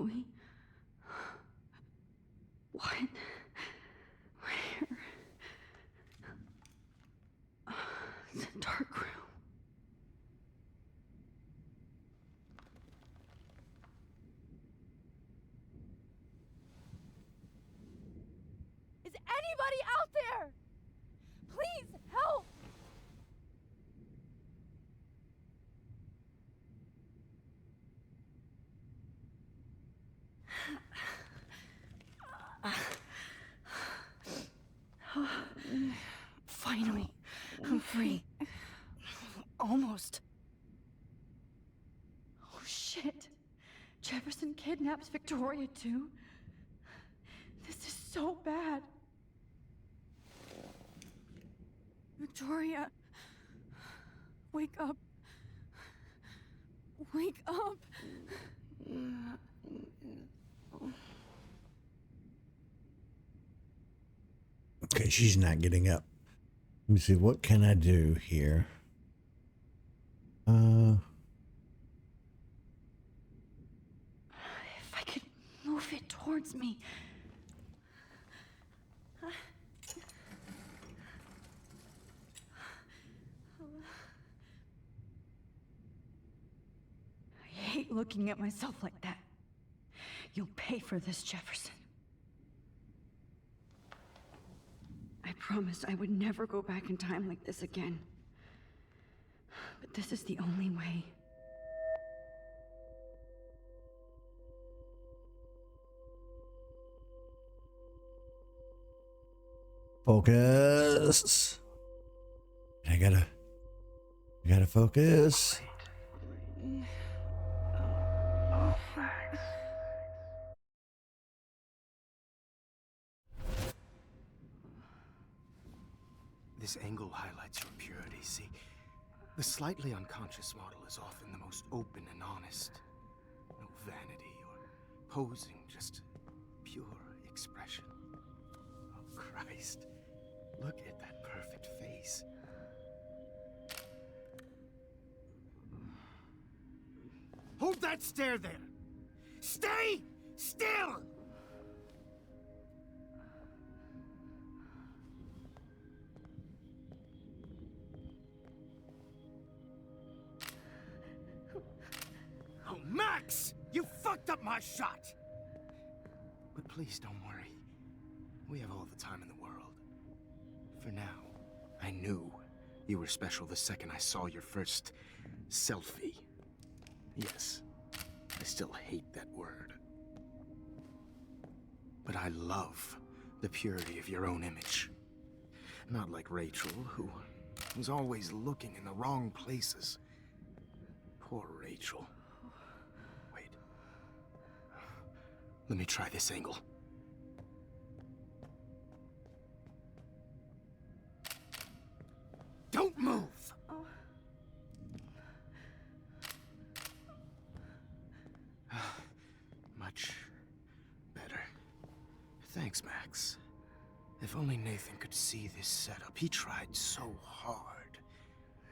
Chloe? What? Where? It's a dark room. Is anybody out there? Please help! Finally, I'm free. Almost. Oh shit. Jefferson kidnaps Victoria too? This is so bad. Victoria, wake up. Wake up. Okay, she's not getting up. Let me see, what can I do here? If I could move it towards me. I hate looking at myself like that. You'll pay for this, Jefferson. I promised I would never go back in time like this again. But this is the only way. Focus. I gotta focus. This angle highlights your purity, see? The slightly unconscious model is often the most open and honest. No vanity or posing, just pure expression. Oh, Christ. Look at that perfect face. Hold that stare there! Stay still! Oh, Max! You fucked up my shot! But please don't worry. We have all the time in the world. For now, I knew you were special the second I saw your first selfie. Yes, I still hate that word. But I love the purity of your own image. Not like Rachel, who was always looking in the wrong places. Poor Rachel. Wait. Let me try this angle. Don't move! Much better. Thanks, Max. If only Nathan could see this setup. He tried so hard.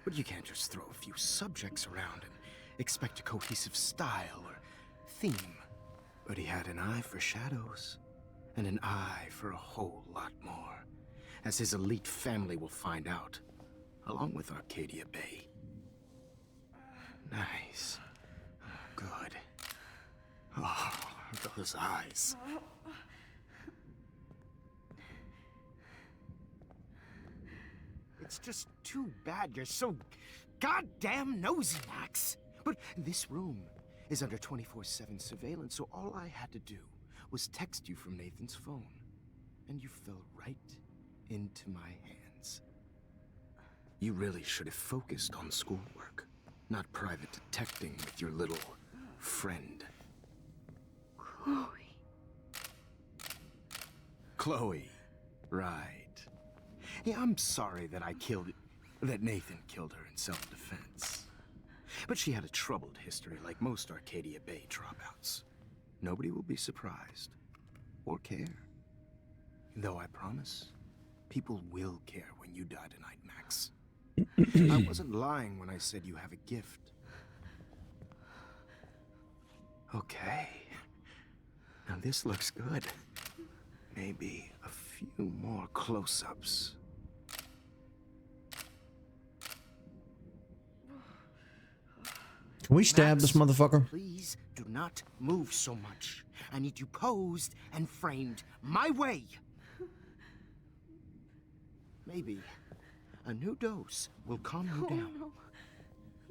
But you can't just throw a few subjects around and expect a cohesive style or theme. But he had an eye for shadows, and an eye for a whole lot more, as his elite family will find out, along with Arcadia Bay. Nice. Good. Oh, those eyes. It's just too bad you're so goddamn nosy, Max. But this room is under 24/7 surveillance, so all I had to do was text you from Nathan's phone. And you fell right into my hands. You really should have focused on schoolwork, not private detecting with your little friend. Chloe. Chloe, right. Yeah, I'm sorry that that Nathan killed her in self-defense. But she had a troubled history like most Arcadia Bay dropouts. Nobody will be surprised, or care. Though I promise, people will care when you die tonight, Max. I wasn't lying when I said you have a gift. Okay, Now this looks good. Maybe a few more close-ups. Can we stab this Max, motherfucker? Please do not move so much. I need you posed and framed my way. Maybe a new dose will calm you down.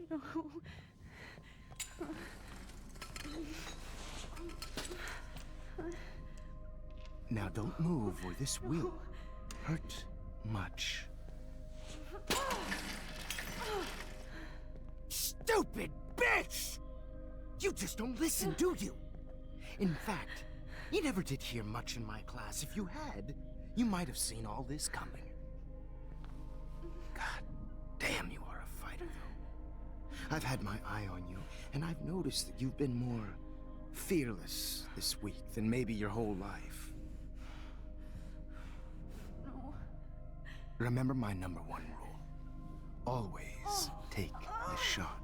No. Now don't move or this will hurt much. Stupid bitch! You just don't listen, do you? In fact, you never did hear much in my class. If you had, you might have seen all this coming. God damn, you are a fighter, though. I've had my eye on you, and I've noticed that you've been more fearless this week than maybe your whole life. No. Remember my #1 rule. Always take the shot.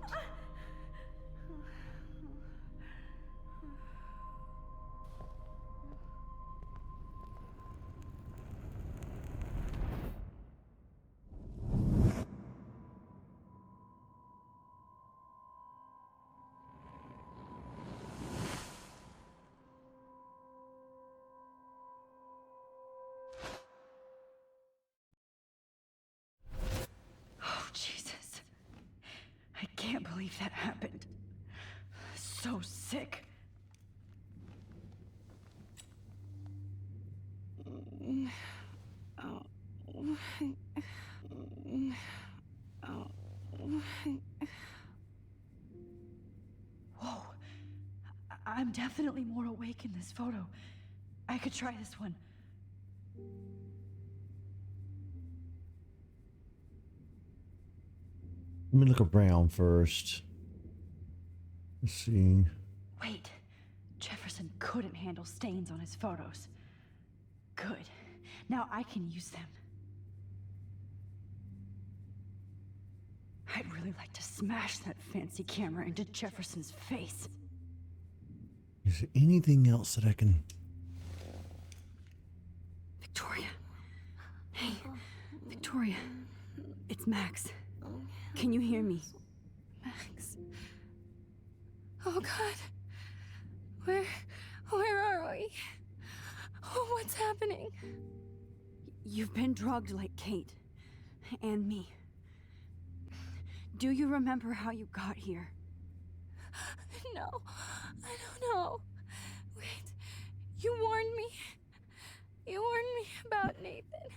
Oh, Jesus. I can't believe that happened. So sick. Whoa. I'm definitely more awake in this photo. I could try this one. Let me look around first. Let's see. Wait. Jefferson couldn't handle stains on his photos. Good. Now I can use them. I'd really like to smash that fancy camera into Jefferson's face. Is there anything else that I can... Victoria. Hey, Victoria. It's Max. Can you hear me? Max. Oh God. Where are we? Oh, what's happening? You've been drugged like Kate. And me. Do you remember how you got here? No, I don't know. Wait, you warned me. You warned me about Nathan.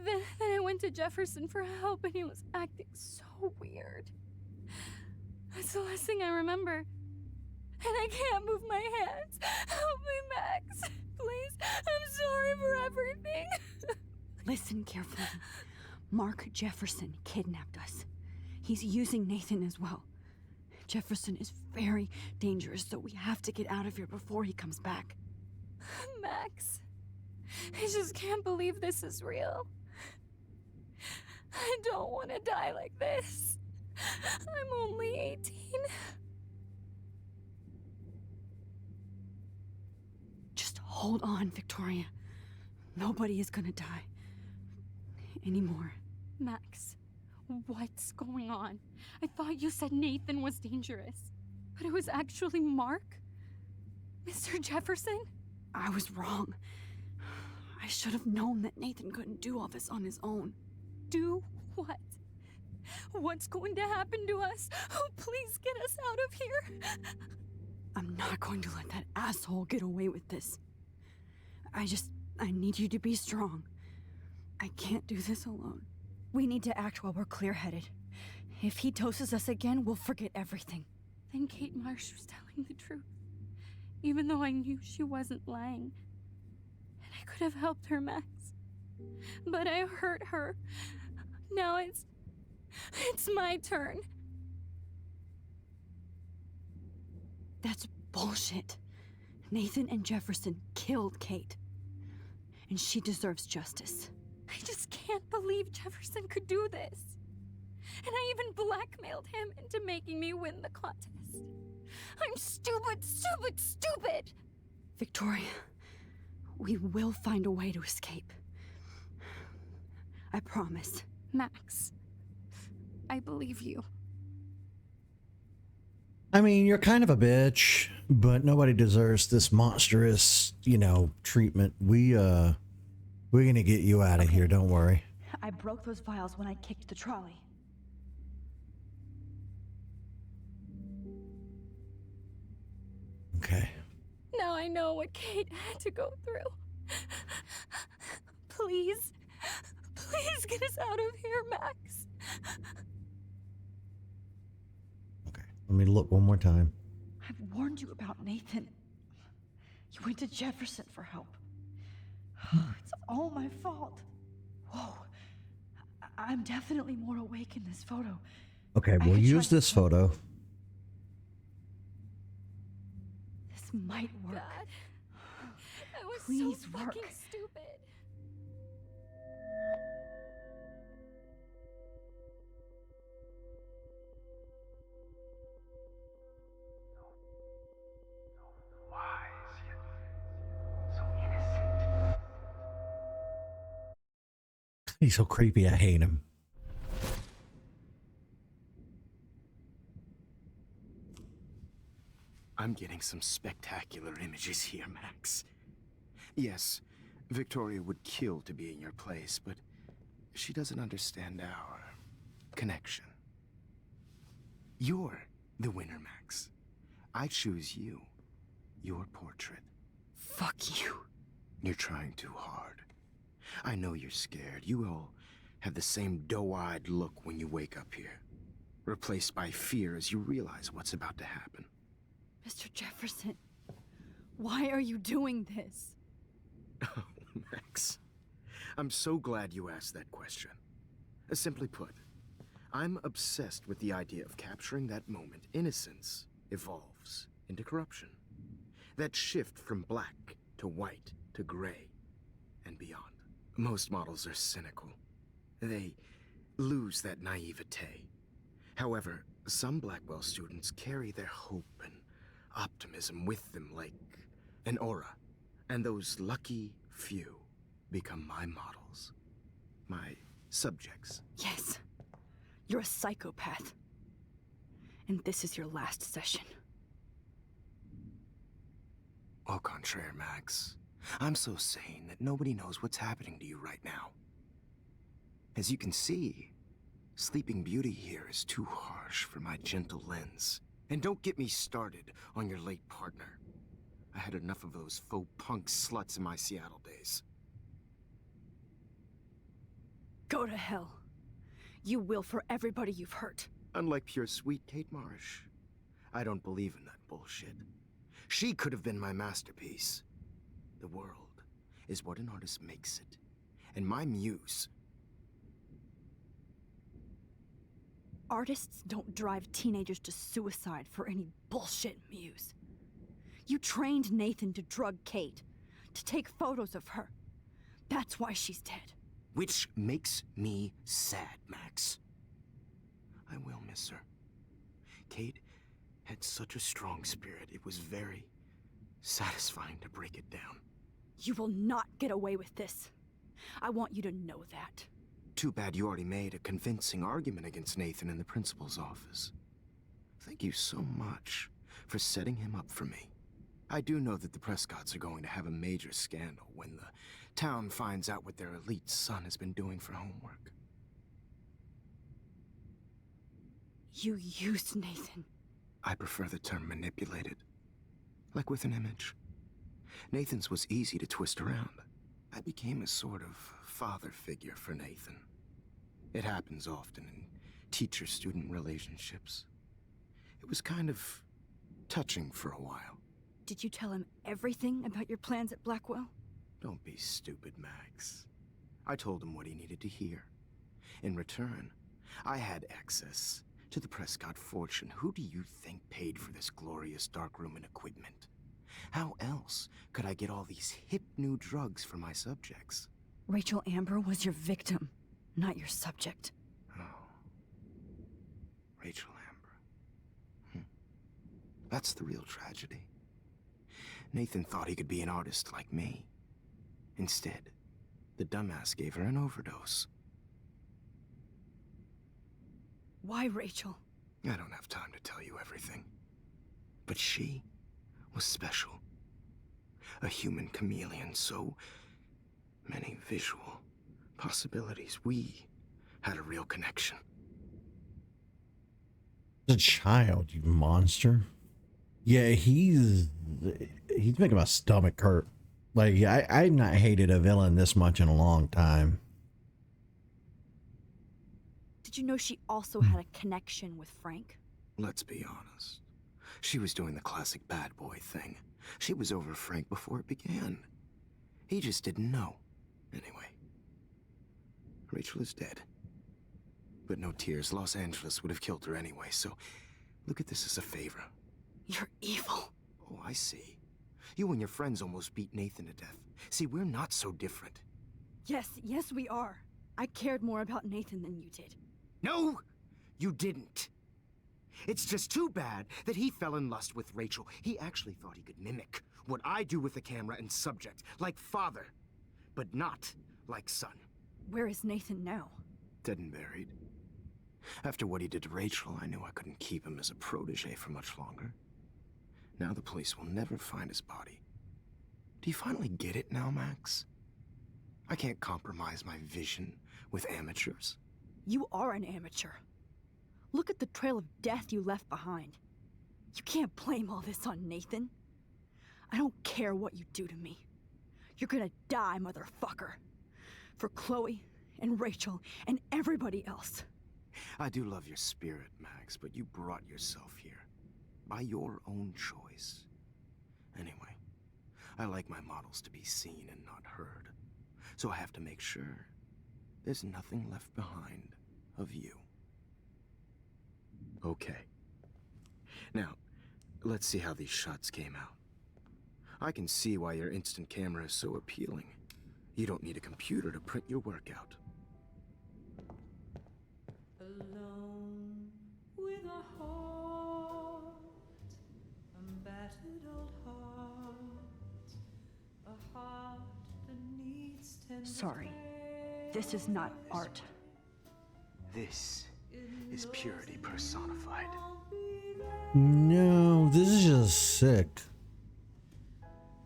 Then I went to Jefferson for help and he was acting so weird. That's the last thing I remember. And I can't move my hands. Help me, Max. Please, I'm sorry for everything. Listen carefully. Mark Jefferson kidnapped us. He's using Nathan as well. Jefferson is very dangerous, so we have to get out of here before he comes back. Max, I just can't believe this is real. I don't want to die like this. I'm only 18. Just hold on, Victoria. Nobody is gonna die. Anymore. Max, what's going on? I thought you said Nathan was dangerous. But it was actually Mark? Mr. Jefferson? I was wrong. I should have known that Nathan couldn't do all this on his own. Do what? What's going to happen to us? Oh, please get us out of here. I'm not going to let that asshole get away with this. I need you to be strong. I can't do this alone. We need to act while we're clear-headed. If he doses us again, we'll forget everything. Then Kate Marsh was telling the truth. Even though I knew she wasn't lying. And I could have helped her, Max. But I hurt her. Now it's my turn. That's bullshit. Nathan and Jefferson killed Kate. And she deserves justice. I just can't believe Jefferson could do this. And I even blackmailed him into making me win the contest. I'm stupid, stupid, stupid! Victoria, we will find a way to escape. I promise. Max, I believe you. I mean, you're kind of a bitch, but nobody deserves this monstrous, you know, treatment. We're gonna get you out of here, don't worry. I broke those vials when I kicked the trolley. Okay. Now I know what Kate had to go through. Please, please get us out of here, Max. Okay. Let me look one more time. I've warned you about Nathan. You went to Jefferson for help. It's all my fault. Whoa. I'm definitely more awake in this photo. Okay, we'll use this photo. This might work. God, I was Please so work. fucking stupid. Wise yet so innocent. He's so creepy, I hate him. I'm getting some spectacular images here, Max. Yes, Victoria would kill to be in your place, but she doesn't understand our connection. You're the winner, Max. I choose you. Your portrait. Fuck you. You're trying too hard. I know you're scared. You all have the same doe-eyed look when you wake up here, replaced by fear as you realize what's about to happen. Mr. Jefferson, why are you doing this? Oh, Max. I'm so glad you asked that question. Simply put, I'm obsessed with the idea of capturing that moment innocence evolves into corruption. That shift from black to white to gray and beyond. Most models are cynical. They lose that naivete. However, some Blackwell students carry their hope and optimism with them like an aura. And those lucky few become my models. My subjects. Yes, you're a psychopath. And this is your last session. Au contraire, Max. I'm so sane that nobody knows what's happening to you right now. As you can see, Sleeping Beauty here is too harsh for my gentle lens. And don't get me started on your late partner. I had enough of those faux punk sluts in my Seattle days. Go to hell. You will for everybody you've hurt. Unlike pure sweet Kate Marsh, I don't believe in that bullshit. She could have been my masterpiece. The world is what an artist makes it. And my muse... Artists don't drive teenagers to suicide for any bullshit muse. You trained Nathan to drug Kate, to take photos of her. That's why she's dead. Which makes me sad, Max. I will miss her. Kate had such a strong spirit, it was very satisfying to break it down. You will not get away with this. I want you to know that. Too bad you already made a convincing argument against Nathan in the principal's office. Thank you so much for setting him up for me. I do know that the Prescotts are going to have a major scandal when the town finds out what their elite son has been doing for homework. You used Nathan. I prefer the term manipulated. Like with an image. Nathan's was easy to twist around. I became a sort of father figure for Nathan. It happens often in teacher-student relationships. It was kind of touching for a while. Did you tell him everything about your plans at Blackwell? Don't be stupid, Max. I told him what he needed to hear. In return, I had access to the Prescott fortune. Who do you think paid for this glorious darkroom and equipment? How else could I get all these hip new drugs for my subjects? Rachel Amber was your victim, not your subject. Oh. Rachel Amber. That's the real tragedy. Nathan thought he could be an artist like me. Instead, the dumbass gave her an overdose. Why Rachel? I don't have time to tell you everything. But she was special. A human chameleon, so many visual possibilities. We had a real connection. A child, you monster. Yeah, he's making my stomach hurt. Like, I've not hated a villain this much in a long time. Did you know she also had a connection with Frank? Let's be honest. She was doing the classic bad boy thing. She was over Frank before it began. He just didn't know. Anyway, Rachel is dead. But no tears. Los Angeles would have killed her anyway, so look at this as a favor. You're evil. Oh, I see. You and your friends almost beat Nathan to death. See, we're not so different. Yes, we are. I cared more about Nathan than you did. No, you didn't. It's just too bad that he fell in lust with Rachel. He actually thought he could mimic what I do with the camera and subject, like father, but not like son. Where is Nathan now? Dead and buried. After what he did to Rachel, I knew I couldn't keep him as a protege for much longer. Now the police will never find his body. Do you finally get it now, Max? I can't compromise my vision with amateurs. You are an amateur. Look at the trail of death you left behind. You can't blame all this on Nathan. I don't care what you do to me. You're gonna die, motherfucker. For Chloe and Rachel and everybody else. I do love your spirit, Max, but you brought yourself here. By your own choice. Anyway, I like my models to be seen and not heard. So I have to make sure there's nothing left behind of you. Okay. Now, let's see how these shots came out. I can see why your instant camera is so appealing. You don't need a computer to print your work out. Alone with a heart, a battered old heart, a heart that needs tender Sorry. This is not art. This is purity personified. No, this is just sick.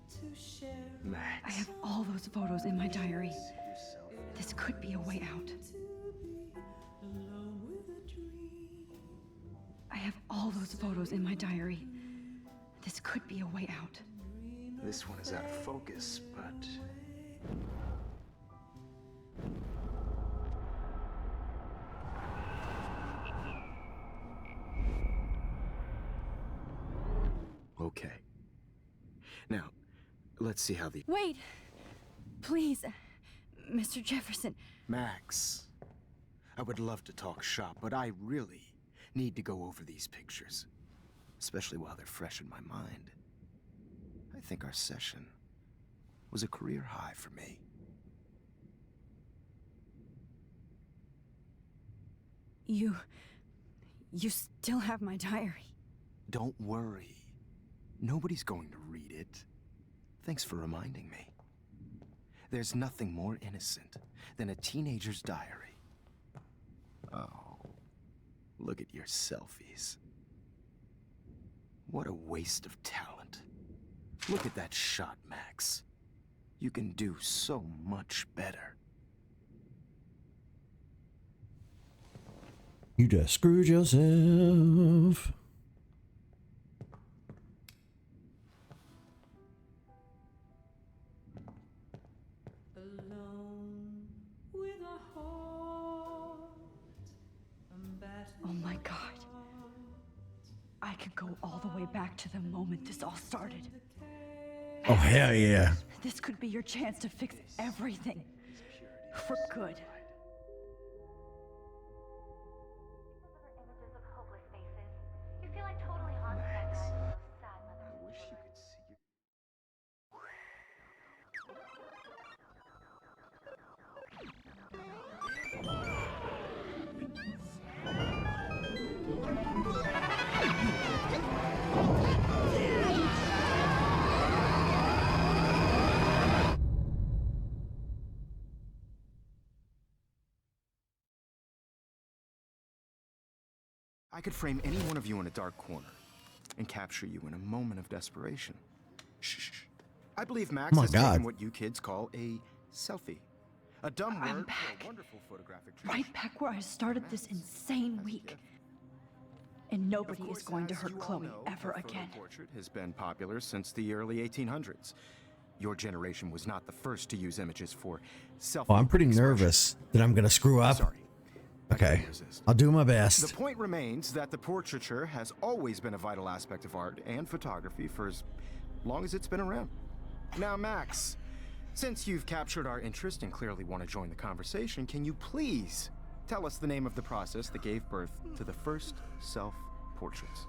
to share Max. I have all those photos in my diary. This could be a way out. to be alone with a dream. I have all those photos in my diary. This could be a way out. This one is out of focus, but... Okay. Now, let's see how the... Wait! Please, Mr. Jefferson. Max, I would love to talk shop, but I really need to go over these pictures. Especially while they're fresh in my mind. I think our session was a career high for me. You still have my diary. Don't worry. Nobody's going to read it. Thanks for reminding me. There's nothing more innocent than a teenager's diary. Oh, look at your selfies. What a waste of talent. Look at that shot, Max. You can do so much better. You just screwed yourself. Alone with a heart, a battered Oh my God. I could go all the way back to the moment this all started. Oh, hell yeah. This could be your chance to fix everything. For good. Images of hopeless faces. You feel like totally haunted that guy with those sad mother. I wish you could see your... I could frame any one of you in a dark corner and capture you in a moment of desperation. Shh. I believe Max Oh my has God. taken what you kids call a selfie. A dumb I'm word for back. a wonderful photographic Right tradition. back where I started this insane As a week. gift. And Of nobody course, is going to as hurt you all Chloe know, ever the photo again. portrait has been popular since the early 1800s. Your generation was not the first to use images for self. Oh, I'm pretty nervous that I'm gonna screw up. Sorry. I Okay, couldn't resist. I'll do my The best. point remains that the portraiture has always been a vital aspect of art and photography for as long as it's been around. Now, Max, since you've captured our interest and clearly want to join the conversation, can you please tell us the name of the process that gave birth to the first self-portraits?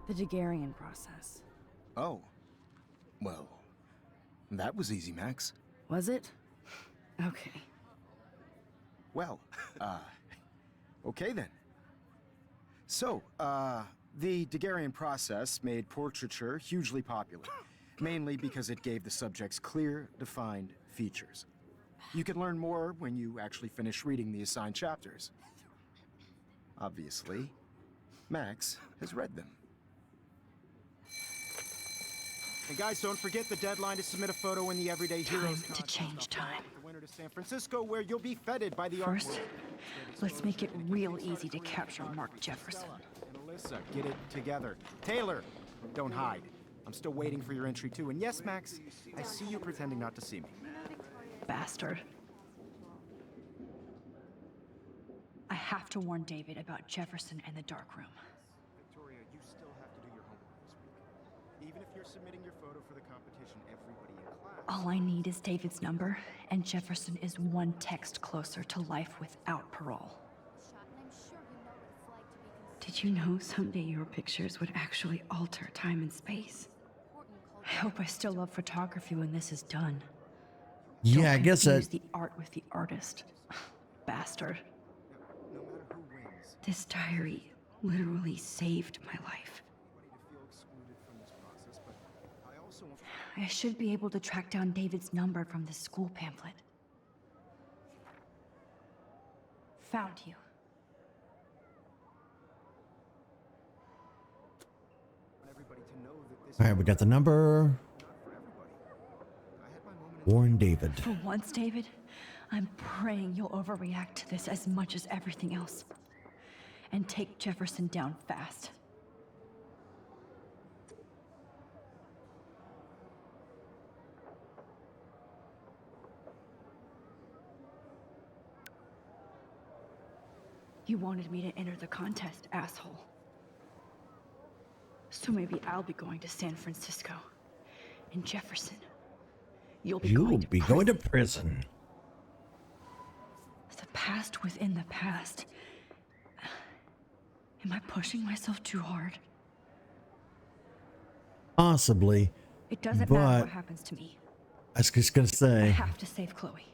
The Daguerrean process. Oh. Well, that was easy, Max. Was it? Okay. Well, okay then. So, the Daguerrean process made portraiture hugely popular, mainly because it gave the subjects clear, defined features. You can learn more when you actually finish reading the assigned chapters. Obviously, Max has read them. And guys, don't forget the deadline to submit a photo in the Everyday Heroes Time to change time. with the winner to San Francisco, where you'll be feted by the First, artwork. let's make it real easy to capture Mark Jefferson. And Alyssa, get it together. Taylor, don't hide. I'm still waiting for your entry too. And yes, Max, I see you pretending not to see me. Bastard. I have to warn David about Jefferson and the dark room. Victoria, you still have to do your homework this week. Even if you're submitting your photo for the competition, everybody in class. All I need is David's number, and Jefferson is one text closer to life without parole. Did you know someday your pictures would actually alter time and space? I hope I still love photography when this is done. Yeah, I Don't guess confuse that. the art with the artist. Bastard. No matter who wins, This diary literally saved my life. anybody to feel excluded from this process, but I also want I should be able to track down David's number from the school pamphlet. Found you. everybody to know that this All right, we got the number. is not for everybody. I had my moment of Warren David. For once, David, I'm praying you'll overreact to this as much as everything else. And take Jefferson down fast. You wanted me to enter the contest, asshole. So maybe I'll be going to San Francisco. And Jefferson, you'll be You will going to be going to prison. The past within the past. Am I pushing myself too hard? Possibly. It doesn't matter But- what happens to me. I was just gonna I say. have to save Chloe.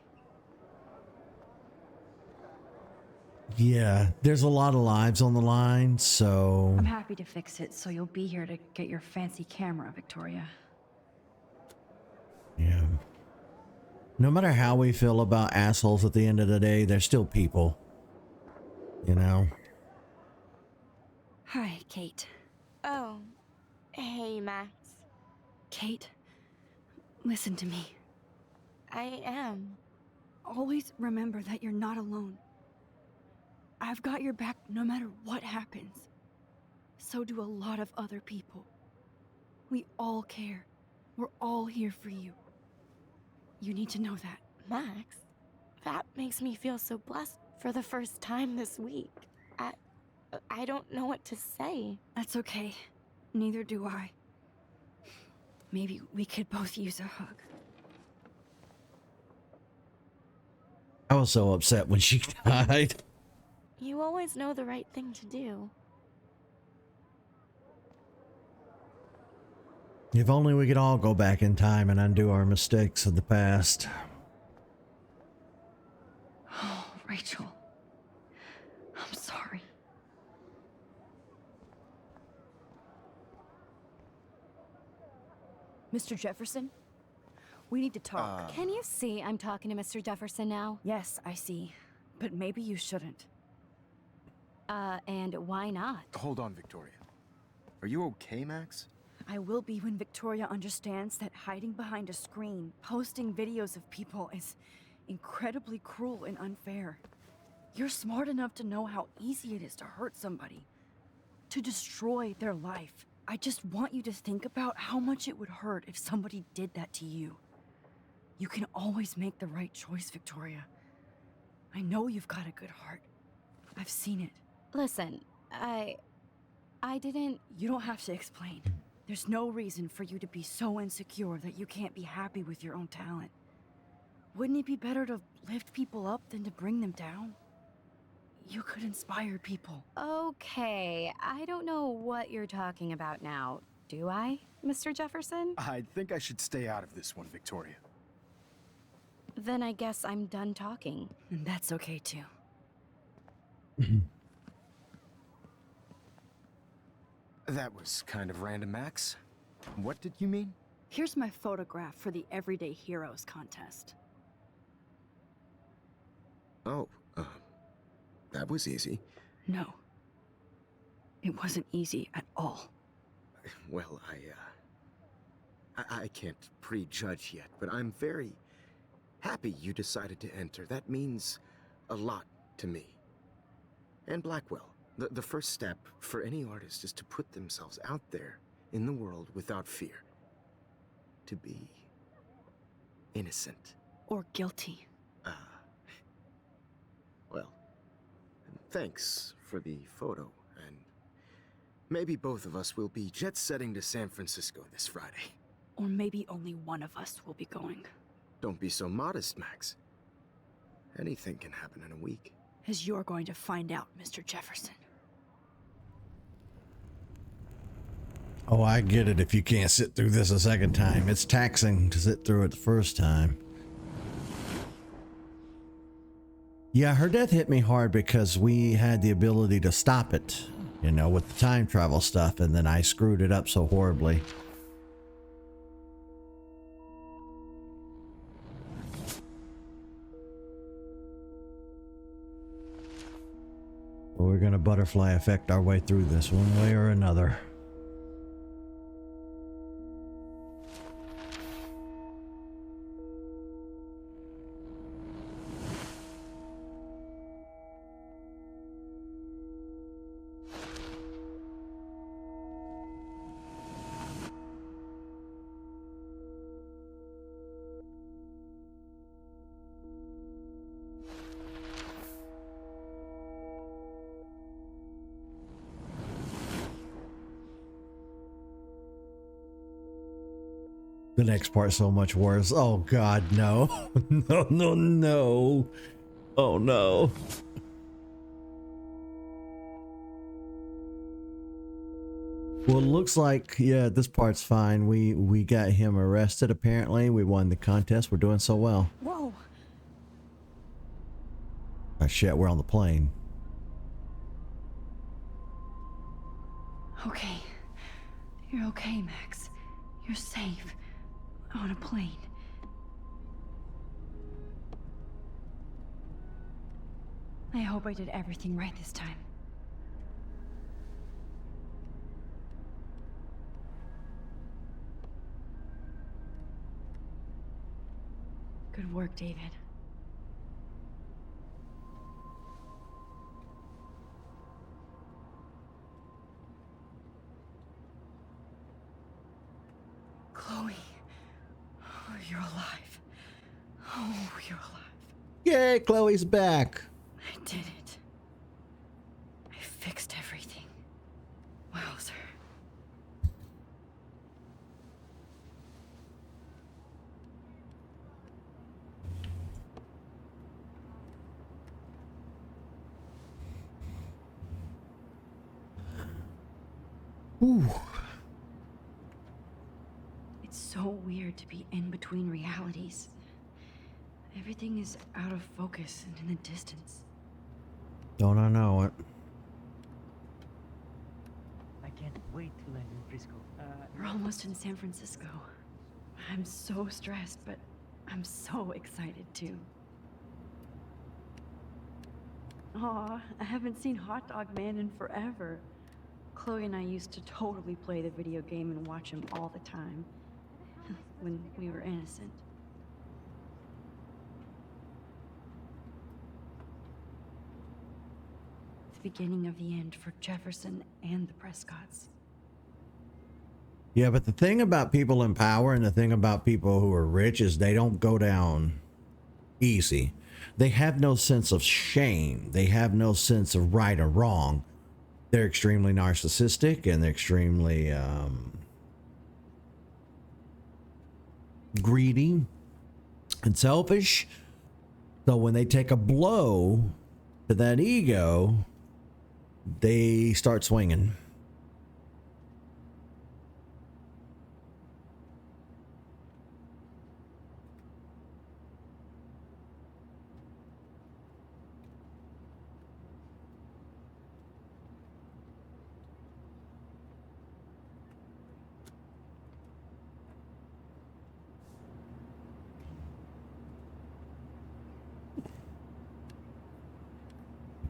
Yeah, there's a lot of lives on the line, so I'm happy to fix it, so you'll be here to get your fancy camera, Victoria. yeah. No matter how we feel about assholes at the end of the day, they're still people. You know? Hi, Kate. Oh, hey, Max. Kate, listen to me. I am. Always remember that you're not alone. I've got your back no matter what happens. So do a lot of other people. We all care. We're all here for you. You need to know that. Max, that makes me feel so blessed for the first time this week. I don't know what to say. That's okay. Neither do I. Maybe we could both use a hug. I was so upset when she died. You always know the right thing to do. If only we could all go back in time and undo our mistakes of the past. Oh, Rachel. I'm sorry. Mr. Jefferson, We need to talk. Can you see I'm talking to Mr. Jefferson now? Yes, I see. But maybe you shouldn't. And why not? Hold on, Victoria. Are you okay, Max? I will be when Victoria understands that hiding behind a screen, posting videos of people is incredibly cruel and unfair. You're smart enough to know how easy it is to hurt somebody, to destroy their life. I just want you to think about how much it would hurt if somebody did that to you. You can always make the right choice, Victoria. I know you've got a good heart. I've seen it. Listen, I didn't... You don't have to explain. There's no reason for you to be so insecure that you can't be happy with your own talent. Wouldn't it be better to lift people up than to bring them down? You could inspire people. Okay, I don't know what you're talking about now, do I, Mr. Jefferson? I think I should stay out of this one, Victoria. Then I guess I'm done talking. And that's okay too. That was kind of random, Max. What did you mean? Here's my photograph for the Everyday Heroes contest. Oh, that was easy. No. It wasn't easy at all. Well, I can't prejudge yet, but I'm very happy you decided to enter. That means a lot to me. And Blackwell. The first step for any artist is to put themselves out there in the world without fear. To be innocent. Or guilty. Well, thanks for the photo, and maybe both of us will be jet-setting to San Francisco this Friday. Or maybe only one of us will be going. Don't be so modest, Max. Anything can happen in a week. As you're going to find out, Mr. Jefferson. Oh, I get it if you can't sit through this a second time. It's taxing to sit through it the first time. Yeah, her death hit me hard because we had the ability to stop it, you know, with the time travel stuff, and then I screwed it up so horribly. Well, we're gonna butterfly effect our way through this one way or another. The next part's so much worse. Oh God, no. No, no, no. Oh no. Well, it looks like, yeah, this part's fine. We got him arrested apparently. We won the contest. We're doing so well. Whoa! Oh shit, we're on the plane. Okay. You're okay, Max. You're safe. On a plane. I hope I did everything right this time. Good work, David. Chloe. Oh, you're alive. Oh, you're alive. Yay, Chloe's back. I did it. I fixed everything. Wowzer. Ooh. It's so weird to be in between realities. Everything is out of focus and in the distance. Don't I know it? I can't wait to land in Frisco. We're almost in San Francisco. I'm so stressed, but I'm so excited too. Aw, I haven't seen Hot Dog Man in forever. Chloe and I used to totally play the video game and watch him all the time. When we were innocent. The beginning of the end for Jefferson and the Prescotts. Yeah, but the thing about people in power and the thing about people who are rich is they don't go down easy. They have no sense of shame. They have no sense of right or wrong. They're extremely narcissistic and they're extremely greedy and selfish. So when they take a blow to that ego, they start swinging.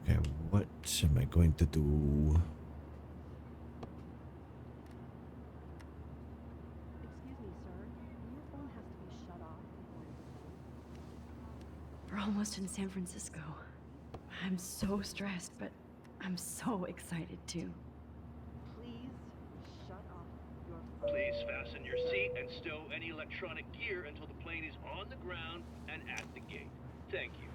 Okay, what am I going to do? Excuse me, sir. Your phone has to be shut off before you go. We're almost in San Francisco. I'm so stressed, but I'm so excited too. Please shut off your phone. Please fasten your seat and stow any electronic gear until the plane is on the ground and at the gate. Thank you.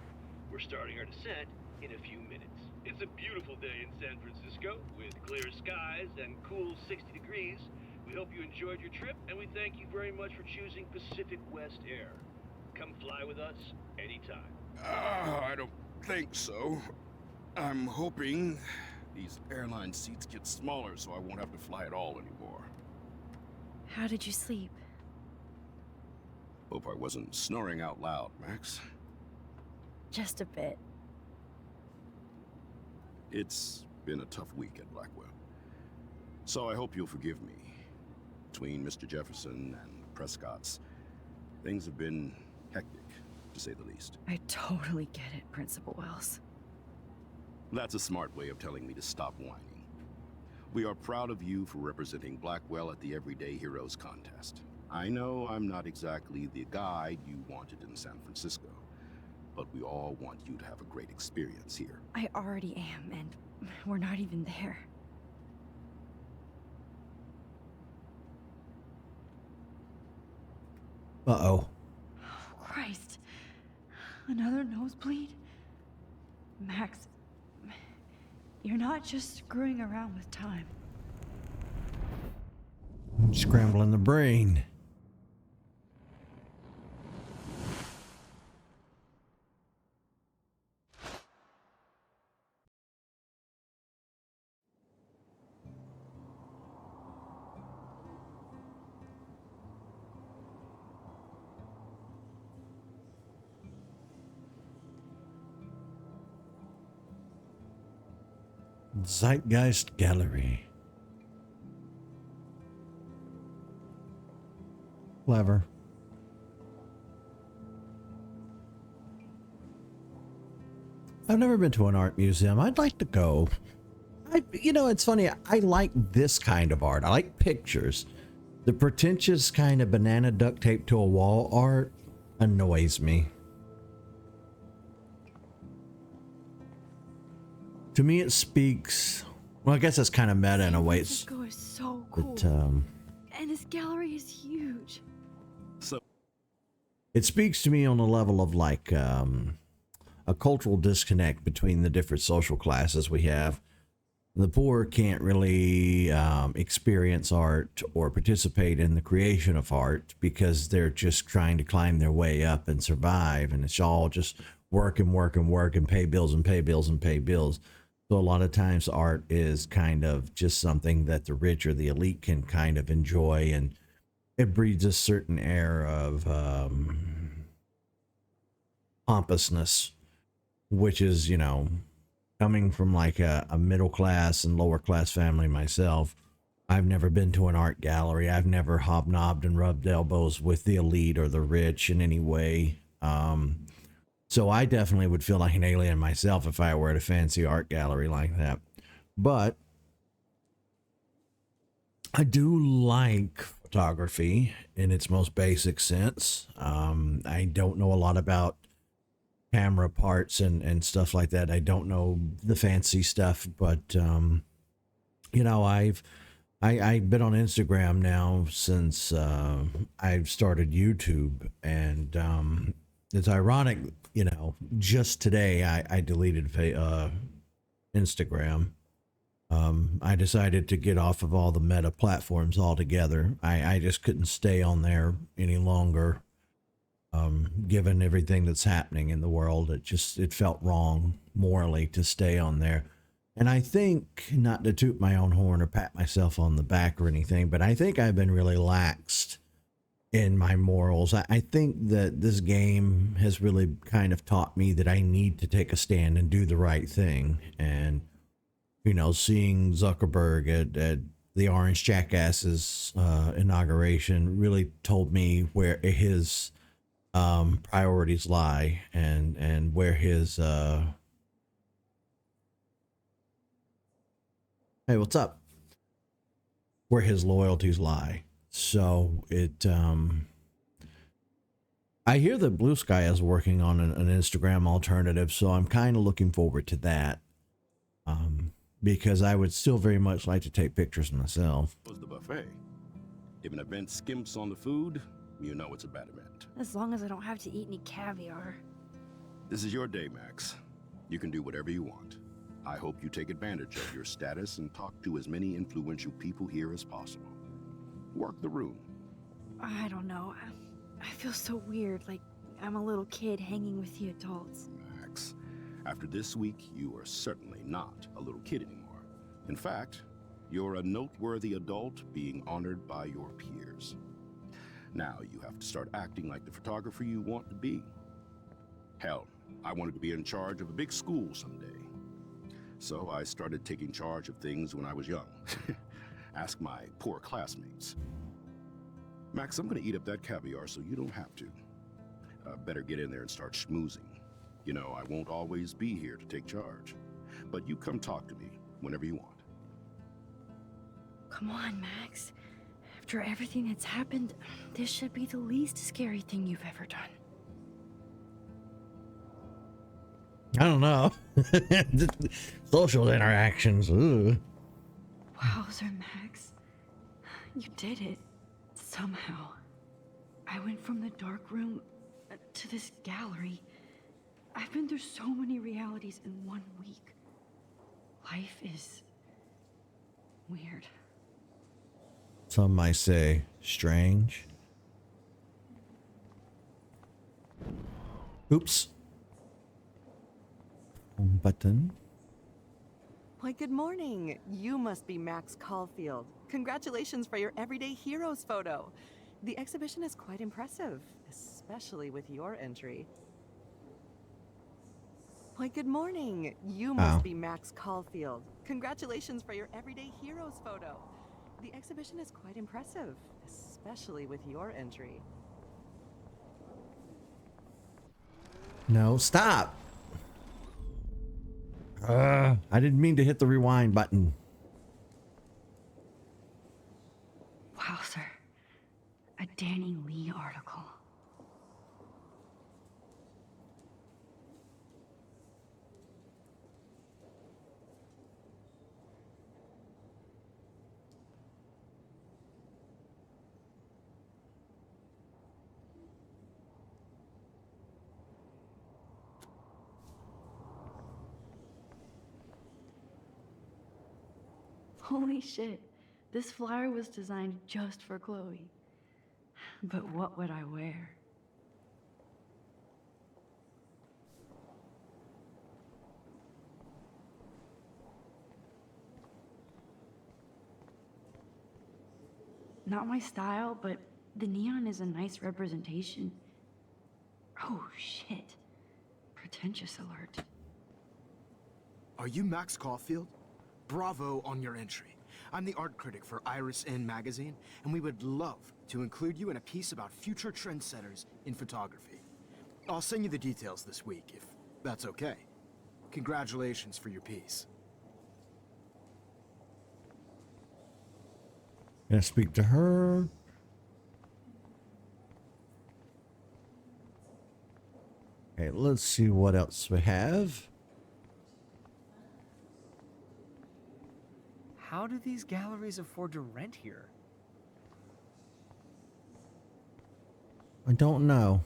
We're starting our descent in a few minutes. It's a beautiful day in San Francisco with clear skies and cool 60 degrees. We hope you enjoyed your trip and we thank you very much for choosing Pacific West Air. Come fly with us anytime. I don't think so. I'm hoping these airline seats get smaller so I won't have to fly at all anymore. How did you sleep? Hope I wasn't snoring out loud, Max. Just a bit. It's been a tough week at Blackwell. So I hope you'll forgive me. Between Mr. Jefferson and the Prescotts, things have been hectic, to say the least. I totally get it, Principal Wells. That's a smart way of telling me to stop whining. We are proud of you for representing Blackwell at the Everyday Heroes contest. I know I'm not exactly the guide you wanted in San Francisco, but we all want you to have a great experience here. I already am, and we're not even there. Uh-oh. Oh, Christ. Another nosebleed? Max, you're not just screwing around with time. I'm scrambling the brain. Zeitgeist Gallery. Clever. I've never been to an art museum. I'd like to go. You know, it's funny. I like this kind of art. I like pictures. The pretentious kind of banana duct tape to a wall art annoys me. To me, it speaks. Well, I guess it's kind of meta in a way. San Francisco is so cool. But, and this gallery is huge. So, it speaks to me on a level of like a cultural disconnect between the different social classes we have. The poor can't really experience art or participate in the creation of art because they're just trying to climb their way up and survive. And it's all just work and work and work and pay bills and pay bills and pay bills. So a lot of times art is kind of just something that the rich or the elite can kind of enjoy, and it breeds a certain air of pompousness, which is, you know, coming from like a middle class and lower class family myself, I've never been to an art gallery. I've never hobnobbed and rubbed elbows with the elite or the rich in any way. So I definitely would feel like an alien myself if I were at a fancy art gallery like that. But I do like photography in its most basic sense. I don't know a lot about camera parts and stuff like that. I don't know the fancy stuff, but you know, I've been on Instagram now since I've started YouTube, and it's ironic, you know, just today I deleted Instagram. I decided to get off of all the meta platforms altogether. I just couldn't stay on there any longer. Given everything that's happening in the world, it felt wrong morally to stay on there. And I think, not to toot my own horn or pat myself on the back or anything, but I think I've been really laxed in my morals. I think that this game has really kind of taught me that I need to take a stand and do the right thing. And, you know, seeing Zuckerberg at the Orange Jackass's inauguration really told me where his priorities lie and where his hey, what's up? Where his loyalties lie. So I hear that Blue Sky is working on an Instagram alternative, so I'm kind of looking forward to that. Because I would still very much like to take pictures myself. Was the buffet. If an event skimps on the food, you know it's a bad event. As long as I don't have to eat any caviar. This is your day, Max. You can do whatever you want. I hope you take advantage of your status and talk to as many influential people here as possible. Work the room. I don't know. I feel so weird, like I'm a little kid hanging with the adults. Max, after this week, you are certainly not a little kid anymore. In fact, you're a noteworthy adult being honored by your peers. Now you have to start acting like the photographer you want to be. Hell, I wanted to be in charge of a big school someday. So I started taking charge of things when I was young. Ask my poor classmates. Max, I'm gonna eat up that caviar so you don't have to. Better get in there and start schmoozing. You know, I won't always be here to take charge. But you come talk to me whenever you want. Come on, Max. After everything that's happened, this should be the least scary thing you've ever done. I don't know. Social interactions. Ugh. Wowzer, Max. You did it. Somehow. I went from the dark room to this gallery. I've been through so many realities in 1 week. Life is weird. Some might say strange. Oops. Home button. Why, good morning. You must be Max Caulfield. Congratulations for your Everyday Heroes photo. The exhibition is quite impressive, especially with your entry. Why, good morning. You must be Max Caulfield. Congratulations for your Everyday Heroes photo. The exhibition is quite impressive, especially with your entry. No, stop. I didn't mean to hit the rewind button. Wowzer. A Danny Lee article. Holy shit. This flyer was designed just for Chloe. But what would I wear? Not my style, but the neon is a nice representation. Oh shit. Pretentious alert. Are you Max Caulfield? Bravo on your entry. I'm the art critic for Iris In magazine, and we would love to include you in a piece about future trendsetters in photography. I'll send you the details this week, if that's okay. Congratulations for your piece. Gonna speak to her. Okay, let's see what else we have. How do these galleries afford to rent here? I don't know.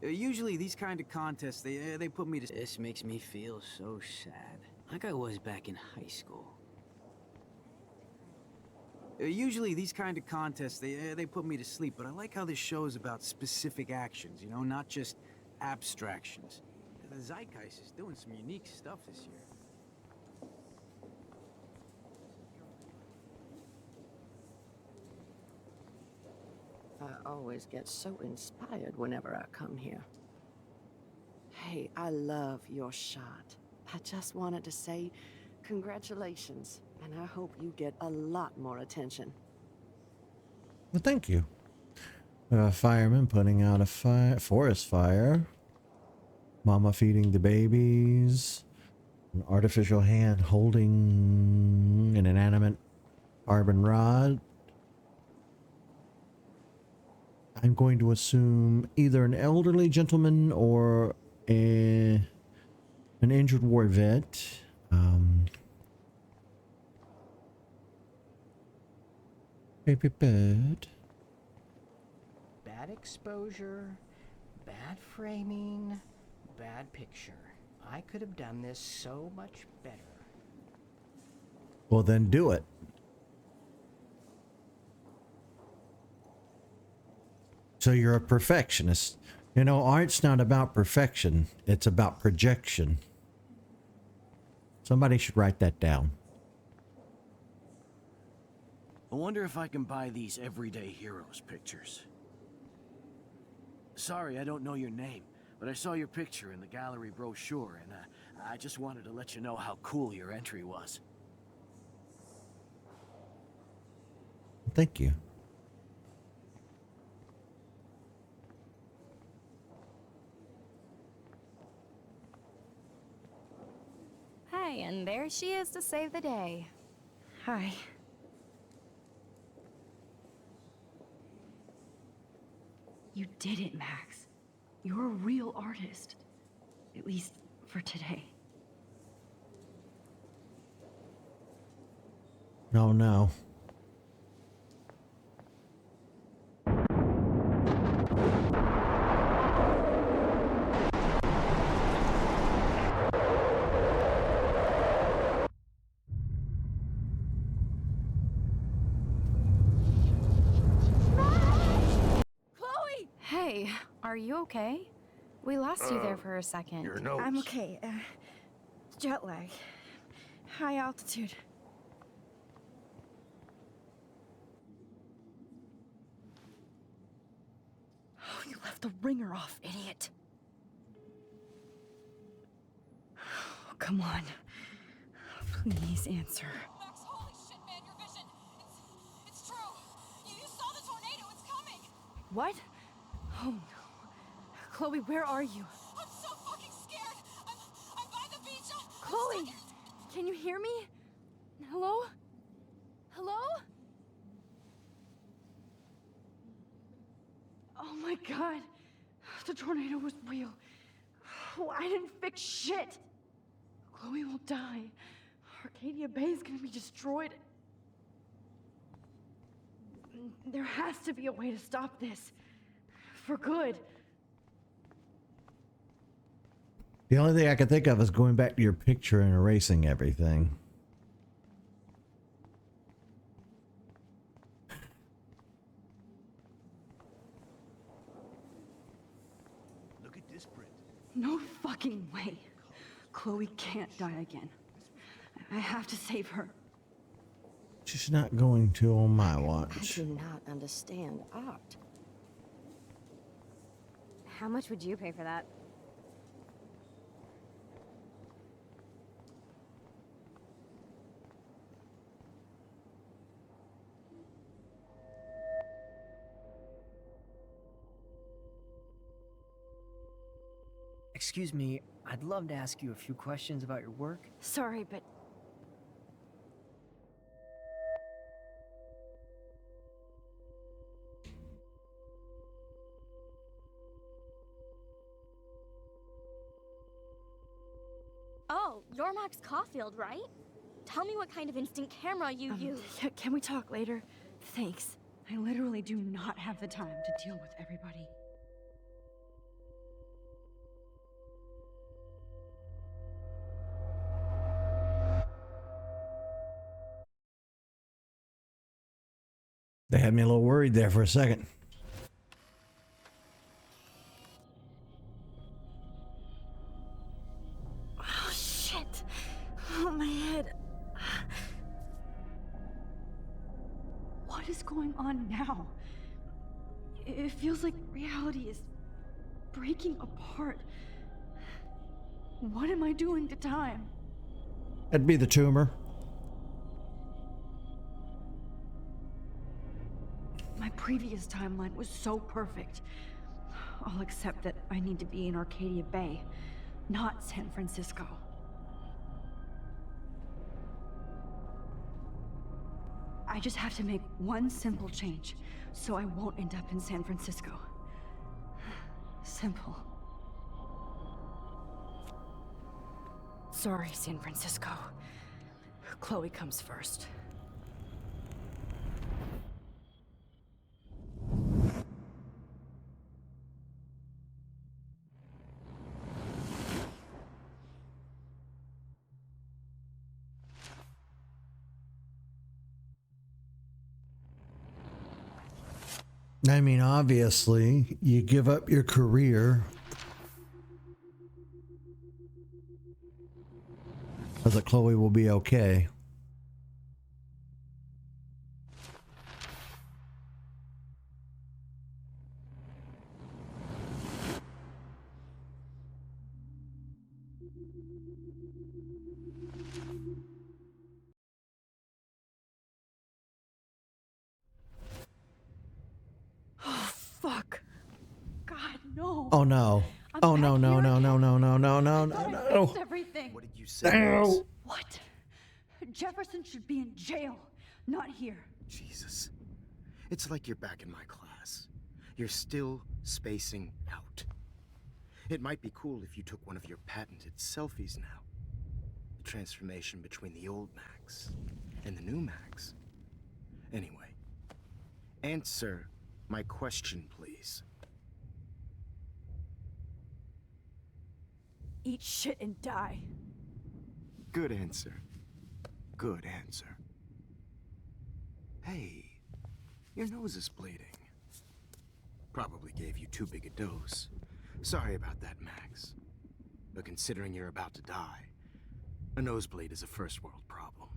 Usually these kind of contests, they put me to... This makes me feel so sad. Like I was back in high school. Usually these kind of contests, they put me to sleep, but I like how this show is about specific actions, you know, not just abstractions. The Zeitgeist is doing some unique stuff this year. I always get so inspired whenever I come here. Hey, I love your shot. I just wanted to say congratulations, and I hope you get a lot more attention. Well, thank you. Fireman putting out a forest fire. Mama feeding the babies. An artificial hand holding an inanimate carbon rod. I'm going to assume either an elderly gentleman or an injured war vet. Baby bird. Bad exposure, bad framing, bad picture. I could have done this so much better. Well, then do it. So you're a perfectionist. You know, art's not about perfection. It's about projection. Somebody should write that down. I wonder if I can buy these everyday heroes pictures. Sorry, I don't know your name, but I saw your picture in the gallery brochure, and I just wanted to let you know how cool your entry was. Thank you. Hi, and there she is to save the day. Hi. You did it, Max. You're a real artist. At least for today. No, no. Hey, are you okay? We lost you there for a second. Your nose. I'm okay. Jet lag. High altitude. Oh, you left the ringer off, idiot. Oh, come on. Please answer. Max, holy shit, man, your vision. It's true. You saw the tornado. It's coming. What? Oh no. Chloe, where are you? I'm so fucking scared. I'm by the beach. I'm Chloe! stuck Can you hear me? Hello? Hello? Oh my god. The tornado was real. Oh, I didn't fix shit. Chloe will die. Arcadia Bay is gonna be destroyed. There has to be a way to stop this. For good. The only thing I can think of is going back to your picture and erasing everything. Look at this print. No fucking way. Chloe can't die again. I have to save her. She's not going to on my I watch. do not understand art. How much would you pay for that? excuse me, I'd love to ask you a few questions about your work. Sorry, but Oh, you're Max Caulfield, right? Tell me what kind of instant camera you use. can we talk later? Thanks. I literally do not have the time to deal with everybody. They had me a little worried there for a second. Oh, shit. Oh, my head. What is going on now? It feels like reality is breaking apart. What am I doing to time? That'd be the tumor. My previous timeline was so perfect. I'll accept that I need to be in Arcadia Bay, not San Francisco. I just have to make one simple change, so I won't end up in San Francisco. Simple. Sorry, San Francisco. Chloe comes first. I mean, obviously, you give up your career. So that Chloe will be okay. Fuck. God, no. Oh no. Oh no, no, no, no, no, no, no, no, no, I no. fixed everything. What did you say? No. What? Jefferson should be in jail, not here. Jesus. It's like you're back in my class. You're still spacing out. It might be cool if you took one of your patented selfies now. The transformation between the old Max and the new Max. Anyway, answer my question, please. Eat shit and die. Good answer. Good answer. Hey, your nose is bleeding. Probably gave you too big a dose. Sorry about that, Max. But considering you're about to die, a nosebleed is a first world problem.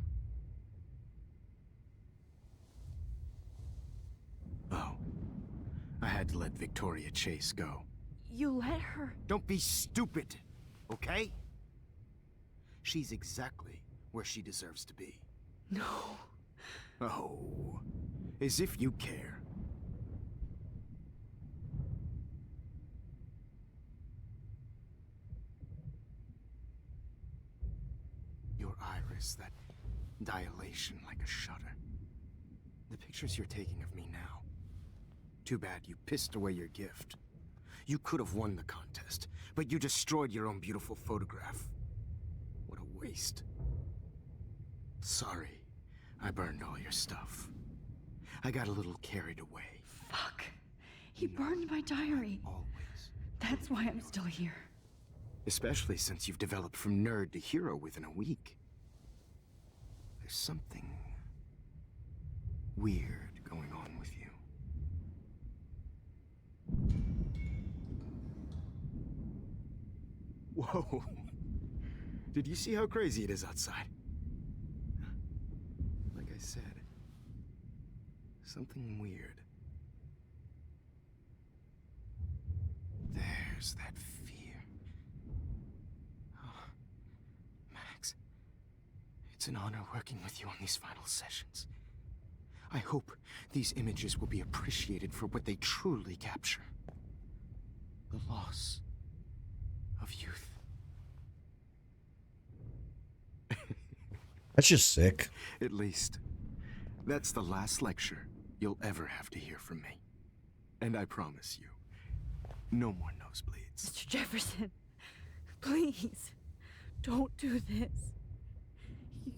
Oh, I had to let Victoria Chase go. You let her? Don't be stupid, okay? She's exactly where she deserves to be. No. Oh, as if you care. Your iris, that dilation like a shutter. The pictures you're taking of me now. Too bad you pissed away your gift. You could have won the contest, but you destroyed your own beautiful photograph. What a waste. Sorry, I burned all your stuff. I got a little carried away. Fuck. He burned my diary. Always. That's why I'm still here. Especially since you've developed from nerd to hero within a week. There's something weird going on with you. Whoa. Did you see how crazy it is outside? Like I said, something weird. There's that fear. Oh, Max, it's an honor working with you on these final sessions. I hope these images will be appreciated for what they truly capture. The loss of youth. That's just sick. At least, that's the last lecture you'll ever have to hear from me. And I promise you, no more nosebleeds. Mr. Jefferson, please, don't do this.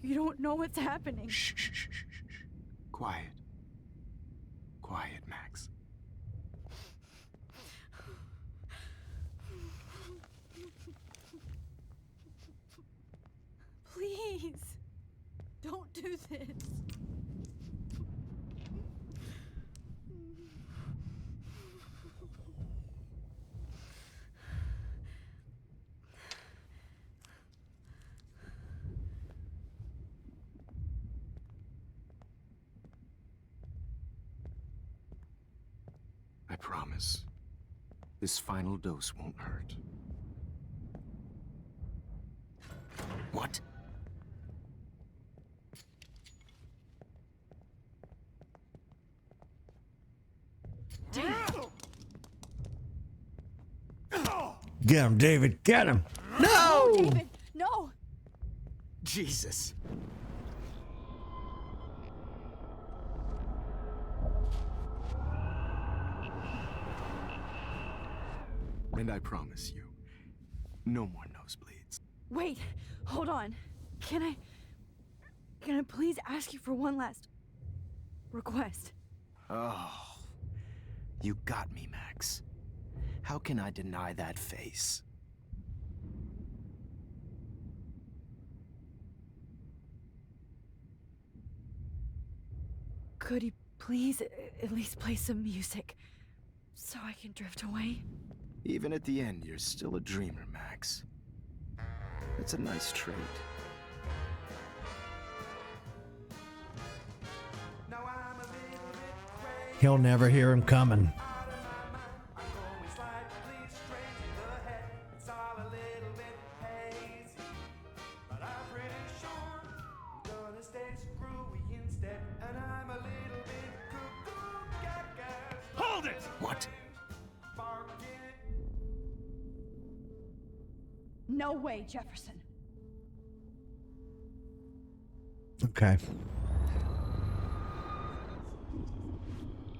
You don't know what's happening. Shh, shh, shh, shh, shh. Quiet. Quiet, Max. Please, don't do this. I promise, this final dose won't hurt. What? Get him, David. Get him. No, David, no. Jesus. And I promise you, no more nosebleeds. Wait, hold on. Can I please ask you for one last request? Oh, you got me, Max. How can I deny that face? Could you please at least play some music so I can drift away? Even at the end, you're still a dreamer, Max. It's a nice trait. He'll never hear him coming. Hold it! What? No way, Jefferson. Okay.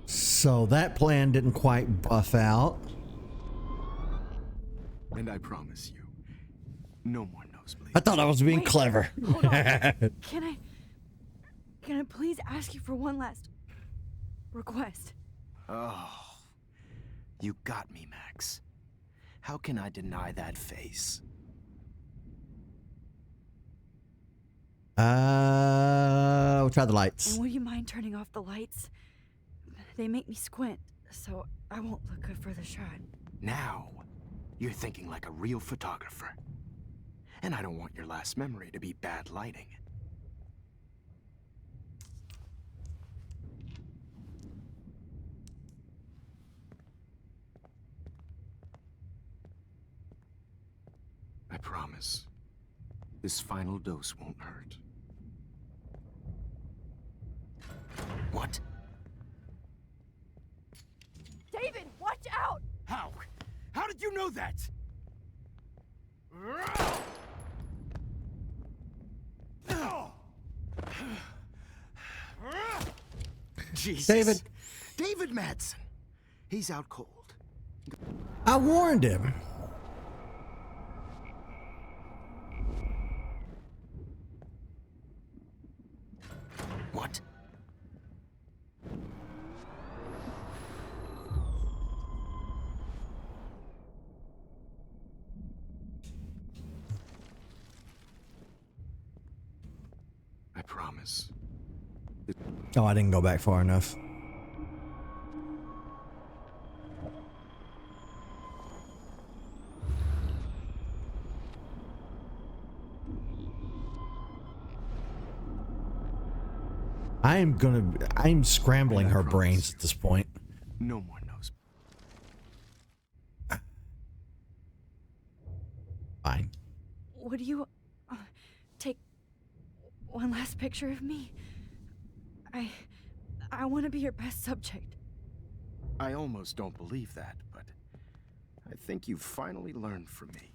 So that plan didn't quite buff out. And I promise you, no more nosebleeds. I thought I was being Wait, clever. Hold on. Can I please ask you for one last request? Oh, you got me, Max. How can I deny that face? We'll try the lights. And will you mind turning off the lights? They make me squint, so I won't look good for the shot. Now, you're thinking like a real photographer. And I don't want your last memory to be bad lighting. I promise, this final dose won't hurt. What? David, watch out! How? How did you know that? Jesus. David. David Madsen. He's out cold. I warned him. What? I promise. Oh, I didn't go back far enough. I'm scrambling her brains at this point. No more nose. Fine. Would you take one last picture of me? I want to be your best subject. I almost don't believe that, but I think you've finally learned from me.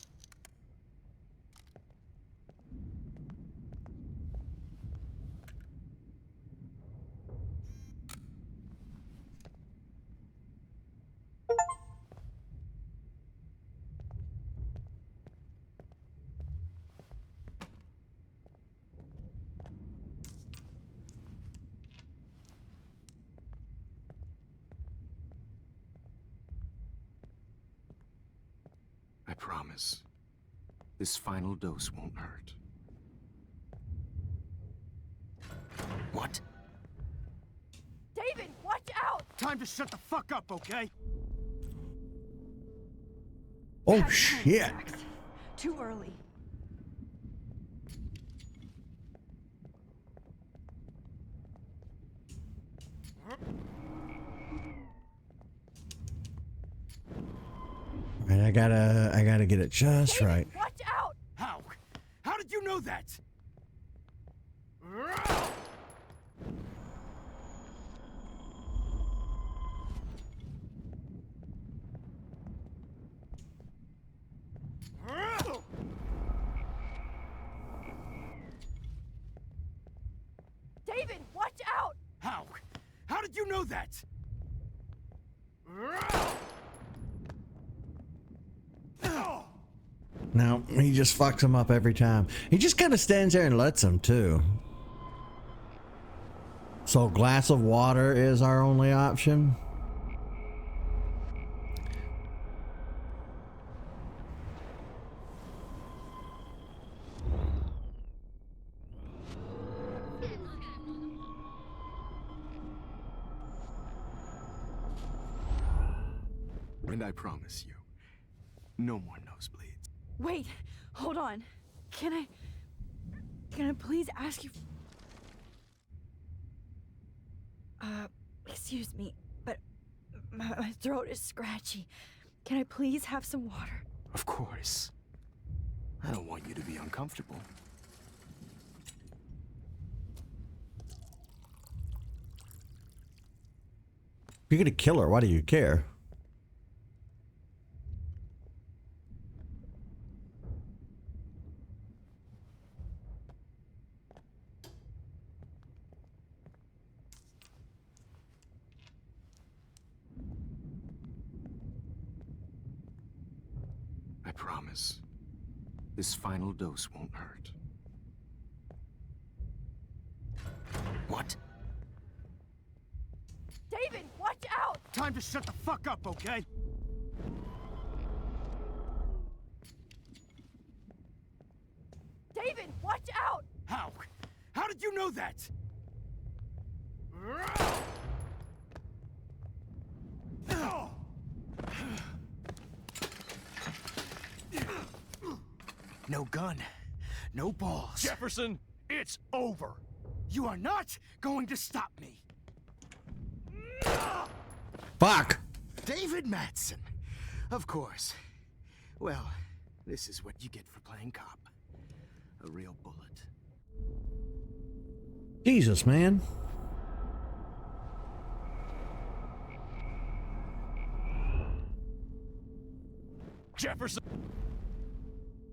promise, this final dose won't hurt. What? David, watch out! Time to shut the fuck up, okay? Oh Bad time, shit. Max. Too early. Right, I gotta get it just David, right. watch out! How? How did you know that? David, watch out! How? How did you know that? No, he just fucks him up every time. He just kind of stands there and lets him too. So, glass of water is our only option. And I promise you, no more nosebleeds. Wait, hold on. Can I please ask you? Excuse me, but my throat is scratchy. Can I please have some water? Of course. I don't want you to be uncomfortable. You're gonna kill her. Why do you care? I promise, this final dose won't hurt. What? David, watch out! Time to shut the fuck up, okay? David, watch out! How? How did you know that? No gun, no balls. Jefferson, it's over. You are not going to stop me. Fuck! David Madsen. Of course. Well, this is what you get for playing cop. A real bullet. Jesus, man. Jefferson.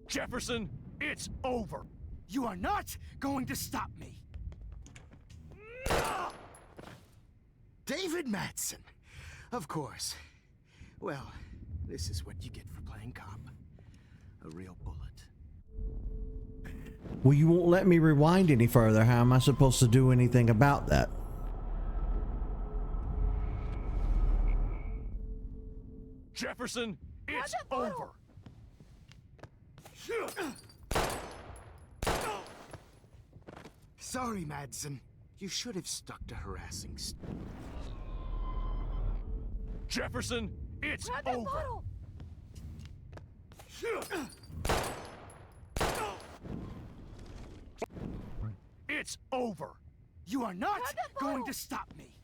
Jefferson, it's over. You are not going to stop me. David Madsen. Of course. Well, this is what you get for playing cop. A real bullet. Well, you won't let me rewind any further. How am I supposed to do anything about that? Jefferson, it's that bottle? over. Sorry, Madsen. You should have stuck to harassing Jefferson, it's Grab that over. bottle! It's over. You are not Grab that going bottle! to stop me.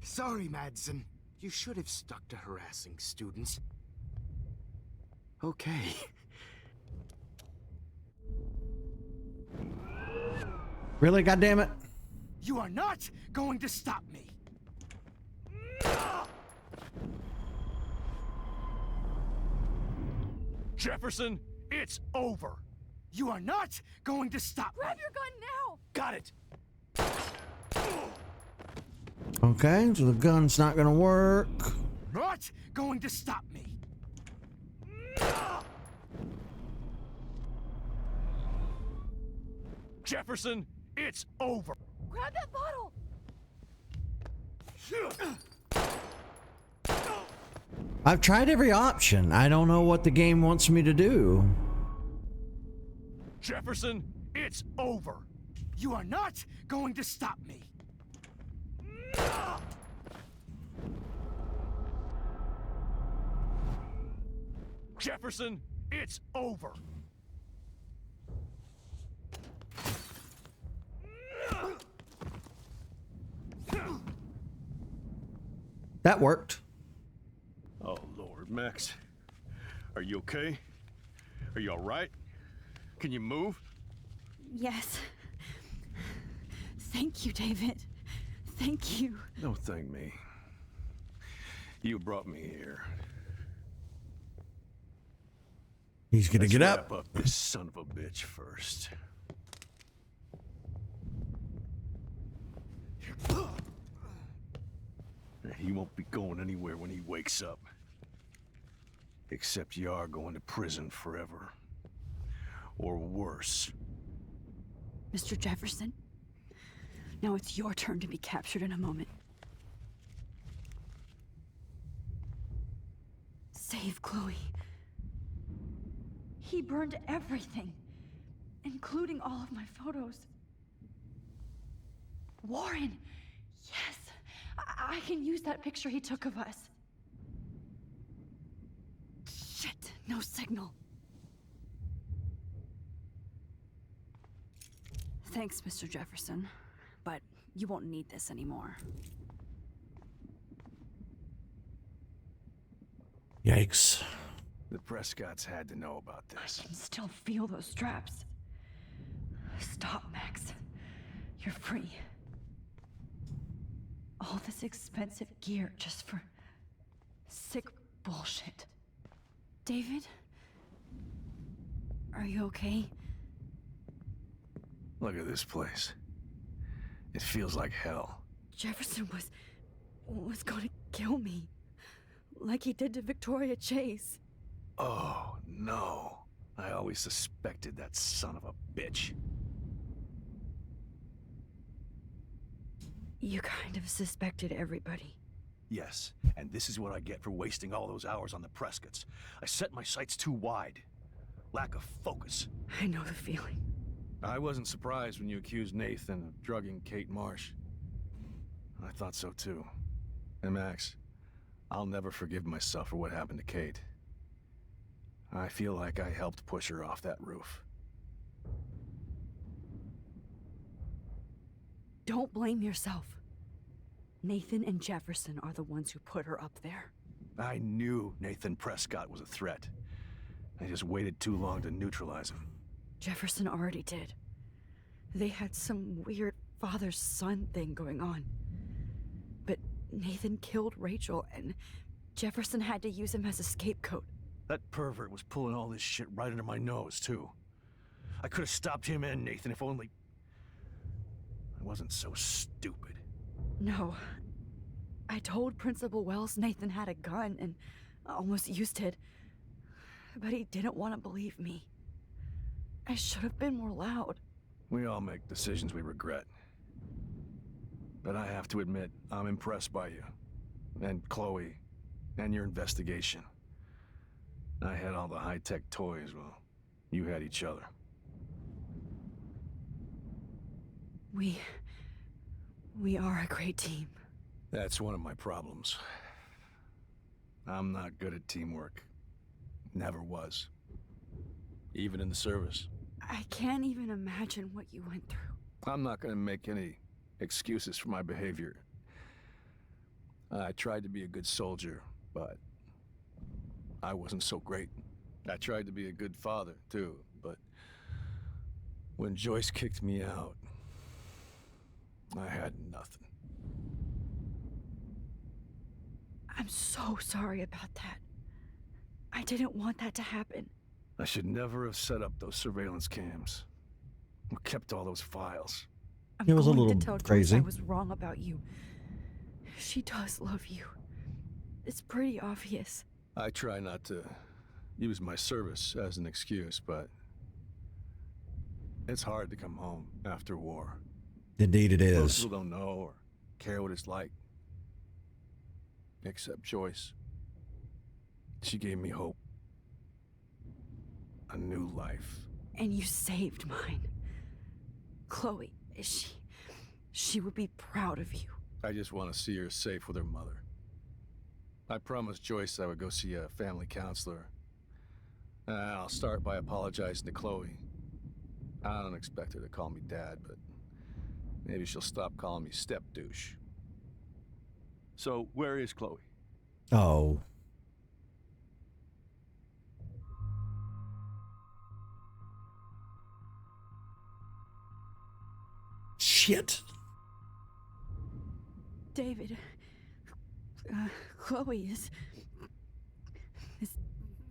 Sorry, Madsen. You should have stuck to harassing students. Okay. Really? Goddammit? You are not going to stop me. Jefferson, it's over. You are not going to stop me. Grab your gun now! Got it. Okay, so the gun's not gonna work. Not going to stop me. Jefferson, it's over. Grab that bottle! I've tried every option. I don't know what the game wants me to do. Jefferson, it's over. You are not going to stop me. Jefferson, it's over. That worked. Oh, Lord, Max. Are you okay? Are you all right? Can you move? Yes. Thank you, David. Thank you. Don't thank me. You brought me here. He's gonna Let's get wrap up. this son of a bitch first. He won't be going anywhere when he wakes up. Except you are going to prison forever. Or worse. Mr. Jefferson, now it's your turn to be captured in a moment. Save Chloe. He burned everything, including all of my photos. Warren, yes, I can use that picture he took of us. Shit, no signal. Thanks, Mr. Jefferson, but you won't need this anymore. Yikes. The Prescotts had to know about this. I can still feel those straps. Stop, Max. You're free. All this expensive gear just for sick bullshit. David? Are you okay? Look at this place. It feels like hell. Jefferson was gonna kill me. Like he did to Victoria Chase. Oh, no. I always suspected that son of a bitch. You kind of suspected everybody. Yes, and this is what I get for wasting all those hours on the Prescotts. I set my sights too wide. Lack of focus. I know the feeling. I wasn't surprised when you accused Nathan of drugging Kate Marsh. I thought so too. And Max, I'll never forgive myself for what happened to Kate. I feel like I helped push her off that roof. Don't blame yourself. Nathan and Jefferson are the ones who put her up there. I knew Nathan Prescott was a threat. I just waited too long to neutralize him. Jefferson already did. They had some weird father-son thing going on. But Nathan killed Rachel, and Jefferson had to use him as a scapegoat. That pervert was pulling all this shit right under my nose, too. I could have stopped him and Nathan if only... I wasn't so stupid. No. I told Principal Wells Nathan had a gun and almost used it. But he didn't want to believe me. I should have been more loud. We all make decisions we regret. But I have to admit, I'm impressed by you. And Chloe. And your investigation. I had all the high-tech toys, well, you had each other. We are a great team. That's one of my problems. I'm not good at teamwork. Never was. Even in the service. I can't even imagine what you went through. I'm not gonna make any excuses for my behavior. I tried to be a good soldier, but I wasn't so great. I tried to be a good father, too, but when Joyce kicked me out, I had nothing. I'm so sorry about that. I didn't want that to happen. I should never have set up those surveillance cams. Or kept all those files. I'm It was a going little to tell crazy. Joyce I was wrong about you. She does love you. It's pretty obvious. I try not to use my service as an excuse, but it's hard to come home after war. Indeed it Most is. people don't know or care what it's like. Except Joyce. She gave me hope. A new life. And you saved mine. Chloe, she would be proud of you. I just want to see her safe with her mother. I promised Joyce I would go see a family counselor. I'll start by apologizing to Chloe. I don't expect her to call me Dad, but maybe she'll stop calling me step douche. So, where is Chloe? Oh. Shit. David, Chloe is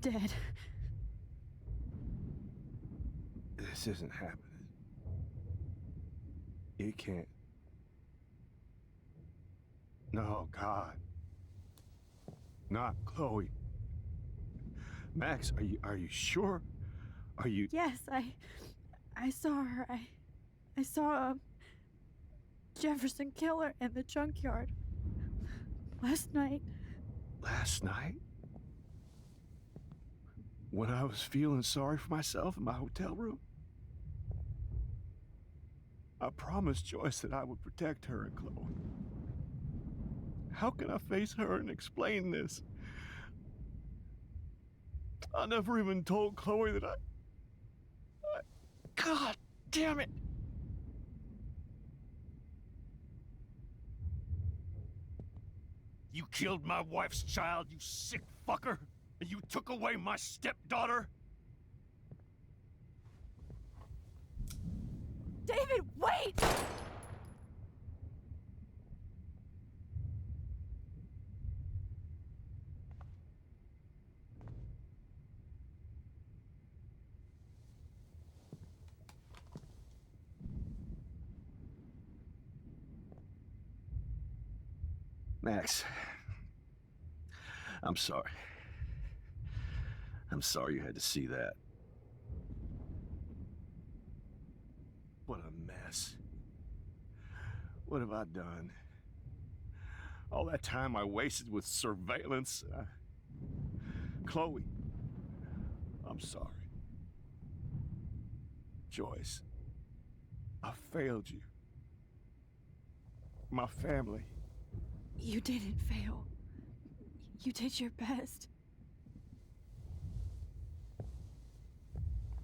dead. This isn't happening. It can't. No, God. Not Chloe. Max, are you sure? Are you... Yes, I saw her. I saw Jefferson kill her in the junkyard last night. Last night? When I was feeling sorry for myself in my hotel room? I promised Joyce that I would protect her and Chloe. How can I face her and explain this? I never even told Chloe that I... God damn it! You killed my wife's child, you sick fucker! And you took away my stepdaughter? David, wait! Max, I'm sorry. I'm sorry you had to see that. What a mess. What have I done? All that time I wasted with surveillance. Chloe, I'm sorry. Joyce, I failed you. My family. You didn't fail. You did your best.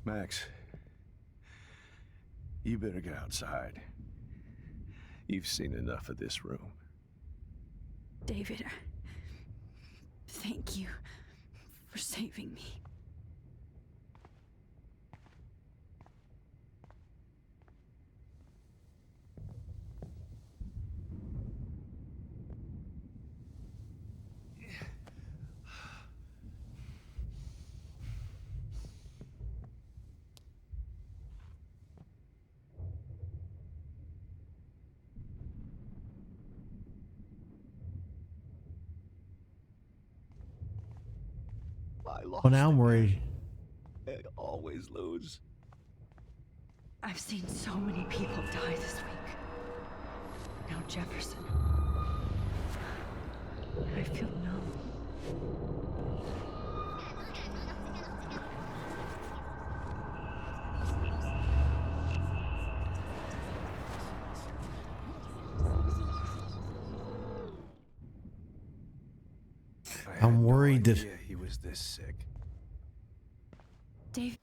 Max, you better get outside. You've seen enough of this room. David, thank you for saving me. I lost. Well, now I'm worried. I always lose. I've seen so many people die this week. Now Jefferson. I feel numb. I'm worried that he was this sick. Dave,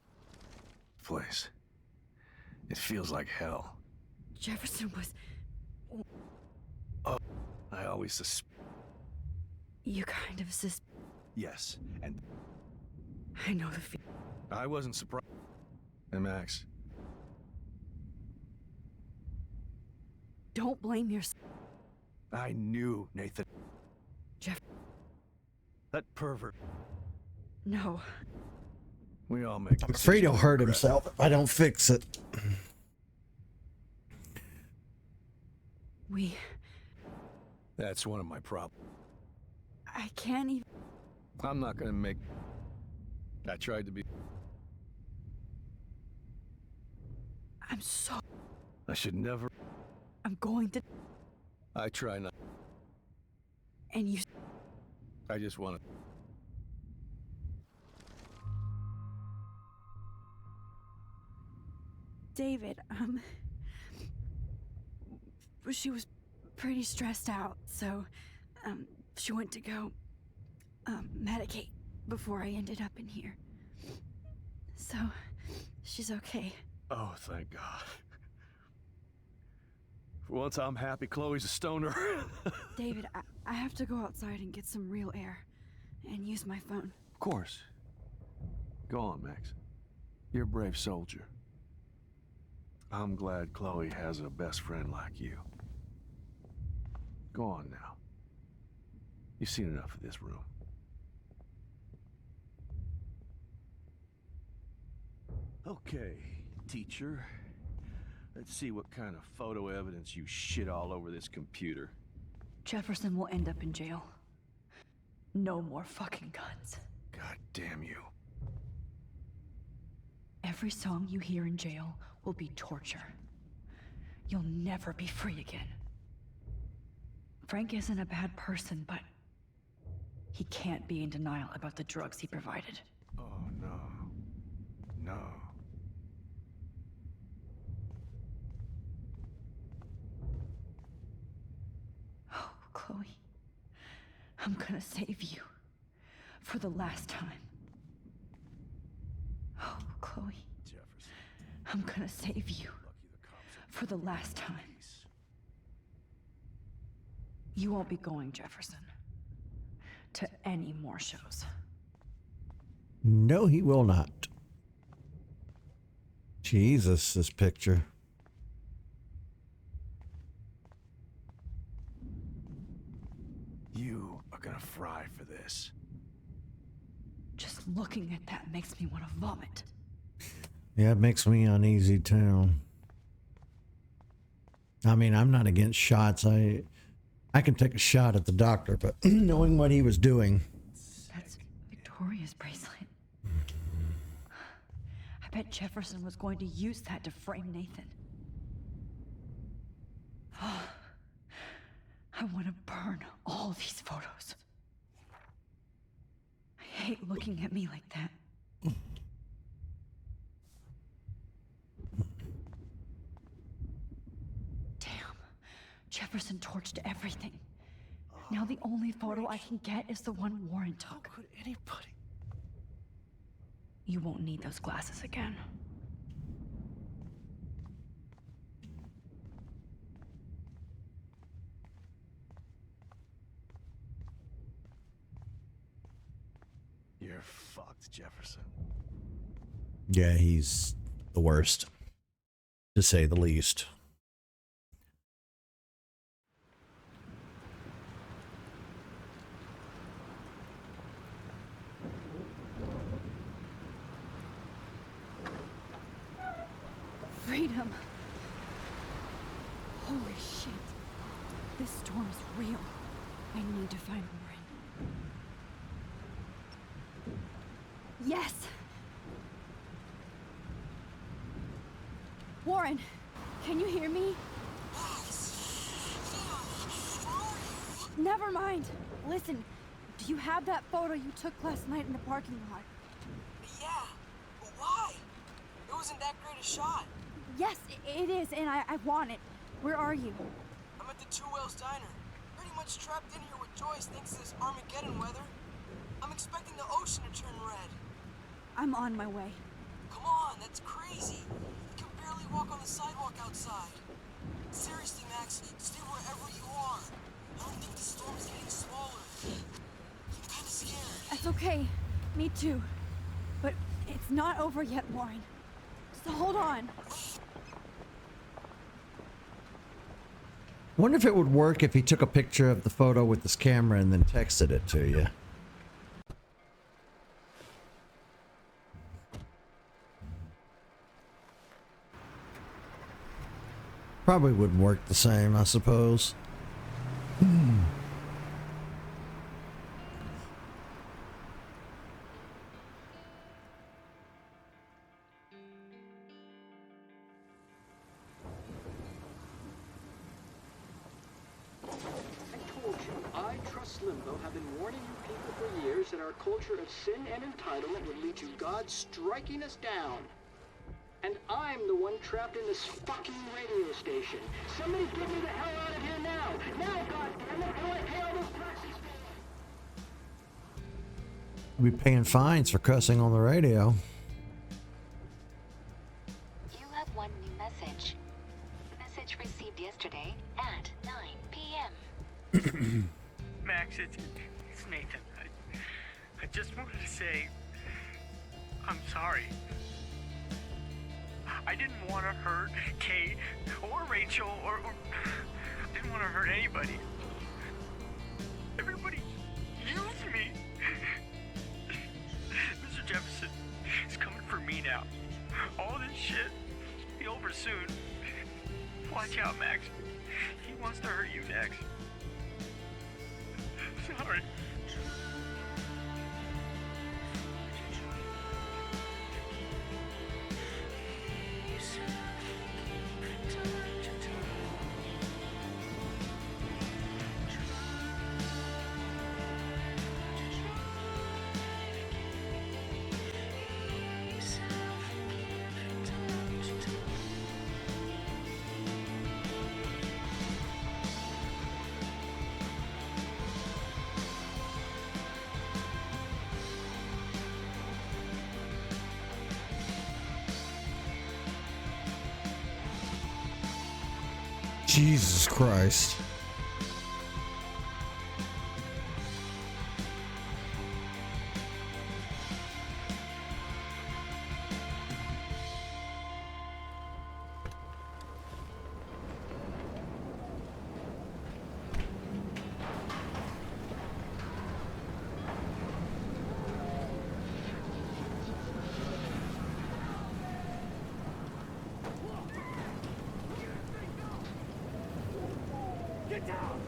Place. It feels like hell. Jefferson was... I always You kind of Yes, and I know the feeling. I wasn't surprised. And Max, Don't blame yourself. I knew Nathan. Jeff... That pervert. No. We all make. I'm afraid he'll hurt himself if I don't fix it. That's one of my problems. I can't even... I'm not gonna make... I tried to be... I'm so... I should never... I'm going to... I try not... And you... I just want to... David, she was pretty stressed out, so, she went to go, medicate before I ended up in here. So, she's okay. Oh, thank God. For once, I'm happy Chloe's a stoner. David, I have to go outside and get some real air and use my phone. Of course. Go on, Max. You're a brave soldier. I'm glad Chloe has a best friend like you. Go on now. You've seen enough of this room. Okay, teacher. Let's see what kind of photo evidence you shit all over this computer. Jefferson will end up in jail. No more fucking guns. God damn you. Every song you hear in jail will be torture. You'll never be free again. Frank isn't a bad person, but he can't be in denial about the drugs he provided. Oh, no. No. Oh, Chloe. I'm gonna save you. For the last time. Oh, Chloe. Jefferson. I'm gonna save you. For the last time. You won't be going, Jefferson, to any more shows. No, he will not. Jesus, this picture. You are gonna fry for this. Just looking at that makes me want to vomit. Yeah, it makes me uneasy too. I mean, I'm not against shots. I can take a shot at the doctor, but knowing what he was doing. That's Victoria's bracelet. I bet Jefferson was going to use that to frame Nathan. I want to burn all these photos. I hate looking at me like that. Damn. Jefferson torched everything. Now the only photo I can get is the one Warren took. How could anybody? You won't need those glasses again. You're fucked, Jefferson. Yeah, he's the worst, to say the least. Freedom. Holy shit. This storm is real. I need to find Warren. Yes! Warren, can you hear me? Never mind. Listen, do you have that photo you took last night in the parking lot? Yeah, but why? It wasn't that great a shot. Yes, it is, and I want it. Where are you? I'm at the Two Whales Diner. Pretty much trapped in here with Joyce thanks to this Armageddon weather. I'm expecting the ocean to turn red. I'm on my way. Come on, that's crazy. You can barely walk on the sidewalk outside. Seriously, Max, stay wherever you are. I don't think the storm is getting smaller. I'm kind of scared. That's okay. Me too. But it's not over yet, Warren. So hold on. Wonder if it would work if he took a picture of the photo with his camera and then texted it to you. Probably would work the same, I suppose. Limbo have been warning you people for years that our culture of sin and entitlement would lead to God striking us down. And I'm the one trapped in this fucking radio station. Somebody get me the hell out of here now! Now, goddammit, how do I pay all those taxes for? We'll be paying fines for cussing on the radio. You have one new message. Message received yesterday at 9 p.m. Max, it's Nathan. I just wanted to say, I'm sorry. I didn't want to hurt Kate or Rachel or I didn't want to hurt anybody. Everybody used me. Mr. Jefferson is coming for me now. All this shit will be over soon. Watch out, Max. He wants to hurt you next. Sorry. Jesus Christ. Get down!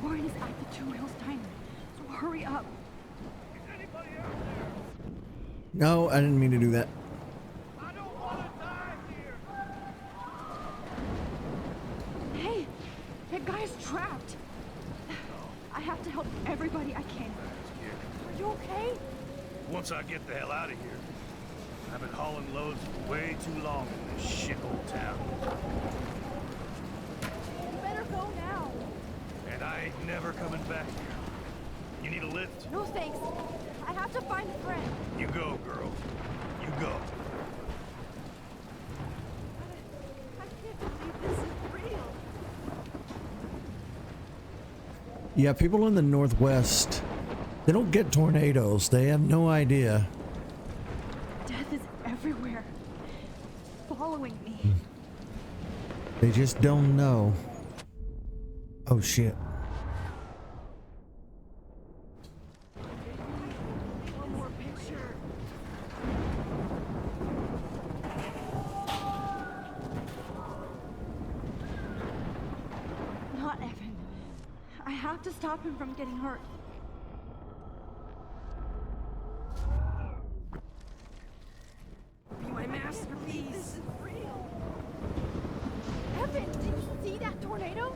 Warren is at the Two Wheels Diner, so hurry up. Is anybody out there? No, I didn't mean to do that. I don't want to die here! Hey, that guy's trapped. I have to help everybody I can. Are you okay? Once I get the hell out of here. I've been hauling loads for way too long in this shithole town. You better go now. And I ain't never coming back here. You need a lift? No thanks. I have to find a friend. You go, girl. You go. I can't believe this is real. Yeah, people in the Northwest, they don't get tornadoes. They have no idea. Death is everywhere. Following me. They just don't know. Oh shit. One more picture. Not Evan. I have to stop him from getting hurt. Be my masterpiece. This is real. Evan, did you see that tornado?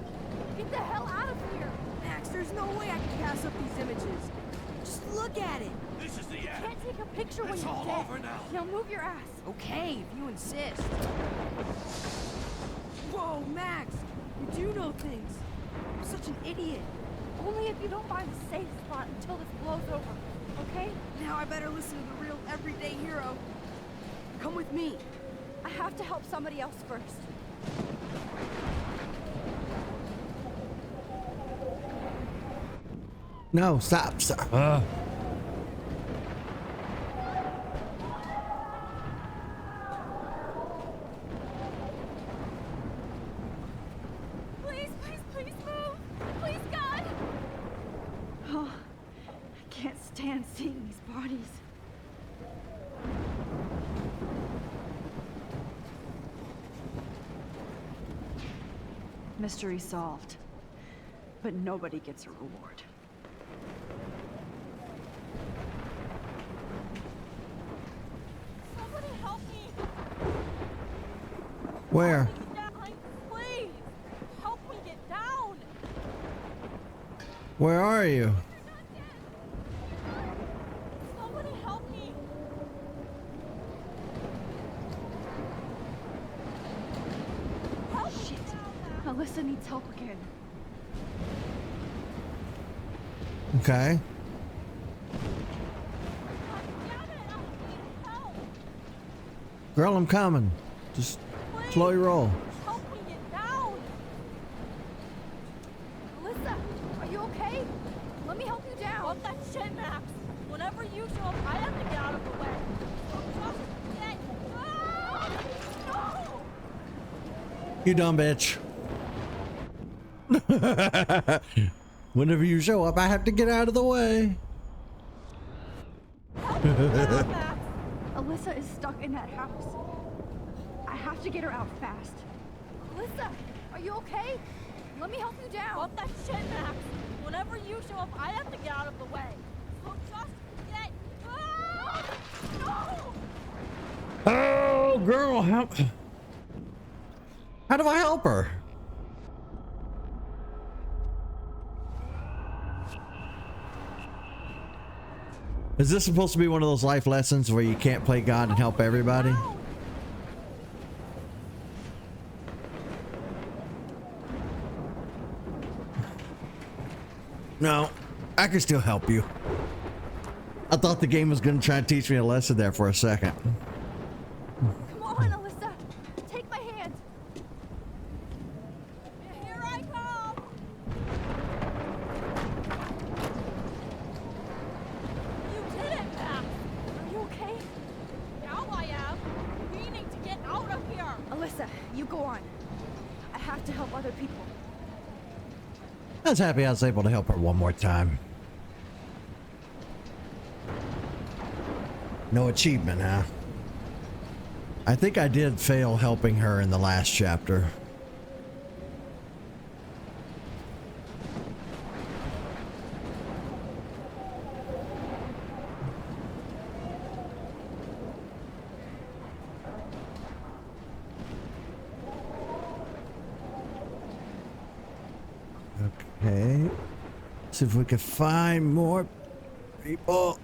Get the hell out of here. Max, there's no way I can pass up these images. Just look at it. This is the You end. can't take a picture when It's you're all dead. over now. Now move your ass. Okay, if you insist. Whoa, Max! You do know things. I'm such an idiot. Only if you don't find a safe spot until this blows over, okay? Now I better listen to the real everyday hero. Come with me. I have to help somebody else first. No, stop, stop. Please, please, please move! Please, God! Oh, I can't stand seeing these bodies. Mystery solved. But nobody gets a reward. Somebody help me! Where? Please! Help me get down! Where are you? Somebody help me! Help me! Shit. Alyssa needs help again. Okay. Girl, I'm coming. Just slow your roll. Help me get down! Alyssa, are you okay? Let me help you down. Fuck that shit, Max. Whenever you show up, I have to get out of the way. So just get... Ah! No! You dumb bitch. Whenever you show up, I have to get out of the way. Alyssa is stuck in that house. I have to get her out fast. Alyssa, are you okay? Let me help you down. Fuck that shit, Max. Whenever you show up, I have to get out of the way. So just get... Ah! No! Oh, girl, how do I help her? Is this supposed to be one of those life lessons where you can't play God and help everybody? No, I can still help you. I thought the game was going to try and teach me a lesson there for a second. Come on, Alyssa. Take my hand. Here I come. You did it, Max. Are you okay? Now I am. We need to get out of here. Alyssa, you go on. I have to help other people. I was happy I was able to help her one more time. No achievement, huh? I think I did fail helping her in the last chapter. Okay. See if we can find more people.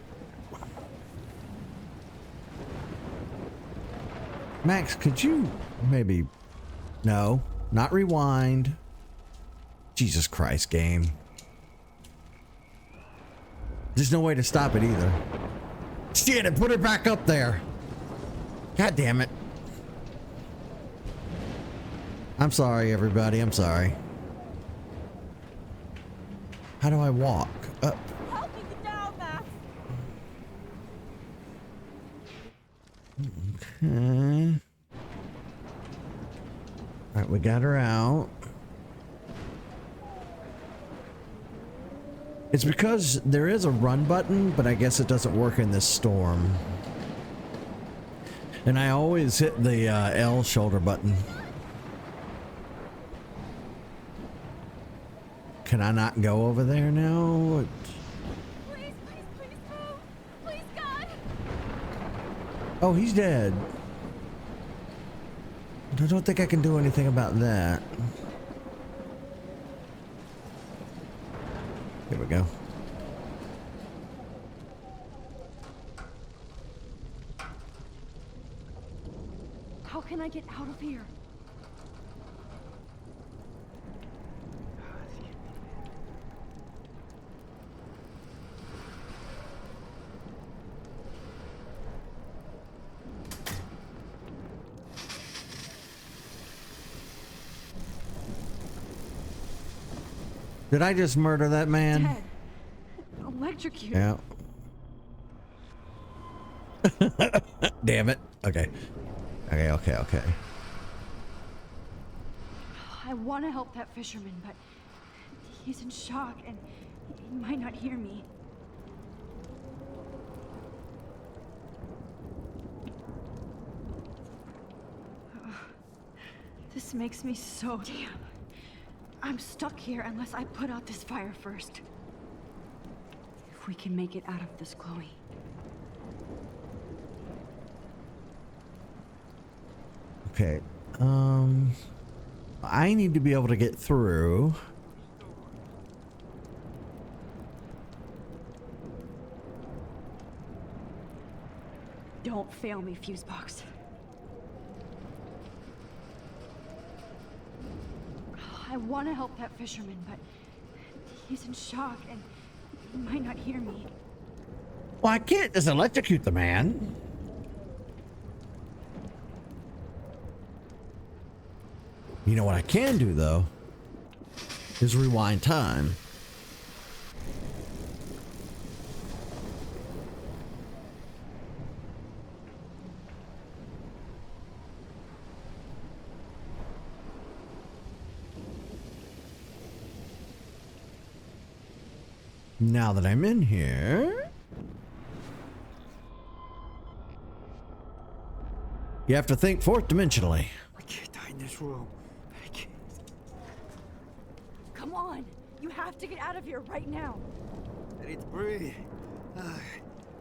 Max, could you maybe... No, not rewind. Jesus Christ, game. There's no way to stop it either. Shit, and put her back up there. God damn it. I'm sorry, everybody. I'm sorry. How do I walk up? Help me get down, Max. Okay. All right, we got her out. It's because there is a run button, but I guess it doesn't work in this storm. And I always hit the L shoulder button. Can I not go over there now? Please, please, please move. Please, God. Oh, he's dead. I don't think I can do anything about that. Here we go. How can I get out of here? Did I just murder that man? Dead. Electrocuted. Yeah. Damn it. Okay. Okay. I want to help that fisherman, but he's in shock and he might not hear me. This makes me so damn. I'm stuck here unless I put out this fire first. If we can make it out of this, Chloe. Okay. I need to be able to get through. Don't fail me, Fusebox. I want to help that fisherman, but he's in shock and he might not hear me. Well, I can't just electrocute the man. You know what I can do, though, is rewind time. Now that I'm in here, you have to think fourth dimensionally. I can't die in this room. I can't. Come on, you have to get out of here right now. I need to breathe.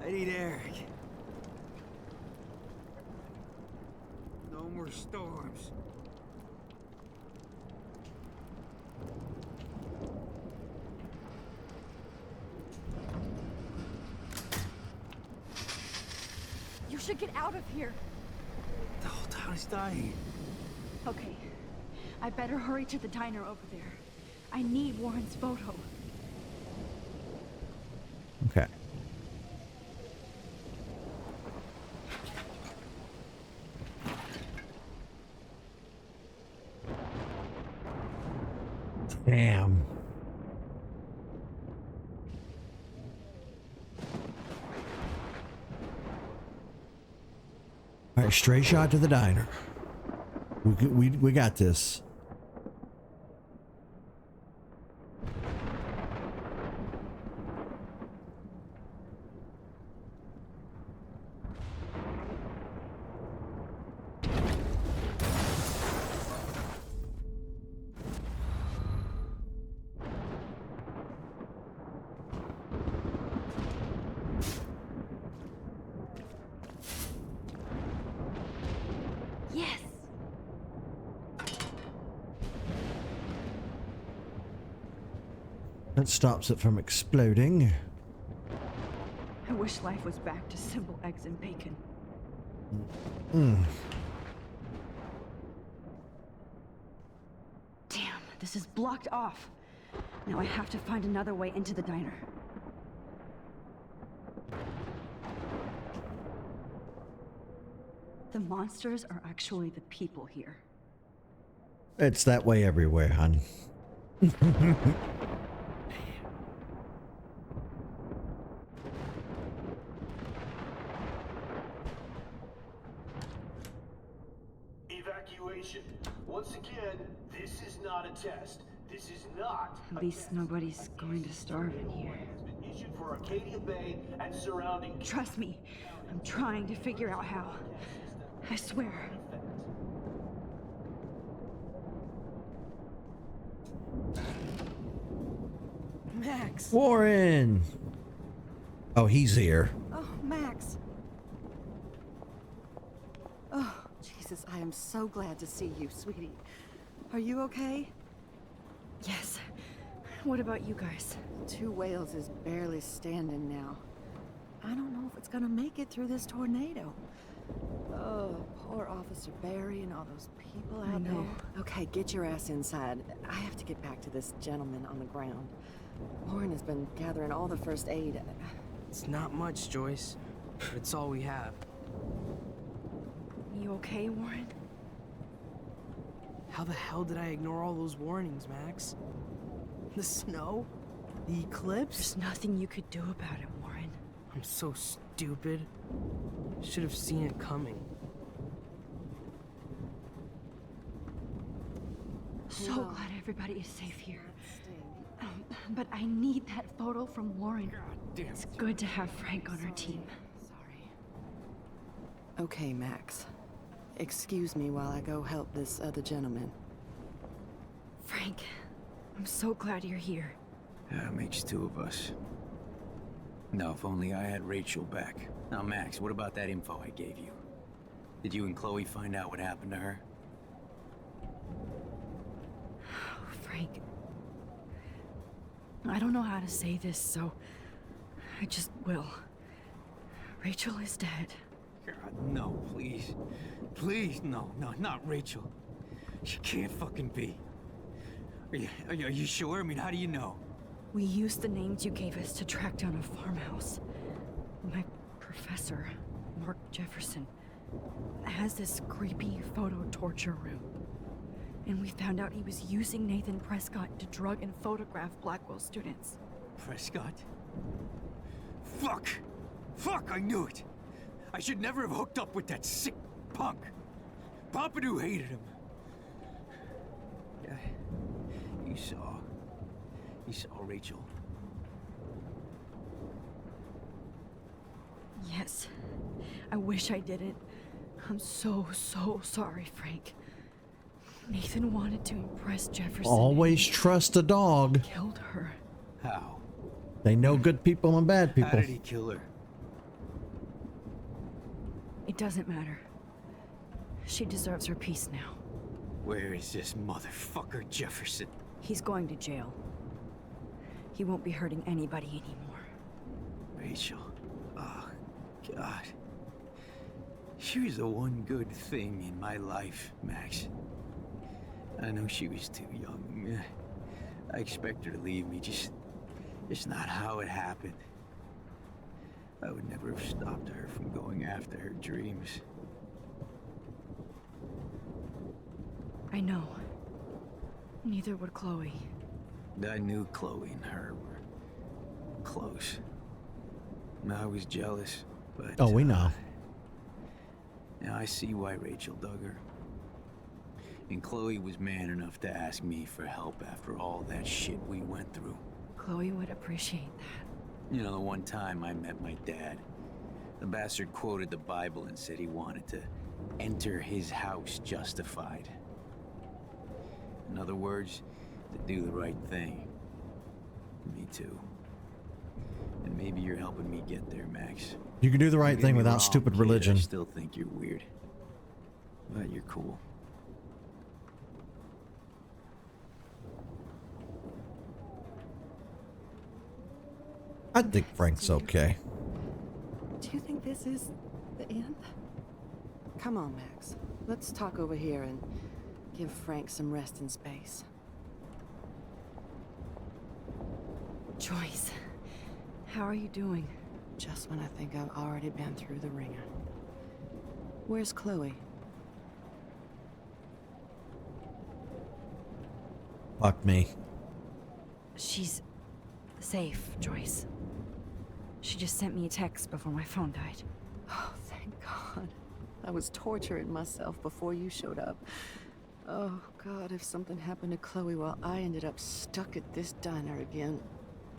I need air. No more storms. You should get out of here. The whole town is dying. Okay, I better hurry to the diner over there. I need Warren's photo. Okay. Damn. All right, straight shot to the diner. We got this. Yes! That stops it from exploding. I wish life was back to simple eggs and bacon. Damn, this is blocked off. Now I have to find another way into the diner. The monsters are actually the people here. It's that way everywhere, hon. Evacuation. Once again, this is not a test. This is not. At least nobody's going to starve in here. Has been issued for Arcadia Bay and surrounding. Trust me, I'm trying to figure out how. I swear. Max! Warren! Oh, he's here. Oh, Max. Oh, Jesus, I am so glad to see you, sweetie. Are you okay? Yes. What about you guys? 2 Whales is barely standing now. I don't know if it's gonna make it through this tornado. Oh, poor Officer Barry and all those people out there. Okay, get your ass inside. I have to get back to this gentleman on the ground. Warren has been gathering all the first aid. It's not much, Joyce, but it's all we have. You okay, Warren? How the hell did I ignore all those warnings, Max? The snow? The eclipse? There's nothing you could do about it, Warren. I'm so stupid. Should have seen it coming. So glad everybody is safe here. But I need that photo from Warren. It's good to have Frank on our team. Sorry. Okay, Max. Excuse me while I go help this other gentleman. Frank, I'm so glad you're here. Yeah, it makes 2 of us. Now, if only I had Rachel back. Now, Max, what about that info I gave you? Did you and Chloe find out what happened to her? Frank, I don't know how to say this, so I just will. Rachel is dead. God God, no, please. Please, no, not Rachel. She can't fucking be. Are you sure? I mean, how do you know? We used the names you gave us to track down a farmhouse. My professor, Mark Jefferson, has this creepy photo torture room. And we found out he was using Nathan Prescott to drug and photograph Blackwell students. Prescott? Fuck! Fuck, I knew it! I should never have hooked up with that sick punk. Pompidou hated him. Yeah, you saw Rachel. Yes. I wish I didn't. I'm so sorry, Frank. Nathan wanted to impress Jefferson. Always trust a dog. Killed her. How? They know good people and bad people. How did he kill her? It doesn't matter. She deserves her peace now. Where is this motherfucker Jefferson? He's going to jail. He won't be hurting anybody anymore. Rachel. Oh, God. She was the one good thing in my life, Max. I know she was too young. I expect her to leave me, just not how it happened. I would never have stopped her from going after her dreams. I know. Neither would Chloe. I knew Chloe and her were close. I was jealous, but... Oh, we know. Now I see why Rachel dug her. And Chloe was man enough to ask me for help after all that shit we went through. Chloe would appreciate that. You know, the one time I met my dad, the bastard quoted the Bible and said he wanted to enter his house justified. In other words, to do the right thing. Me too. And maybe you're helping me get there, Max. You can do the right Don't get thing me without wrong, stupid kid, religion. I still think you're weird. But you're cool. I think Frank's okay. Do you think this is the end? Come on, Max. Let's talk over here and give Frank some rest and space. Joyce, how are you doing? Just when I think I've already been through the ringer. Where's Chloe? Fuck me. She's safe, Joyce. She just sent me a text before my phone died. Oh, thank God. I was torturing myself before you showed up. Oh, God, if something happened to Chloe while I ended up stuck at this diner again.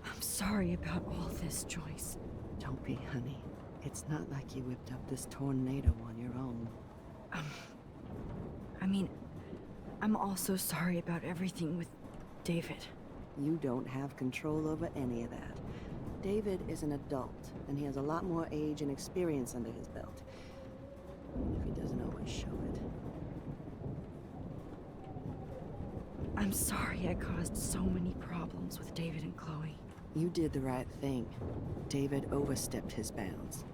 I'm sorry about all this, Joyce. Don't be, honey. It's not like you whipped up this tornado on your own. I mean, I'm also sorry about everything with David. You don't have control over any of that. David is an adult, and he has a lot more age and experience under his belt. Even if he doesn't always show it. I'm sorry I caused so many problems with David and Chloe. You did the right thing. David overstepped his bounds.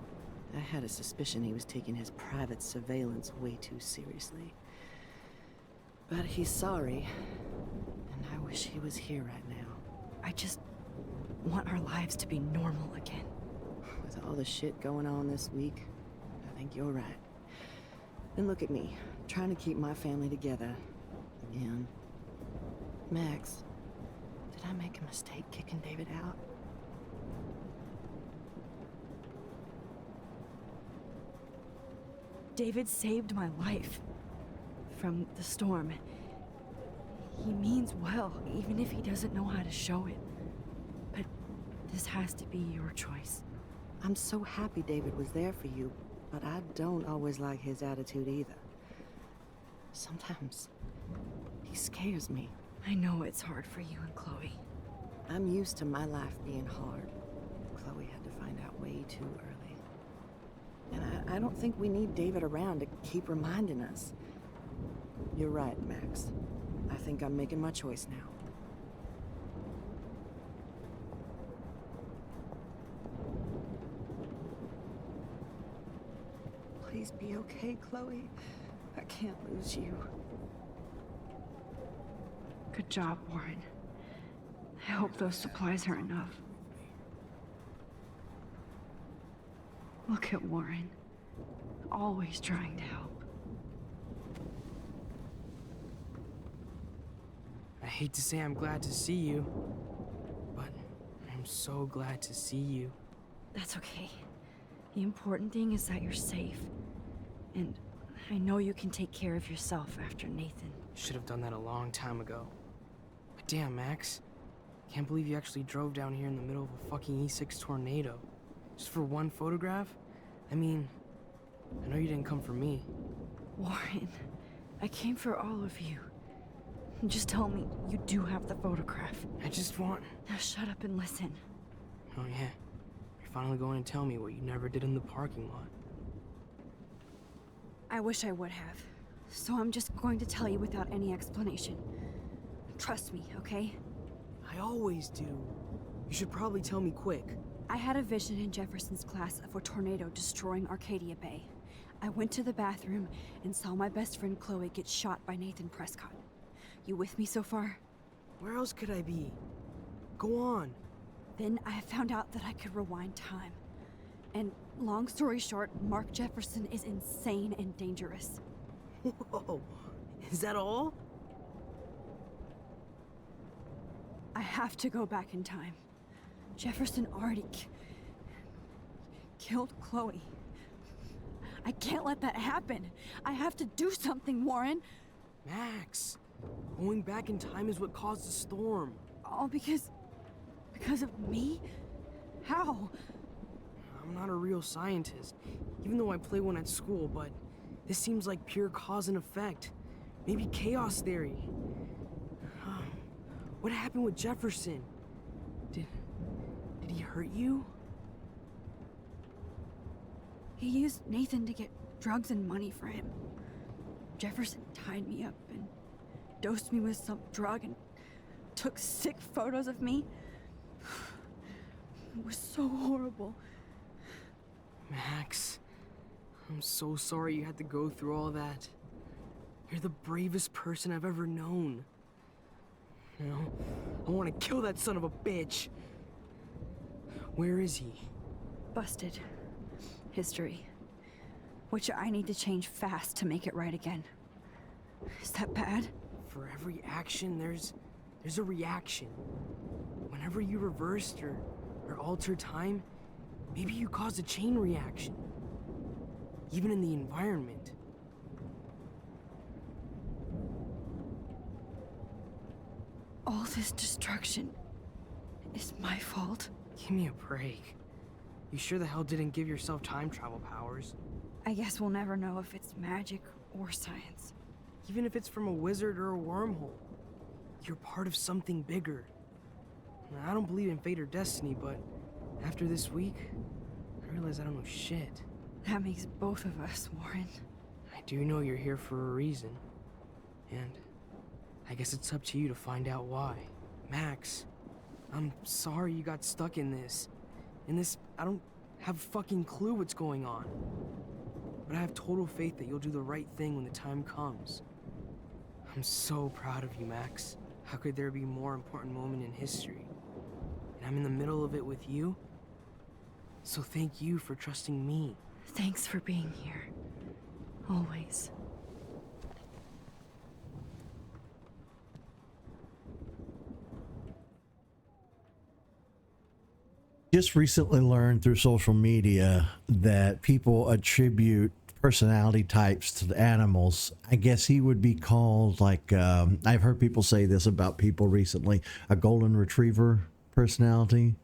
I had a suspicion he was taking his private surveillance way too seriously. But he's sorry, and I wish he was here right now. I just want our lives to be normal again. With all the shit going on this week, I think you're right. And look at me, trying to keep my family together. Again. Max, did I make a mistake kicking David out? David saved my life from the storm. He means well, even if he doesn't know how to show it. But this has to be your choice. I'm so happy David was there for you, but I don't always like his attitude either. Sometimes he scares me. I know it's hard for you and Chloe. I'm used to my life being hard. Chloe had to find out way too early. And I don't think we need David around to keep reminding us. You're right, Max. I think I'm making my choice now. Please be okay, Chloe. I can't lose you. Good job, Warren. I hope those supplies are enough. Look at Warren. Always trying to help. I hate to say I'm glad to see you, but I'm so glad to see you. That's okay. The important thing is that you're safe. And I know you can take care of yourself after Nathan. Should have done that a long time ago. But damn, Max. Can't believe you actually drove down here in the middle of a fucking E6 tornado. Just for one photograph? I mean, I know you didn't come for me. Warren, I came for all of you. Just tell me you do have the photograph. I just want... Now shut up and listen. Oh yeah, you're finally going to tell me what you never did in the parking lot. I wish I would have. So I'm just going to tell you without any explanation. Trust me, okay? I always do. You should probably tell me quick. I had a vision in Jefferson's class of a tornado destroying Arcadia Bay. I went to the bathroom and saw my best friend Chloe get shot by Nathan Prescott. You with me so far? Where else could I be? Go on. Then I found out that I could rewind time. And long story short, Mark Jefferson is insane and dangerous. Whoa, is that all? I have to go back in time. Jefferson already killed Chloe. I can't let that happen. I have to do something, Warren. Max, going back in time is what caused the storm. All because of me? How? I'm not a real scientist, even though I play one at school, but this seems like pure cause and effect. Maybe chaos theory. What happened with Jefferson? Did he hurt you? He used Nathan to get drugs and money for him. Jefferson tied me up and dosed me with some drug and took sick photos of me. It was so horrible. Max, I'm so sorry you had to go through all that. You're the bravest person I've ever known. You know, I want to kill that son of a bitch. Where is he? Busted. History. Which I need to change fast to make it right again. Is that bad? For every action, there's a reaction. Whenever you reversed or altered time, maybe you caused a chain reaction. Even in the environment. All this destruction is my fault. Give me a break. You sure the hell didn't give yourself time travel powers? I guess we'll never know if it's magic or science. Even if it's from a wizard or a wormhole. You're part of something bigger. I don't believe in fate or destiny, but after this week, I realize I don't know shit. That makes both of us, Warren. I do know you're here for a reason. And I guess it's up to you to find out why. Max, I'm sorry you got stuck in this. I don't have a fucking clue what's going on. But I have total faith that you'll do the right thing when the time comes. I'm so proud of you, Max. How could there be a more important moment in history? And I'm in the middle of it with you. So thank you for trusting me. Thanks for being here. Always. Just recently learned through social media that people attribute personality types to the animals. I guess he would be called like, I've heard people say this about people recently, a golden retriever personality.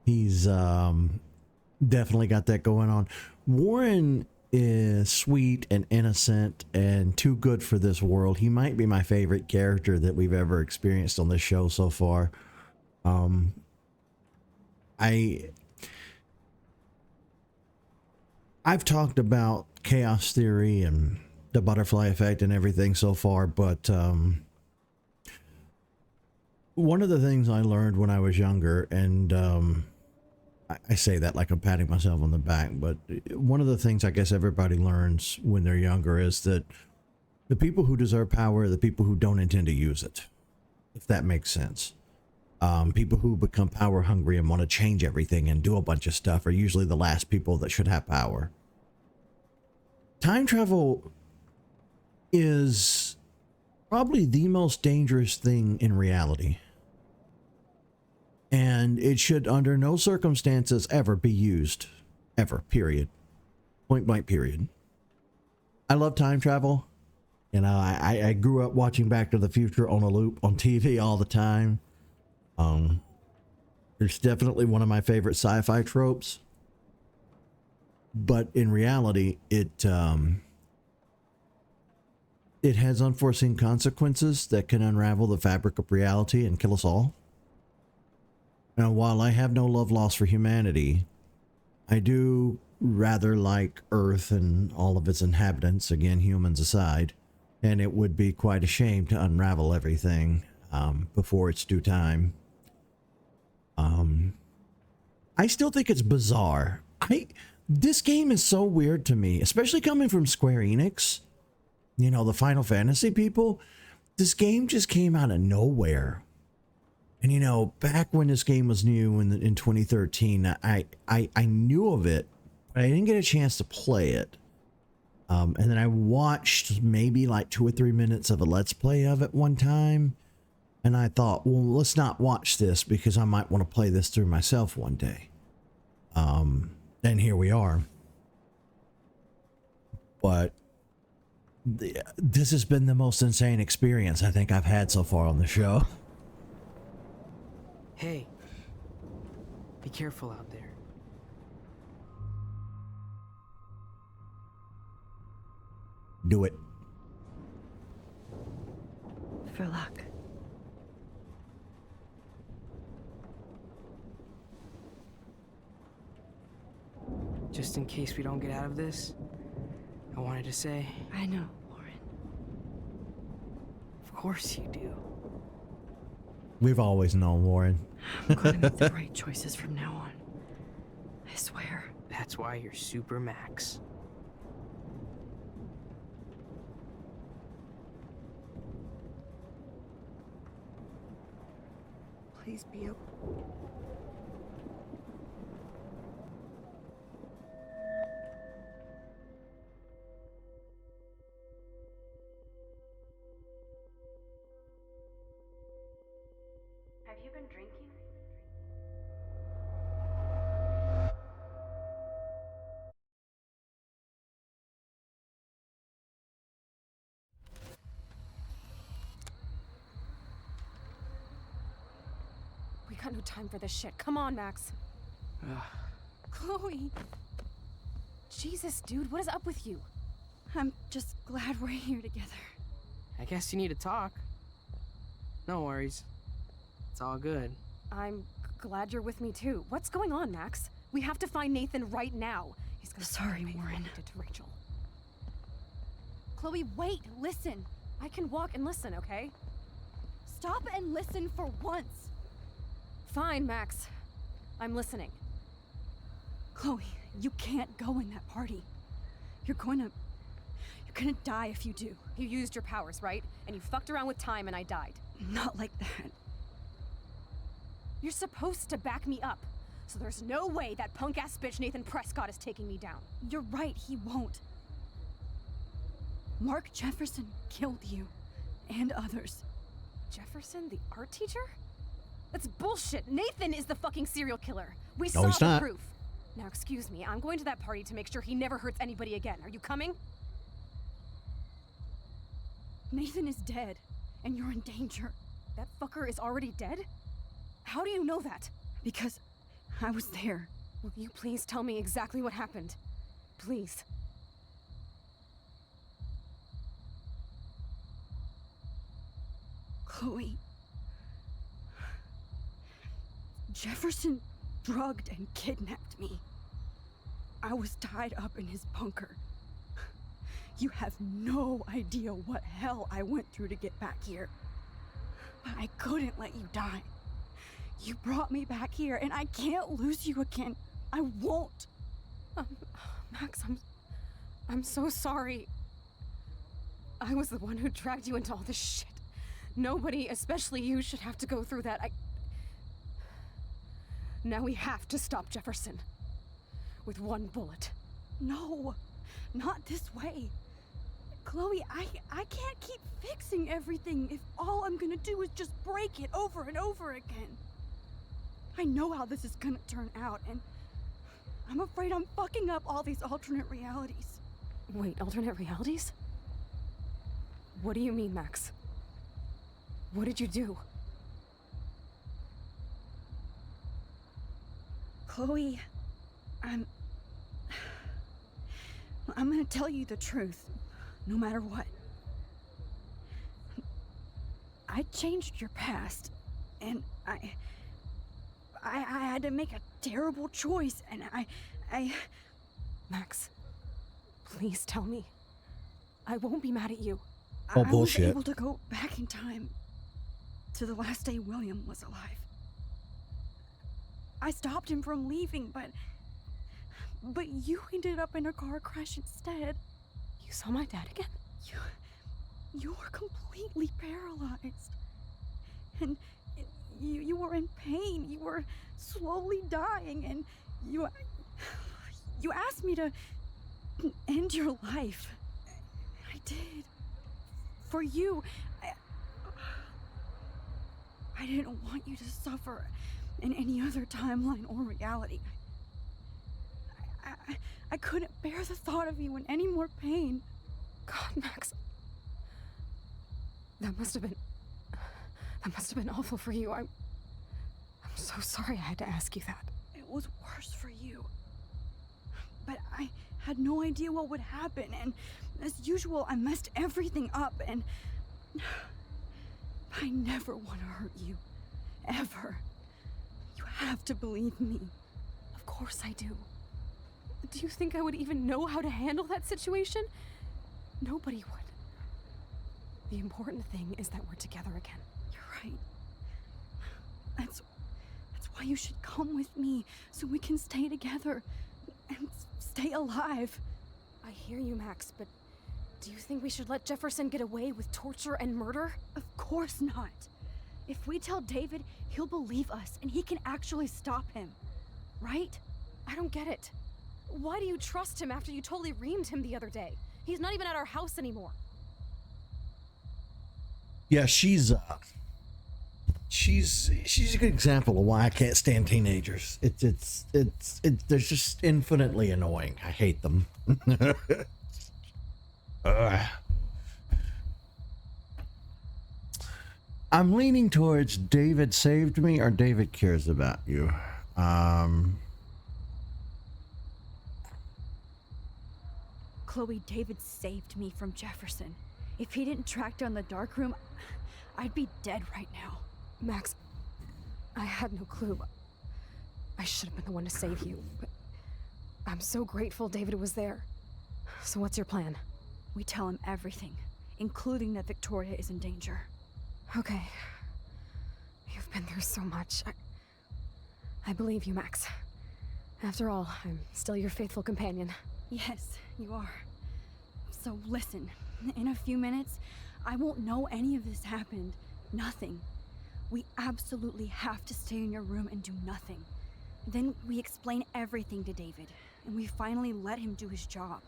He's definitely got that going on. Warren is sweet and innocent and too good for this world. He might be my favorite character that we've ever experienced on this show so far. I've talked about chaos theory and the butterfly effect and everything so far, but one of the things I learned when I was younger, and I say that like I'm patting myself on the back, but one of the things I guess everybody learns when they're younger is that the people who deserve power are the people who don't intend to use it, if that makes sense. People who become power hungry and want to change everything and do a bunch of stuff are usually the last people that should have power. Time travel is probably the most dangerous thing in reality. And it should under no circumstances ever be used. Ever, period. Point blank, period. I love time travel. You know, I grew up watching Back to the Future on a loop on TV all the time. It's definitely one of my favorite sci-fi tropes. But in reality, it has unforeseen consequences that can unravel the fabric of reality and kill us all. Now, while I have no love lost for humanity, I do rather like Earth and all of its inhabitants, again, humans aside, and it would be quite a shame to unravel everything before its due time. I still think it's bizarre. This game is so weird to me, especially coming from Square Enix. You know, the Final Fantasy people. This game just came out of nowhere. And you know, back when this game was new in 2013, I knew of it, but I didn't get a chance to play it. And then I watched maybe like 2 or 3 minutes of a Let's Play of it one time. And I thought, well, let's not watch this because I might want to play this through myself one day. And here we are. But this has been the most insane experience I think I've had so far on the show. Hey, be careful out there. Do it. For luck. Just in case we don't get out of this, I wanted to say... I know, Warren. Of course you do. We've always known, Warren. I'm gonna make the right choices from now on. I swear. That's why you're Super Max. Please be a... Have you been drinking? We got no time for this shit. Come on, Max. Chloe. Jesus, dude, what is up with you? I'm just glad we're here together. I guess you need to talk. No worries. It's all good. I'm glad you're with me too. What's going on, Max? We have to find Nathan right now. He's gonna Sorry, Warren. To Rachel. Chloe, wait, listen. I can walk and listen, okay? Stop and listen for once. Fine, Max. I'm listening. Chloe, you can't go in that party. You're gonna die if you do. You used your powers, right? And you fucked around with time and I died. Not like that. You're supposed to back me up. So there's no way that punk-ass bitch Nathan Prescott is taking me down. You're right, he won't. Mark Jefferson killed you. And others. Jefferson, the art teacher? That's bullshit. Nathan is the fucking serial killer. We No, saw he's the not. proof. Now, excuse me, I'm going to that party to make sure he never hurts anybody again. Are you coming? Nathan is dead, and you're in danger. That fucker is already dead? How do you know that? Because I was there. Will you please tell me exactly what happened? Please. Chloe. Jefferson drugged and kidnapped me. I was tied up in his bunker. You have no idea what hell I went through to get back here. But I couldn't let you die. You brought me back here, and I can't lose you again. I won't. Max, I'm so sorry. I was the one who dragged you into all this shit. Nobody, especially you, should have to go through that. Now we have to stop Jefferson. With one bullet. No, not this way. Chloe, I can't keep fixing everything if all I'm gonna do is just break it over and over again. I know how this is gonna turn out, and I'm afraid I'm fucking up all these alternate realities. Wait, alternate realities? What do you mean, Max? What did you do? Chloe, I'm gonna tell you the truth, no matter what. I changed your past, and I had to make a terrible choice, and I... Max, please tell me. I won't be mad at you. Oh, I bullshit. was able to go back in time to the last day William was alive. I stopped him from leaving, but you ended up in a car crash instead. You saw my dad again? You were completely paralyzed. And you were in pain. You were slowly dying, and you asked me to end your life. I did. For you. I didn't want you to suffer in any other timeline or reality. I couldn't bear the thought of you in any more pain. God, Max. That must have been awful for you. I'm so sorry I had to ask you that. It was worse for you. But I had no idea what would happen, and as usual, I messed everything up, and I never want to hurt you. Ever. You have to believe me. Of course I do. Do you think I would even know how to handle that situation? Nobody would. The important thing is that we're together again. You're right. That's why you should come with me, so we can stay together and stay alive. I hear you, Max, but do you think we should let Jefferson get away with torture and murder? Of course not. If we tell David, he'll believe us, and he can actually stop him. Right? I don't get it. Why do you trust him after you totally reamed him the other day? He's not even at our house anymore. Yeah, she's a good example of why I can't stand teenagers. It's they're just infinitely annoying. I hate them. I'm leaning towards David saved me or David cares about you. Chloe, David saved me from Jefferson. If he didn't track down the dark room, I'd be dead right now. Max, I had no clue. I should have been the one to save you, but I'm so grateful David was there. So what's your plan? We tell him everything, including that Victoria is in danger. Okay. You've been through so much. I believe you, Max. After all, I'm still your faithful companion. Yes, you are. So listen, in a few minutes, I won't know any of this happened. Nothing. We absolutely have to stay in your room and do nothing. Then we explain everything to David, and we finally let him do his job.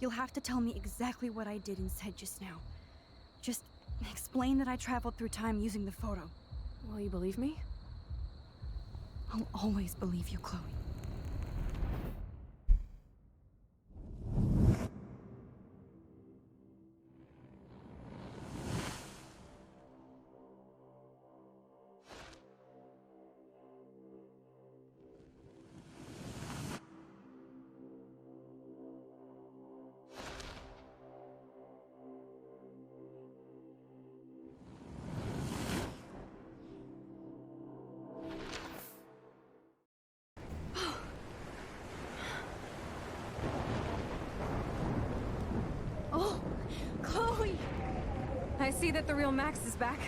You'll have to tell me exactly what I did and said just now. Just explain that I traveled through time using the photo. Will you believe me? I'll always believe you, Chloe. I see that the real Max is back.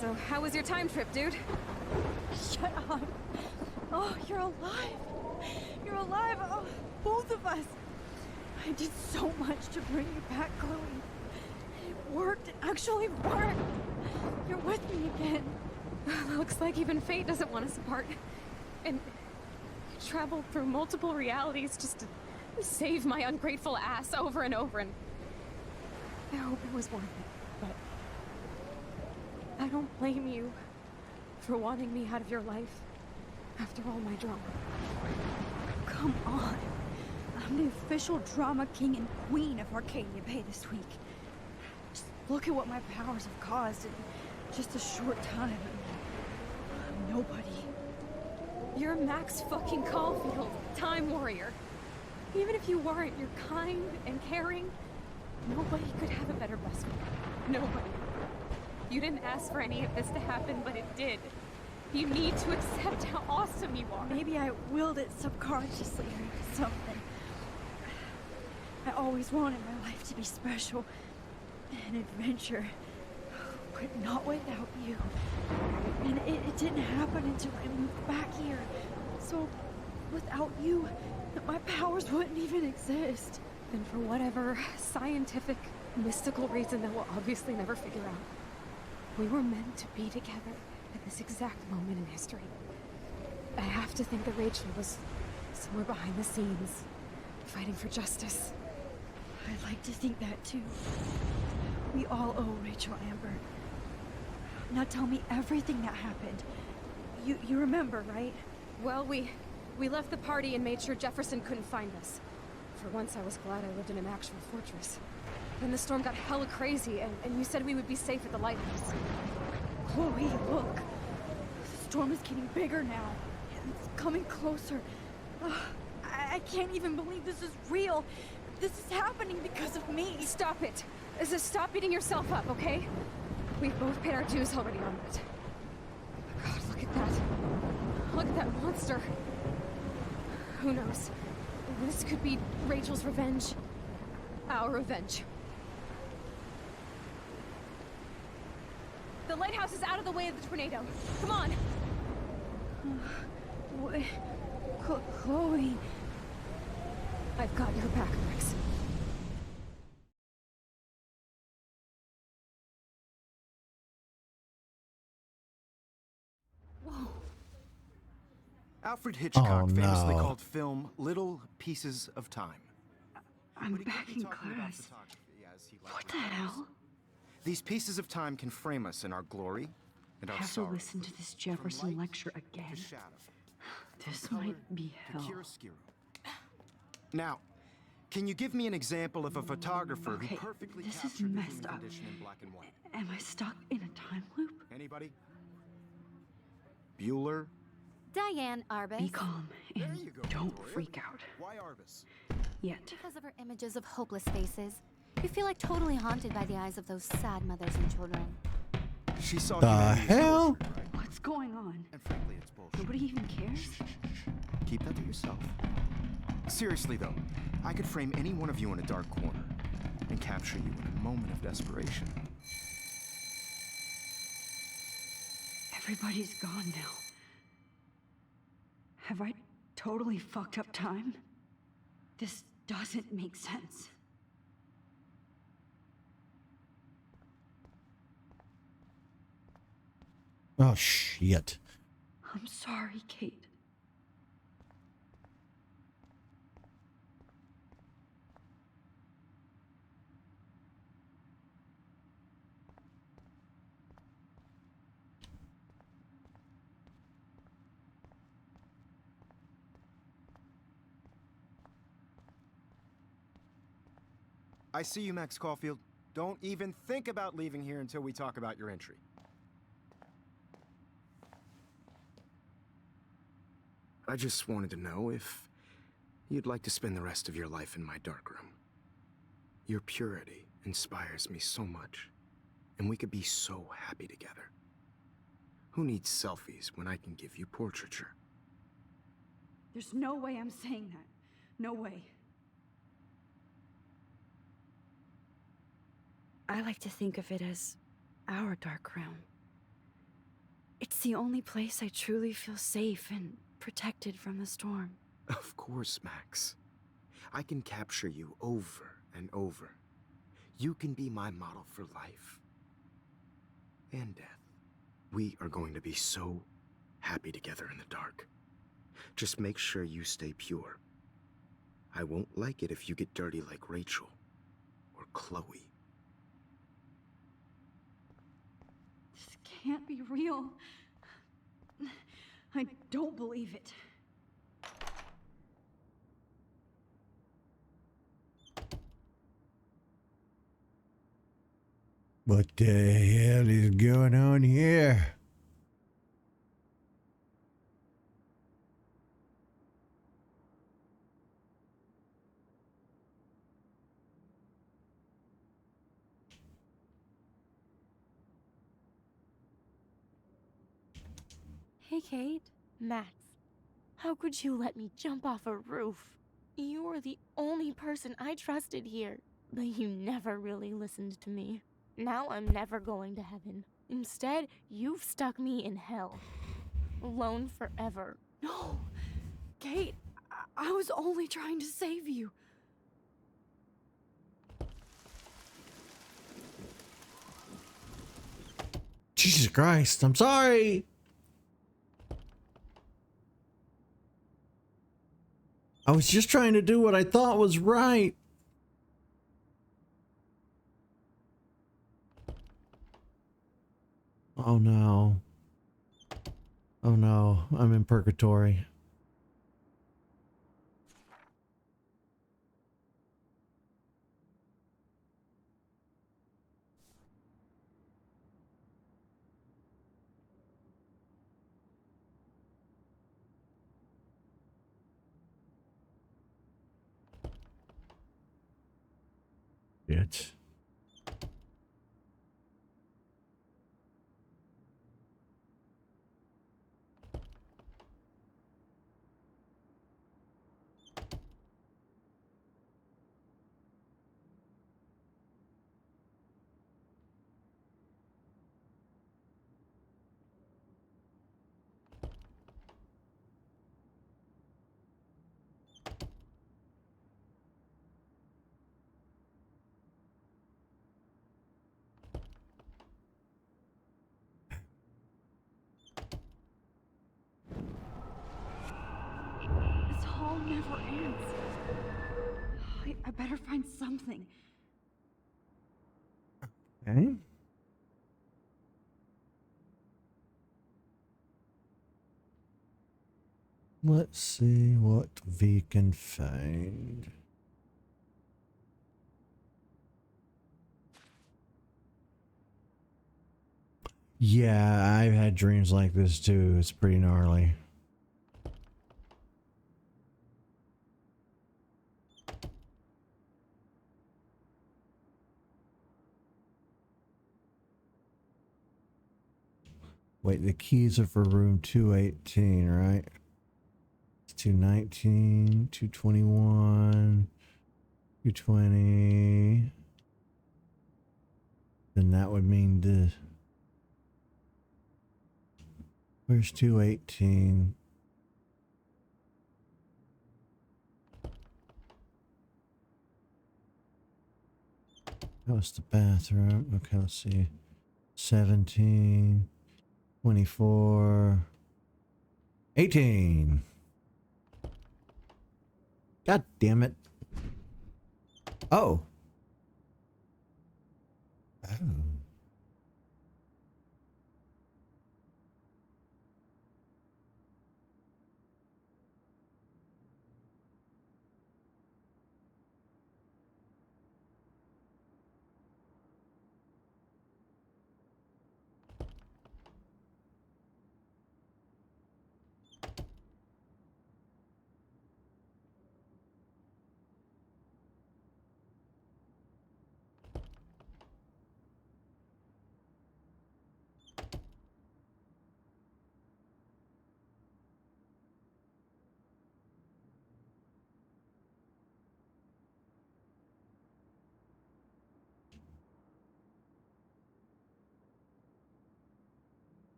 So how was your time trip, dude? Shut up. Oh, you're alive. You're alive. Oh, both of us. I did so much to bring you back, Chloe. It worked. It actually worked. You're with me again. Looks like even fate doesn't want us apart. And I traveled through multiple realities just to save my ungrateful ass over and over, and I hope it was worth it, but I don't blame you for wanting me out of your life after all my drama. Come on. I'm the official drama king and queen of Arcadia Bay this week. Just look at what my powers have caused in just a short time. I'm nobody. You're Max fucking Caulfield, Time Warrior. Even if you weren't, you're kind and caring. Nobody could have a better best friend. Nobody. You didn't ask for any of this to happen, but it did. You need to accept how awesome you are. Maybe I willed it subconsciously or something. I always wanted my life to be special. An adventure. But not without you. And it didn't happen until I moved back here. So, without you, my powers wouldn't even exist. And for whatever scientific, mystical reason that we'll obviously never figure out, we were meant to be together at this exact moment in history. I have to think that Rachel was somewhere behind the scenes, fighting for justice. I'd like to think that too. We all owe Rachel Amber. Now tell me everything that happened. You remember, right? Well, we left the party and made sure Jefferson couldn't find us. For once, I was glad I lived in an actual fortress. Then the storm got hella crazy, and you said we would be safe at the lighthouse. Chloe, look. The storm is getting bigger now. It's coming closer. I can't even believe this is real. This is happening because of me. Stop it. Stop beating yourself up, okay? We've both paid our dues already on it. Oh my God, look at that. Look at that monster. Who knows? This could be Rachel's revenge. Our revenge. The lighthouse is out of the way of the tornado. Come on. Wait, Chloe. I've got your back, Max. Alfred Hitchcock Oh, famously no. called film little pieces of time. I'm back in class. What the hell? These pieces of time can frame us in our glory and I our have to sorrow. listen to this Jefferson lecture again. This might be hell. Now, can you give me an example of a photographer Okay, who perfectly this is captured the messed human up. condition in black and white? Am I stuck in a time loop? Anybody? Bueller? Diane Arbus. Be calm and don't freak out. Why Arbus? Yet. Because of her images of hopeless faces. You feel like totally haunted by the eyes of those sad mothers and children. She saw The humanity as hell? torture, right? What's going on? And frankly, it's bullshit. Nobody even cares? Keep that to yourself. Seriously, though, I could frame any one of you in a dark corner and capture you in a moment of desperation. Everybody's gone now. Have I totally fucked up time? This doesn't make sense. Oh, shit. I'm sorry, Kate. I see you, Max Caulfield. Don't even think about leaving here until we talk about your entry. I just wanted to know if you'd like to spend the rest of your life in my darkroom. Your purity inspires me so much, and we could be so happy together. Who needs selfies when I can give you portraiture? There's no way I'm saying that. No way. I like to think of it as our dark room. It's the only place I truly feel safe and protected from the storm. Of course, Max. I can capture you over and over. You can be my model for life and death. We are going to be so happy together in the dark. Just make sure you stay pure. I won't like it if you get dirty like Rachel or Chloe. This can't be real. I don't believe it. What the hell is going on here? Hey, Kate. Max, how could you let me jump off a roof? You were the only person I trusted here, but you never really listened to me. Now I'm never going to heaven. Instead, you've stuck me in hell. Alone forever. No! Kate, I was only trying to save you. Jesus Christ, I'm sorry. I was just trying to do what I thought was right. Oh no. Oh no, I'm in purgatory. Shit. This hall never ends. I better find something. Okay. Let's see what we can find. Yeah, I've had dreams like this too. It's pretty gnarly. Wait, the keys are for room 218, right? It's 219, 221, 220. Then that would mean this. Where's 218? That was the bathroom. Okay, let's see. 17, 24, 18. God damn it. Oh. Oh.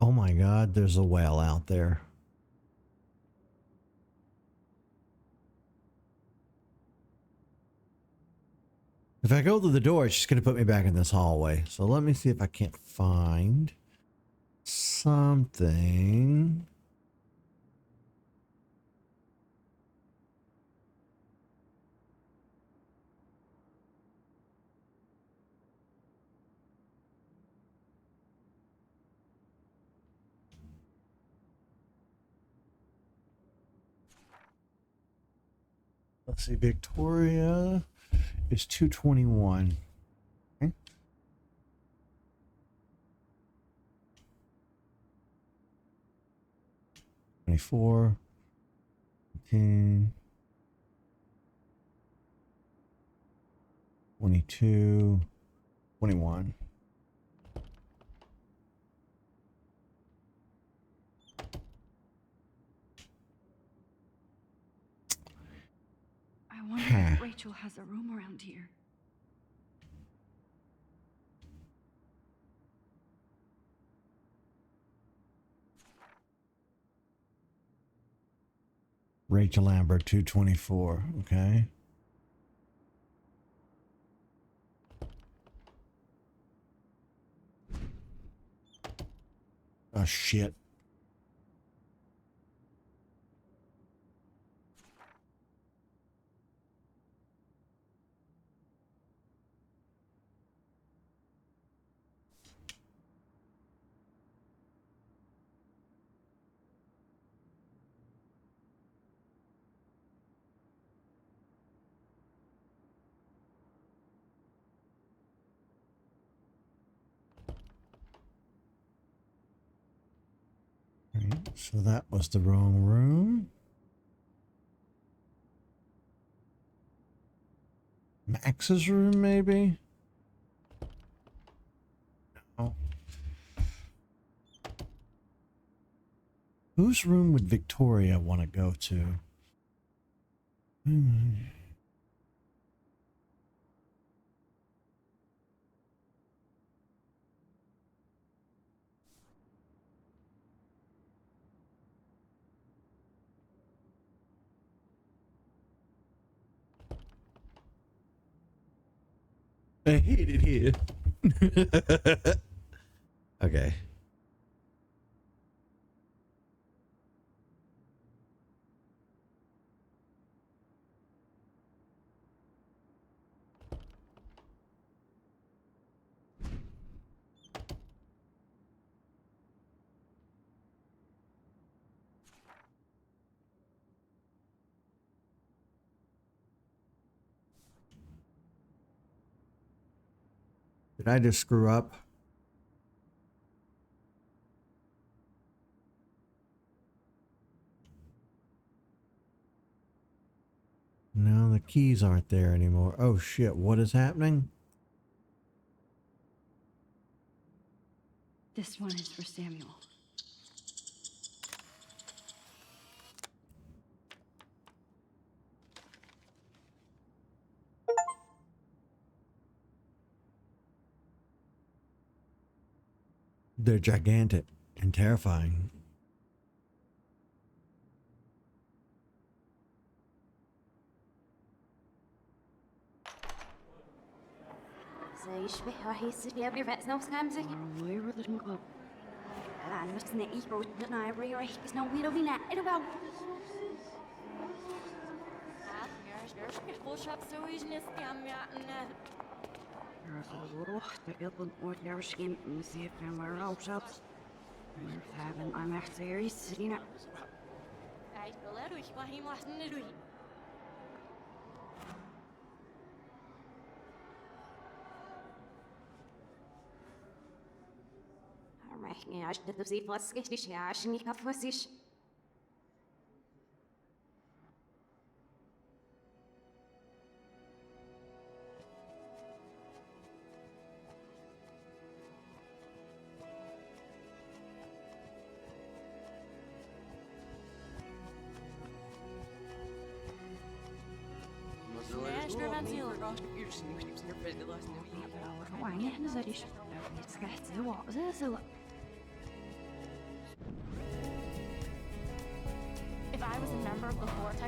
Oh my God, there's a whale out there. If I go to the door, it's just going to put me back in this hallway. So let me see if I can't find something. Let's see, Victoria is 221. Okay. 24, 18, 22, 21. I wonder if Rachel has a room around here. Rachel Amber, 224. Okay. Oh, shit. Right, so that was the wrong room. Max's room, maybe? No. Whose room would Victoria want to go to? I hate it here. Okay. Did I just screw up? No, the keys aren't there anymore. Oh shit, what is happening? This one is for Samuel. They're gigantic and terrifying.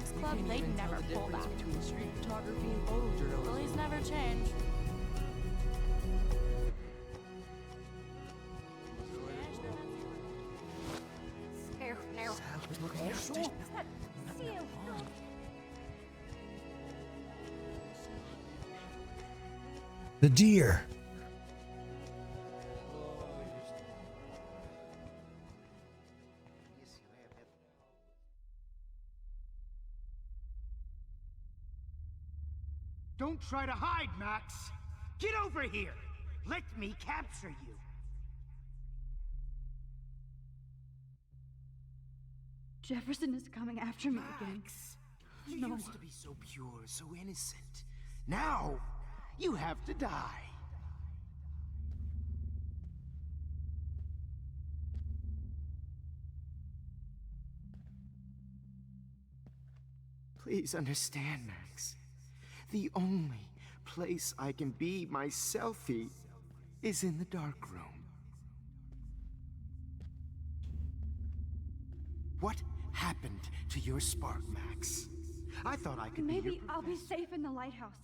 X You Club, can't they'd even tell never the pull difference that. between street photography and photojournalism. Bullies never change. The deer. Don't try to hide, Max! Get over here! Let me capture you! Jefferson is coming after me again. Max! You used to be so pure, so innocent. Now, you have to die. Please understand, Max. The only place I can be my selfie is in the dark room. What happened to your spark, Max? I thought I could be your Maybe I'll be safe in the lighthouse.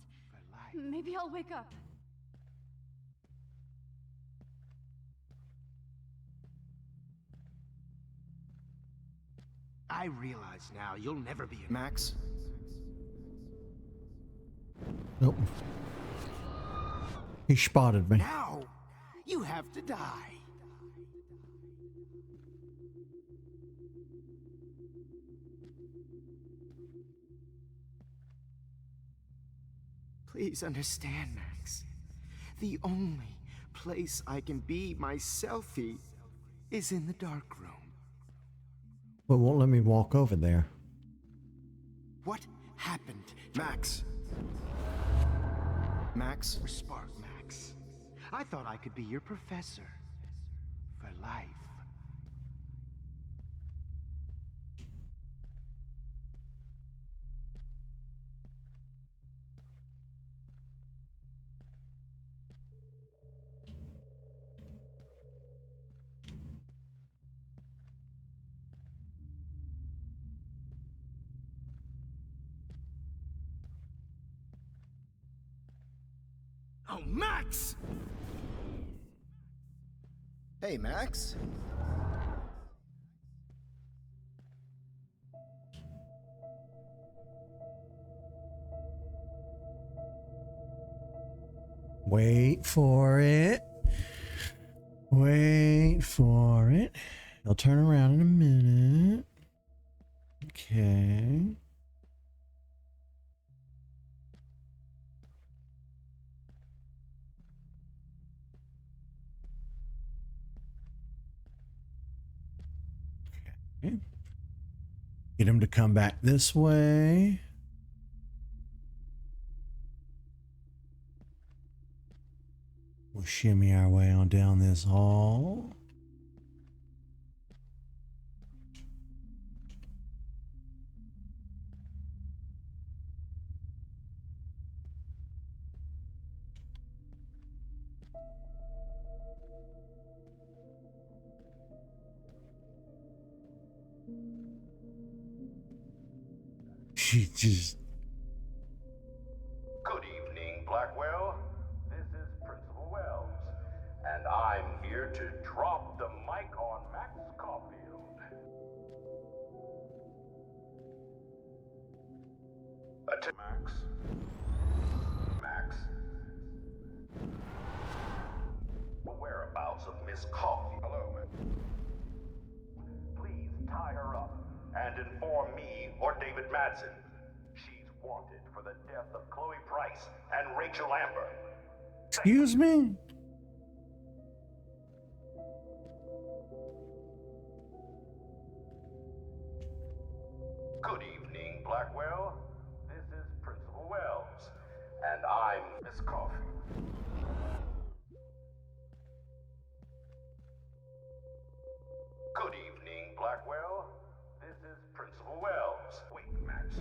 Maybe I'll wake up. I realize now you'll never be a Max. Nope. He spotted me. Now, you have to die. Please understand, Max. The only place I can be my selfie is in the dark room. But won't let me walk over there. What happened, Max? Max or Spark, Max? I thought I could be your professor for life. Oh, Max! Hey, Max. Wait for it. Wait for it. I'll turn around in a minute. Okay. Okay. Get him to come back this way. We'll shimmy our way on down this hall. She just... Good evening, Blackwell. This is Principal Wells, and I'm here to drop the mic on Max Caulfield. Max? Max? The whereabouts of Miss Caulfield. Hello, man. Please tie her up and inform me or David Madsen. She's wanted for the death of Chloe Price and Rachel Amber. Excuse me? Good evening, Blackwell. This is Principal Wells, and I'm Miss Caulfield. Good evening, Blackwell. This is Principal Wells. Wait, Max.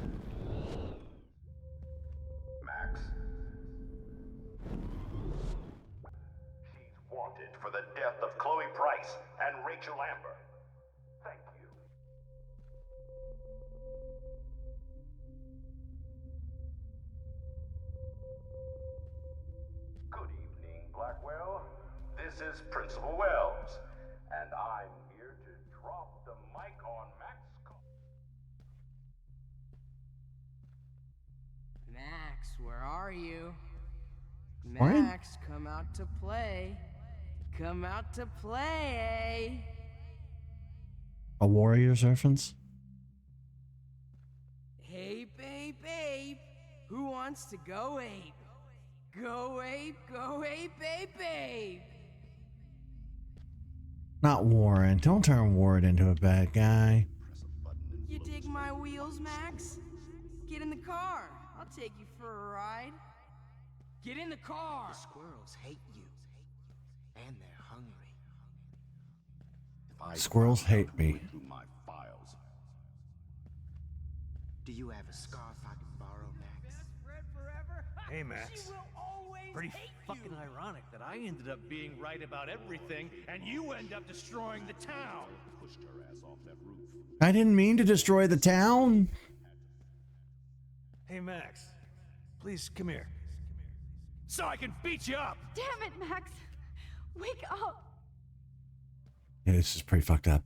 Max? are you? Warren? Max, come out to play. Come out to play. A Warriors reference? Hey, babe. Who wants to go ape? Go ape, babe. Not Warren. Don't turn Warren into a bad guy. You dig my wheels, Max? Get in the car. I'll take you for a ride. Get in the car. The squirrels hate you. And they're hungry. If I Squirrels found out hate who me. went through my files. Do you have a scarf I can borrow, Max? Hey, Max. Pretty fucking ironic that I ended up being right about everything, and you end up destroying the town. Pushed her ass off that roof. I didn't mean to destroy the town. Hey, Max. Please, come here. So I can beat you up! Damn it, Max! Wake up! Yeah, this is pretty fucked up.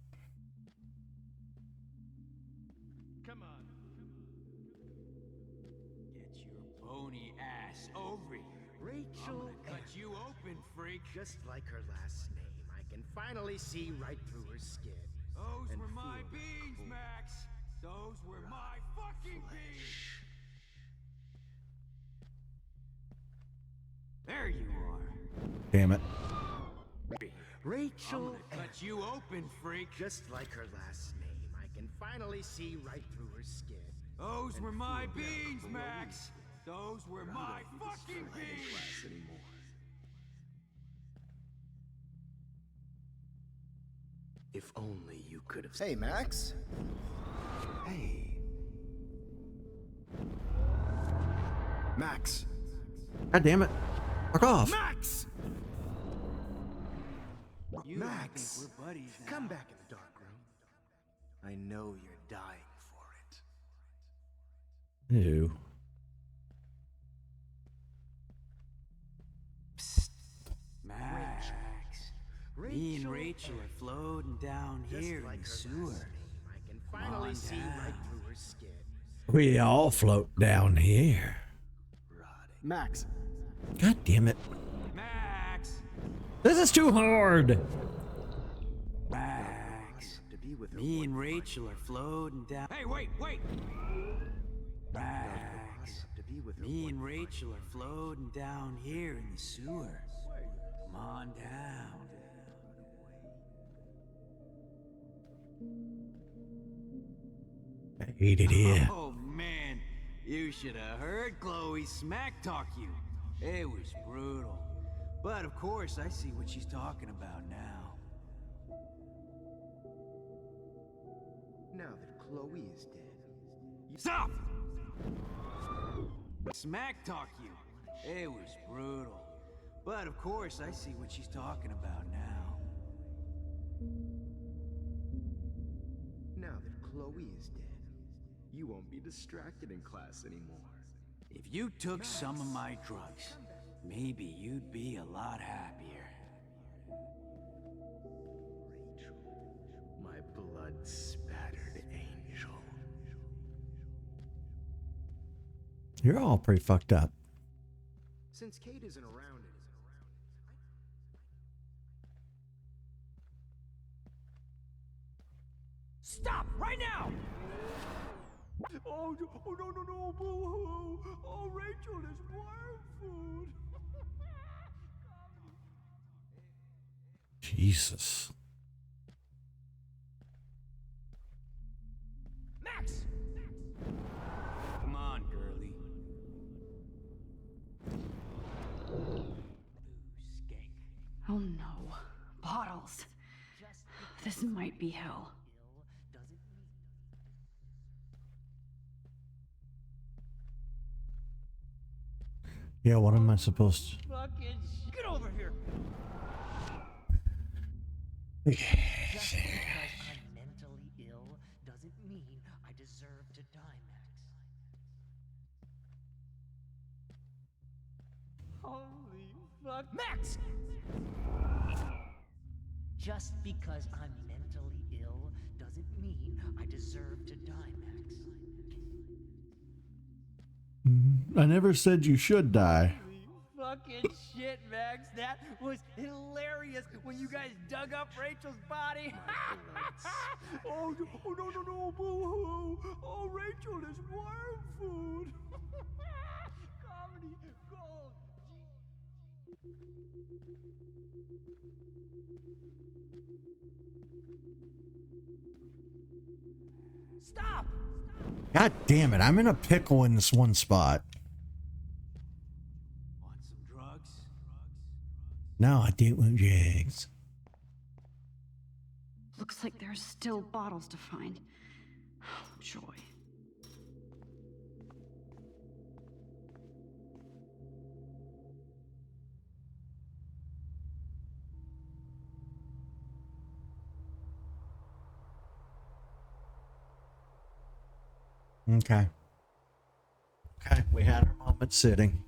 Come on. Get your bony ass over here. Rachel, cut you open, freak. Just like her last name, I can finally see right through her skin. Those and were my feel beans, cool. Max. Those were my fucking beans. There you are. Damn it. Rachel, Cut you open, freak. just like her last name, I can finally see right through her skin. Those and were my feel beans, cool. Max. Those were my fucking beans. Anymore. If only you could have. Hey, Max. Hey. Max. God damn it. Fuck off. Max! You Max, think we're buddies now. come back in the dark room. I know you're dying for it. Ew. Max. Me and Rachel are floating down Just here like in the her last sewer. name, I can finally on see down. right through her skin. We all float down here. Max. God damn it. Max. This is too hard. Max. To be with her Me one and fine Rachel are floating down. Hey, wait. Max. To be with her Me one and fine Rachel are floating down here in the sewer. Come on down. I hate it here. Oh man, you should have heard Chloe smack talk you. It was brutal. But of course, I see what she's talking about now. Now that Chloe is dead. Stop! Smack talk you. It was brutal. But of course, I see what she's talking about now. Now that Chloe is dead, you won't be distracted in class anymore. If you took some of my drugs, maybe you'd be a lot happier. Rachel, my blood-spattered angel. You're all pretty fucked up. Since Kate isn't around anymore. Stop right now! Oh, no, boo-hoo. Oh, Rachel is wild food. Jesus. Max! Come on, girlie. Oh no. Bottles. This might be hell. Yeah, what am I supposed to... Fucking get over here. Just because I'm mentally ill doesn't mean I deserve to die, Max. Holy fuck. Max! Just because I'm mentally ill doesn't mean I deserve to die, Max. I never said you should die. Fucking shit, Max. That was hilarious when you guys dug up Rachel's body. Oh, no, boo-hoo. Oh, Rachel is worm food. Comedy gold. Stop! God damn it, I'm in a pickle in this one spot. Want some drugs? No, I didn't want drugs. Looks like there's still bottles to find. Oh, joy. Okay. Okay, we had our moment sitting.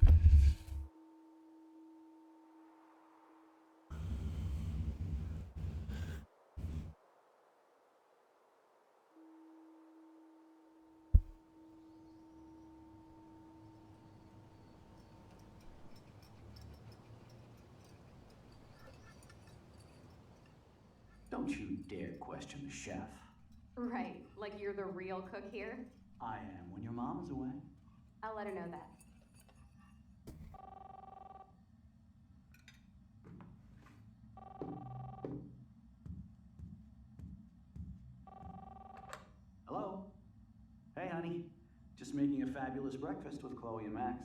Don't you dare question the chef. Right, like you're the real cook here? I am when your mom is away. I'll let her know that. Hello? Hey, honey. Just making a fabulous breakfast with Chloe and Max.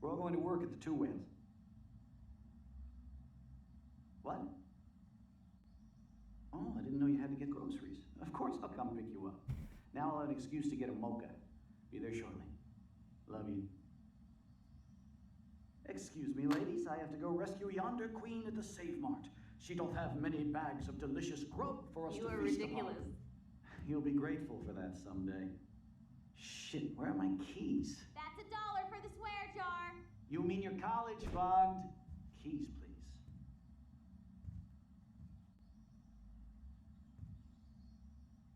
We're all going to work at the Two Whales. What? Oh, I didn't know you had to get groceries. Of course I'll come pick you up. Now I'll have an excuse to get a mocha. Be there shortly. Love you. Excuse me, ladies. I have to go rescue yonder queen at the Save Mart. She doth have many bags of delicious grub for us You to are feast ridiculous. upon. You'll be grateful for that someday. Shit, where are my keys? That's $1 for the swear jar. You mean your college fund? Keys, please.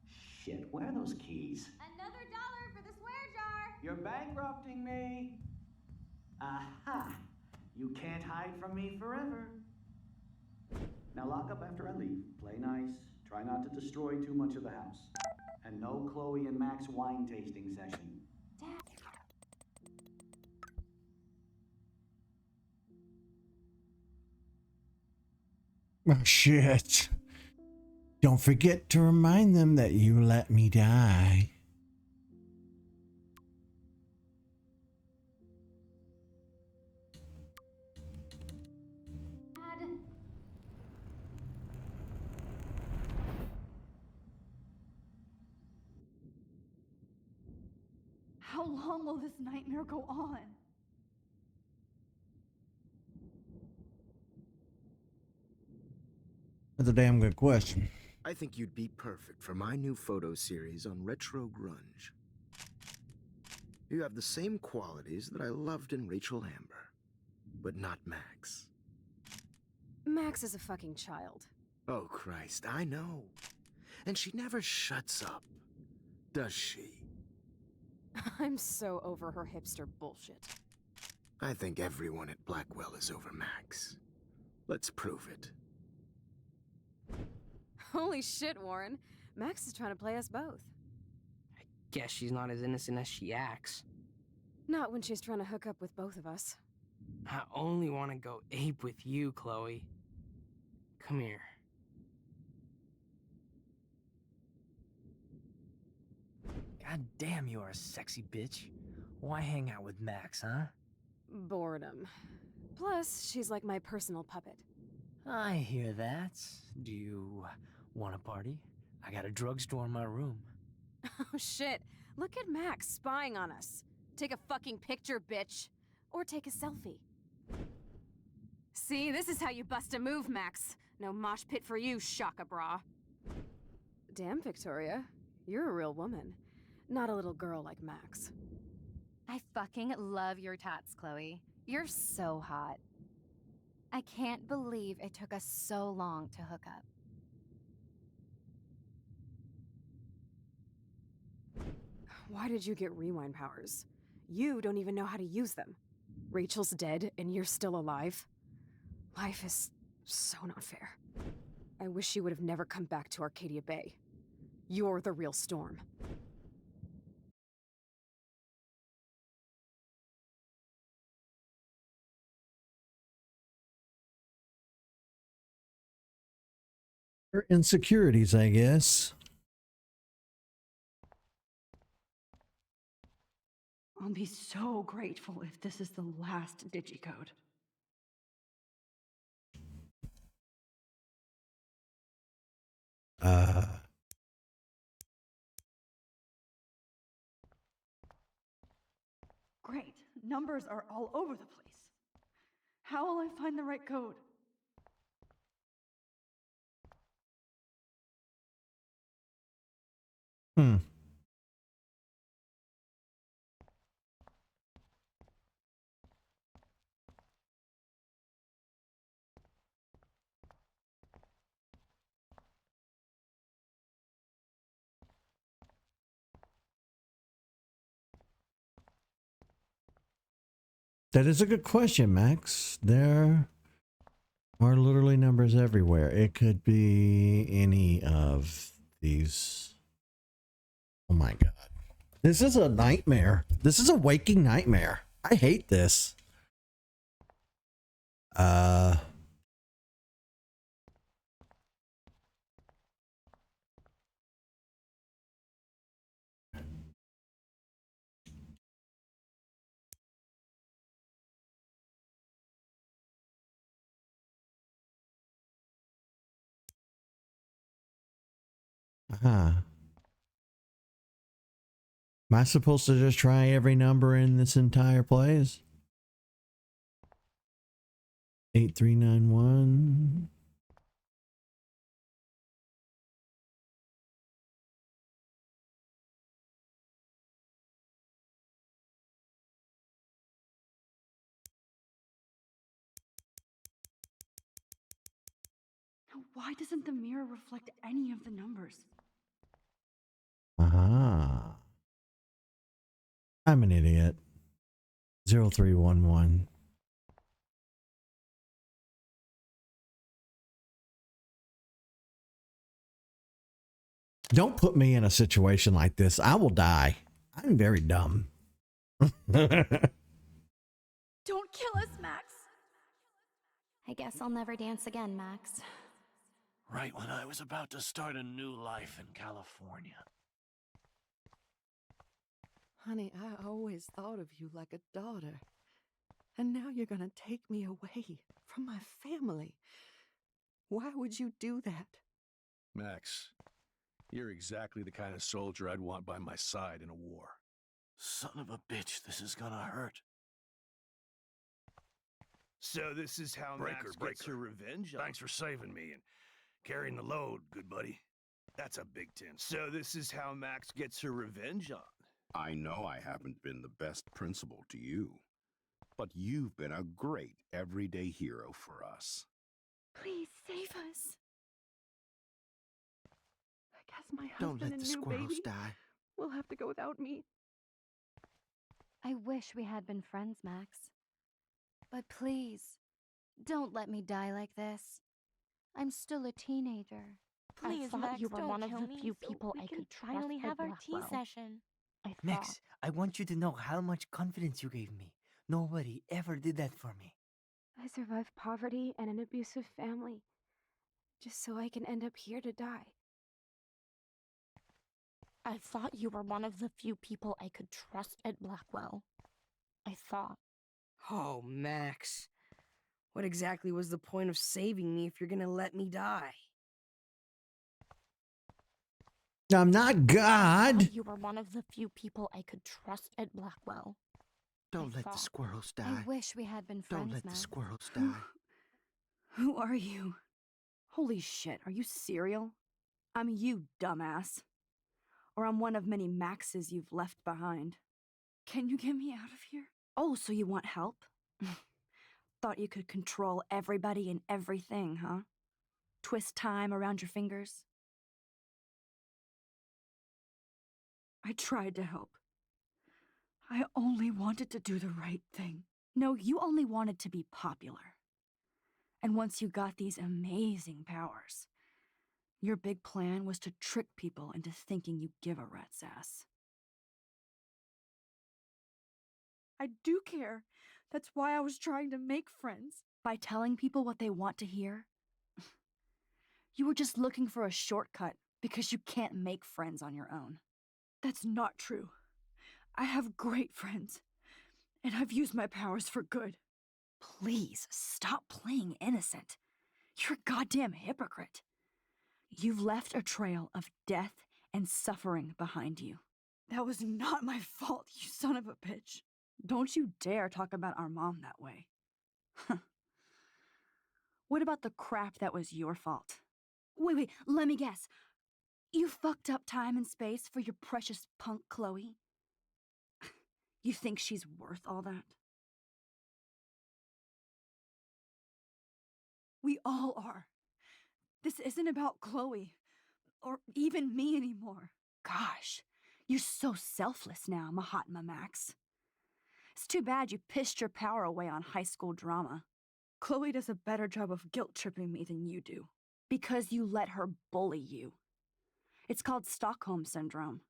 Shit, where are those keys? Another $1 for the swear jar. You're bankrupting me. Aha! You can't hide from me forever. Now lock up after I leave. Play nice. Try not to destroy too much of the house. And no Chloe and Max wine tasting session. Oh, shit. Don't forget to remind them that you let me die. How long will this nightmare go on? That's a damn good question. I think you'd be perfect for my new photo series on retro grunge. You have the same qualities that I loved in Rachel Amber, but not Max. Max is a fucking child. Oh, Christ, I know. And she never shuts up, does she? I'm so over her hipster bullshit. I think everyone at Blackwell is over Max. Let's prove it. Holy shit, Warren. Max is trying to play us both. Guess she's not as innocent as she acts. Not when she's trying to hook up with both of us. I only want to go ape with you, Chloe. Come here. God damn, you are a sexy bitch. Why hang out with Max, huh? Boredom. Plus, she's like my personal puppet. I hear that. Do you want a party? I got a drugstore in my room. Oh shit, look at Max spying on us. Take a fucking picture, bitch. Or take a selfie. See, this is how you bust a move, Max. No mosh pit for you, Shaka Bra. Damn, Victoria. You're a real woman. Not a little girl like Max. I fucking love your tats, Chloe. You're so hot. I can't believe it took us so long to hook up. Why did you get rewind powers? You don't even know how to use them. Rachel's dead and you're still alive. Life is so not fair. I wish you would have never come back to Arcadia Bay. You're the real Storm. Insecurities, I guess. I'll be so grateful if this is the last digicode. Great. Numbers are all over the place. How will I find the right code? That is a good question, Max. There are literally numbers everywhere. It could be any of these. Oh my god. This is a nightmare. This is a waking nightmare. I hate this. Am I supposed to just try every number in this entire place? 8391. Why doesn't the mirror reflect any of the numbers? I'm an idiot. 0311. Don't put me in a situation like this. I will die. I'm very dumb. Don't kill us, Max. I guess I'll never dance again, Max. Right when I was about to start a new life in California. Honey, I always thought of you like a daughter. And now you're gonna take me away from my family. Why would you do that? Max, you're exactly the kind of soldier I'd want by my side in a war. Son of a bitch, this is gonna hurt. So this is how Max gets her revenge on... Thanks for saving me and carrying the load, good buddy. That's a big 10. So this is how Max gets her revenge on. I know I haven't been the best principal to you, but you've been a great everyday hero for us. Please save us. I guess my Don't husband let and the new squirrels baby die. will have to go without me. I wish we had been friends, Max. But please, don't let me die like this. I'm still a teenager. Please, thought Max, you were don't one of kill the me few so people we I can could trust finally at have our tea Blackwell. session. Max, I want you to know how much confidence you gave me. Nobody ever did that for me. I survived poverty and an abusive family, just so I can end up here to die. I thought you were one of the few people I could trust at Blackwell. I thought. Oh, Max. What exactly was the point of saving me if you're gonna let me die? I'm not God. You were one of the few people I could trust at Blackwell. Don't let the squirrels die. I wish we had been friends, Don't let Max. the squirrels die. Who are you? Holy shit, are you serial? I'm you, dumbass. Or I'm one of many Maxes you've left behind. Can you get me out of here? Oh, so you want help? Thought you could control everybody and everything, huh? Twist time around your fingers? I tried to help. I only wanted to do the right thing. No, you only wanted to be popular. And once you got these amazing powers, your big plan was to trick people into thinking you give a rat's ass. I do care. That's why I was trying to make friends. By telling people what they want to hear. You were just looking for a shortcut because you can't make friends on your own. That's not true. I have great friends, and I've used my powers for good. Please, stop playing innocent. You're a goddamn hypocrite. You've left a trail of death and suffering behind you. That was not my fault, you son of a bitch. Don't you dare talk about our mom that way. What about the crap that was your fault? Wait, let me guess. You fucked up time and space for your precious punk Chloe? You think she's worth all that? We all are. This isn't about Chloe, or even me anymore. Gosh, you're so selfless now, Mahatma Max. It's too bad you pissed your power away on high school drama. Chloe does a better job of guilt-tripping me than you do. Because you let her bully you. It's called Stockholm Syndrome.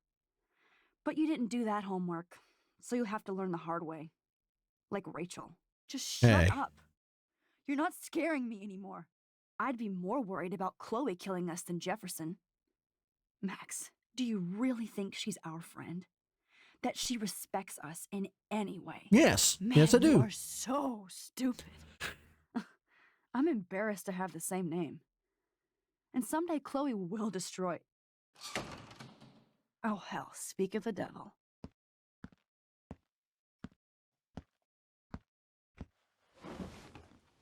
But you didn't do that homework, so you'll have to learn the hard way. Like Rachel. Just shut up. You're not scaring me anymore. I'd be more worried about Chloe killing us than Jefferson. Max, do you really think she's our friend? That she respects us in any way? Yes. Man, Yes, I do. You are so stupid. I'm embarrassed to have the same name. And someday Chloe will destroy... Oh hell, speak of the devil.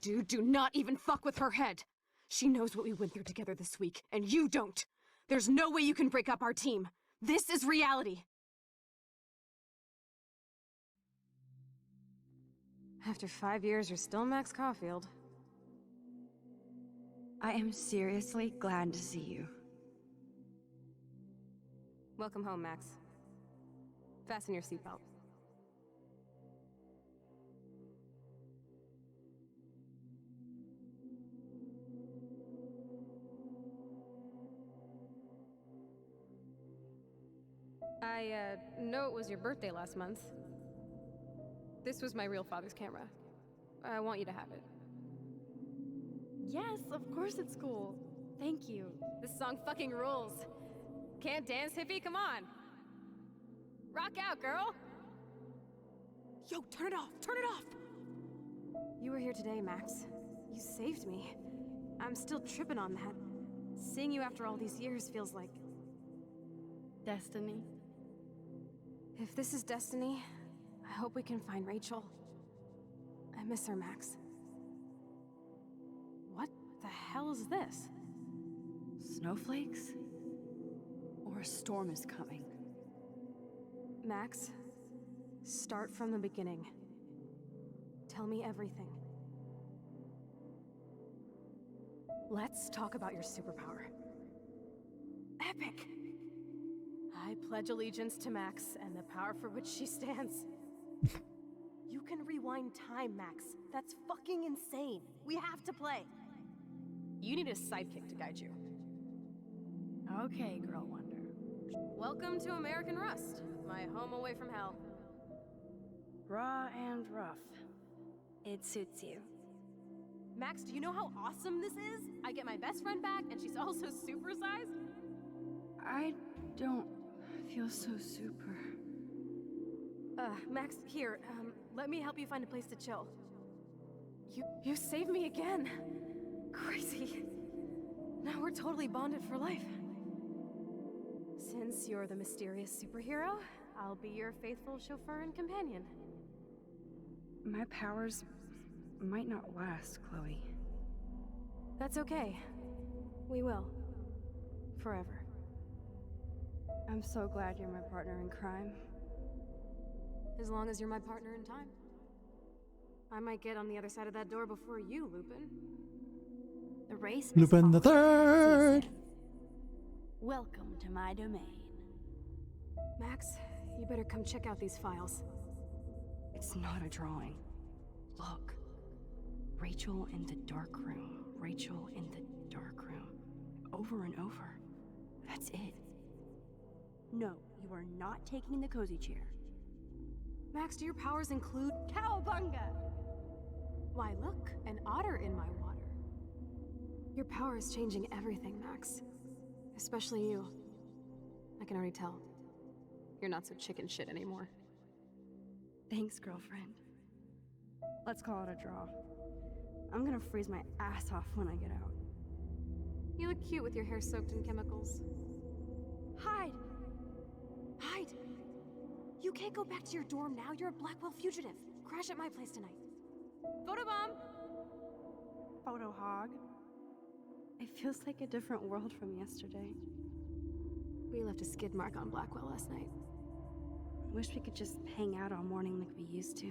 Dude, do not even fuck with her head. She knows what we went through together this week, and you don't. There's no way you can break up our team. This is reality. After 5 years, you're still Max Caulfield. I am seriously glad to see you. Welcome home, Max. Fasten your seatbelt. I know it was your birthday last month. This was my real father's camera. I want you to have it. Yes, of course it's cool. Thank you. This song fucking rules. Can't dance, hippie? Come on. Rock out, girl. Yo, turn it off. Turn it off. You were here today, Max. You saved me. I'm still tripping on that. Seeing you after all these years feels like... Destiny. If this is destiny, I hope we can find Rachel. I miss her, Max. What the hell is this? Snowflakes? Or a storm is coming? Max, start from the beginning. Tell me everything. Let's talk about your superpower. Epic! I pledge allegiance to Max and the power for which she stands. You can rewind time, Max. That's fucking insane. We have to play. You need a sidekick to guide you. Okay, Girl Wonder. Welcome to American Rust, my home away from hell. Raw and rough. It suits you. Max, do you know how awesome this is? I get my best friend back, and she's also supersized. I don't feel so super. Max, here, let me help you find a place to chill. You saved me again. Crazy. Now we're totally bonded for life. Since you're the mysterious superhero, I'll be your faithful chauffeur and companion. My powers might not last, Chloe. That's okay. We will. Forever. I'm so glad you're my partner in crime. As long as you're my partner in time. I might get on the other side of that door before you, Lupin. The race is Lupin the on. Third. Welcome to my domain. Max, you better come check out these files. It's not a drawing. Look. Rachel in the dark room. Rachel in the dark room. Over and over. That's it. No, you are not taking the cozy chair. Max, do your powers include cowabunga? Why, look, an otter in my water. Your power is changing everything, Max. Especially you. I can already tell. You're not so chicken shit anymore. Thanks, girlfriend. Let's call it a draw. I'm gonna freeze my ass off when I get out. You look cute with your hair soaked in chemicals. Hide! Hide! You can't go back to your dorm now. You're a Blackwell fugitive. Crash at my place tonight. Photobomb! Photo hog. It feels like a different world from yesterday. We left a skid mark on Blackwell last night. Wish we could just hang out all morning like we used to.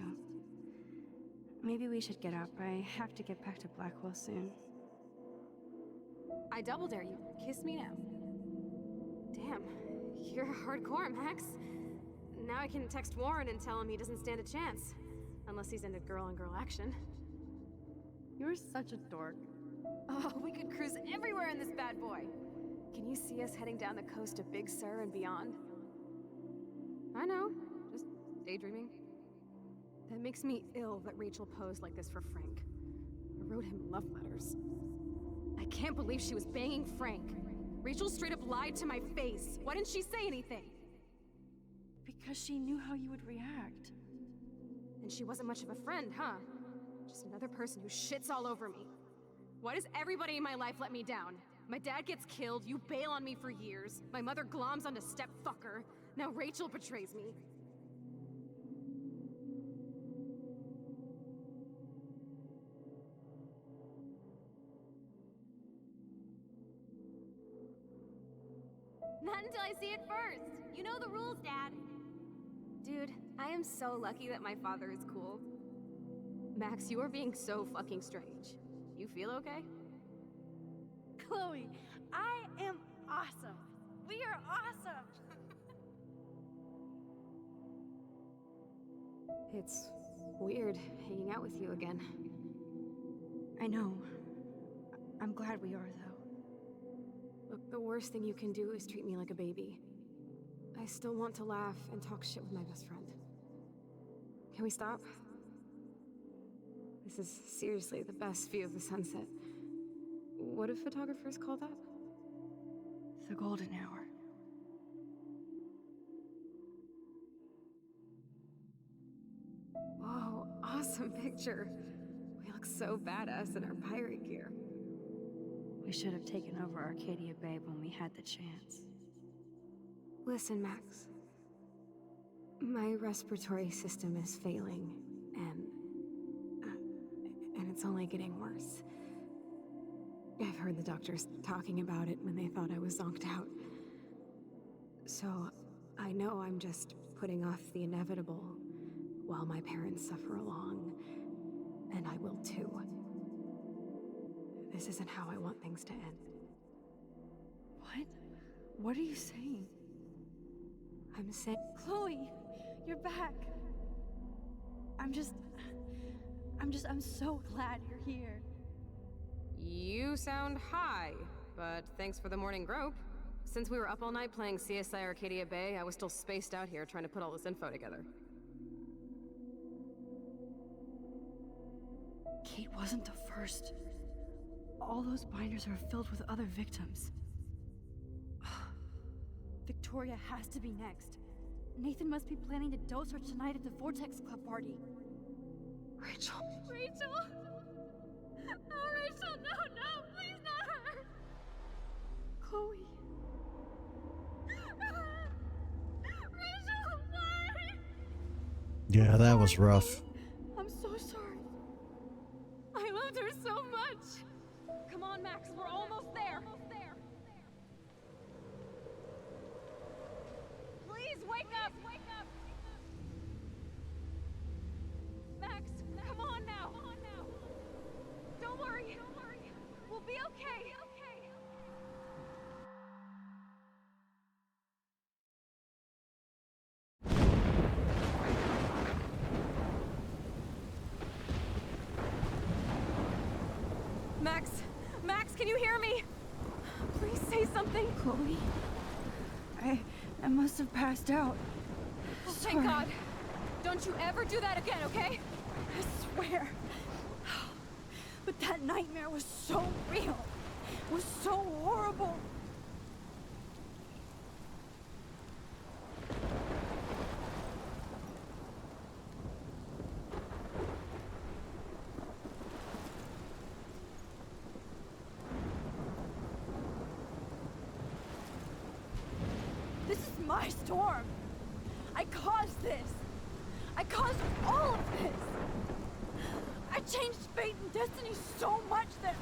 Maybe we should get up. I have to get back to Blackwell soon. I double dare you. Kiss me now. Damn, you're hardcore, Max. Now I can text Warren and tell him he doesn't stand a chance. Unless he's into girl-on-girl action. You're such a dork. Oh, we could cruise everywhere in this bad boy. Can you see us heading down the coast to Big Sur and beyond? I know, just daydreaming. That makes me ill that Rachel posed like this for Frank. I wrote him love letters. I can't believe she was banging Frank. Rachel straight up lied to my face. Why didn't she say anything? Because she knew how you would react. And she wasn't much of a friend, huh? Just another person who shits all over me. Why does everybody in my life let me down? My dad gets killed, you bail on me for years. My mother gloms onto stepfucker. Now Rachel betrays me. Not until I see it first. You know the rules, Dad. Dude, I am so lucky that my father is cool. Max, you are being so fucking strange. You feel okay? Chloe, I am awesome. We are awesome. It's weird hanging out with you again. I know. I'm glad we are, though. Look, the worst thing you can do is treat me like a baby. I still want to laugh and talk shit with my best friend. Can we stop? This is seriously the best view of the sunset. What do photographers call that? The golden hour. Whoa, awesome picture. We look so badass in our pirate gear. We should have taken over Arcadia Bay when we had the chance. Listen, Max. My respiratory system is failing, and it's only getting worse. I've heard the doctors talking about it when they thought I was zonked out. So, I know I'm just putting off the inevitable while my parents suffer along, and I will too. This isn't how I want things to end. What? What are you saying? I'm saying... Chloe, you're back. I'm so glad you're here. You sound high, but thanks for the morning grope. Since we were up all night playing CSI Arcadia Bay, I was still spaced out here trying to put all this info together. Kate wasn't the first. All those binders are filled with other victims. Victoria has to be next. Nathan must be planning to dose her tonight at the Vortex Club party. Rachel. Rachel? Oh, Rachel, no, please not her. Chloe. Rachel, why? Yeah, that was rough. I'm so sorry. I loved her so much. Come on, Max, we're almost there. Please wake up. Max, come on now. Don't worry. We'll be okay. Max! Max, can you hear me? Please say something. Chloe, I must have passed out. Oh, thank God. Don't you ever do that again, okay? I swear. But that nightmare was so real. It was so horrible. This is my storm. I caused this. I caused all of this. I changed fate and destiny so much that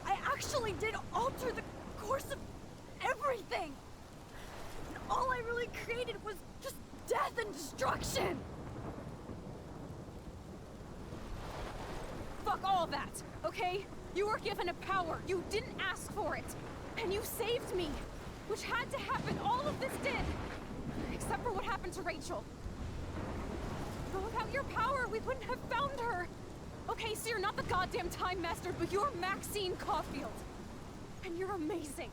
I actually did alter the course of everything. And all I really created was just death and destruction. Fuck all of that, okay? You were given a power. You didn't ask for it. And you saved me, which had to happen. All of this did. Except for what happened to Rachel. But without your power, we wouldn't have found her. Okay, so you're not the goddamn Time Master, but you're Maxine Caulfield. And you're amazing.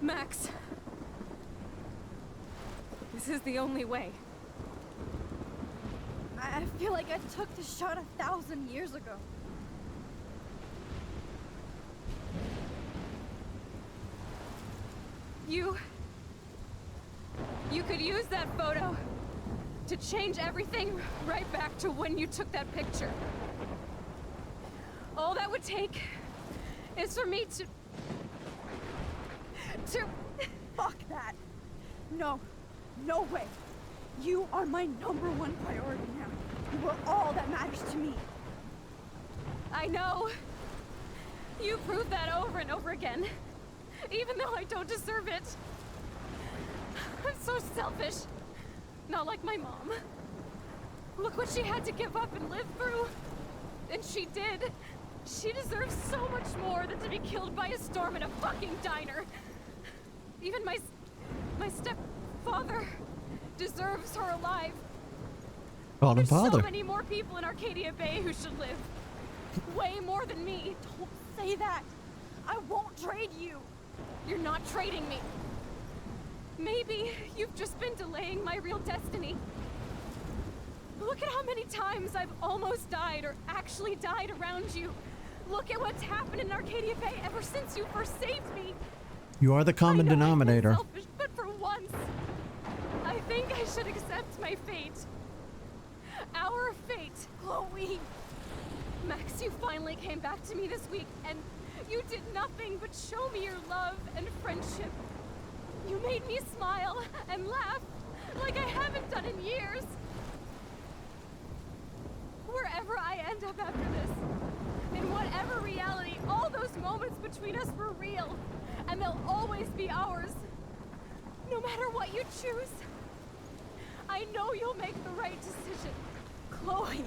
Max. This is the only way. I feel like I took the shot 1,000 years ago. You could use that photo to change everything right back to when you took that picture. All that would take is for me to... Fuck that. No. No way. You are my #1 priority now. You are all that matters to me. I know. You proved that over and over again. Even though I don't deserve it. I'm so selfish. Not like my mom. Look what she had to give up and live through. And she did. She deserves so much more than to be killed by a storm in a fucking diner. Even my stepfather deserves her alive. There's so many more people in Arcadia Bay who should live. Way more than me. Don't say that. I won't trade you. You're not trading me. Maybe you've just been delaying my real destiny. Look at how many times I've almost died or actually died around you. Look at what's happened in Arcadia Bay ever since you first saved me. You are the common denominator. I'm selfish, but for once, I think I should accept my fate. Our fate. Chloe. Max, you finally came back to me this week, and you did nothing but show me your love and friendship. You made me smile and laugh like I haven't done in years. Wherever I end up after this, in whatever reality, all those moments between us were real, and they'll always be ours. No matter what you choose, I know you'll make the right decision. Chloe,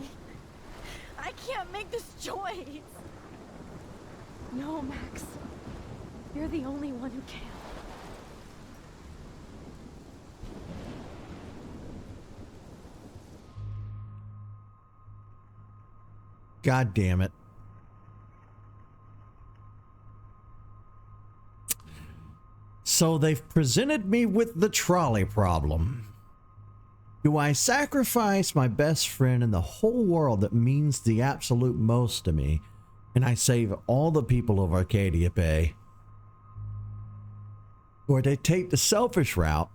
I can't make this choice. No, Max. You're the only one who can. God damn it. So they've presented me with the trolley problem. Do I sacrifice my best friend in the whole world that means the absolute most to me, and I save all the people of Arcadia Bay? Or they take the selfish route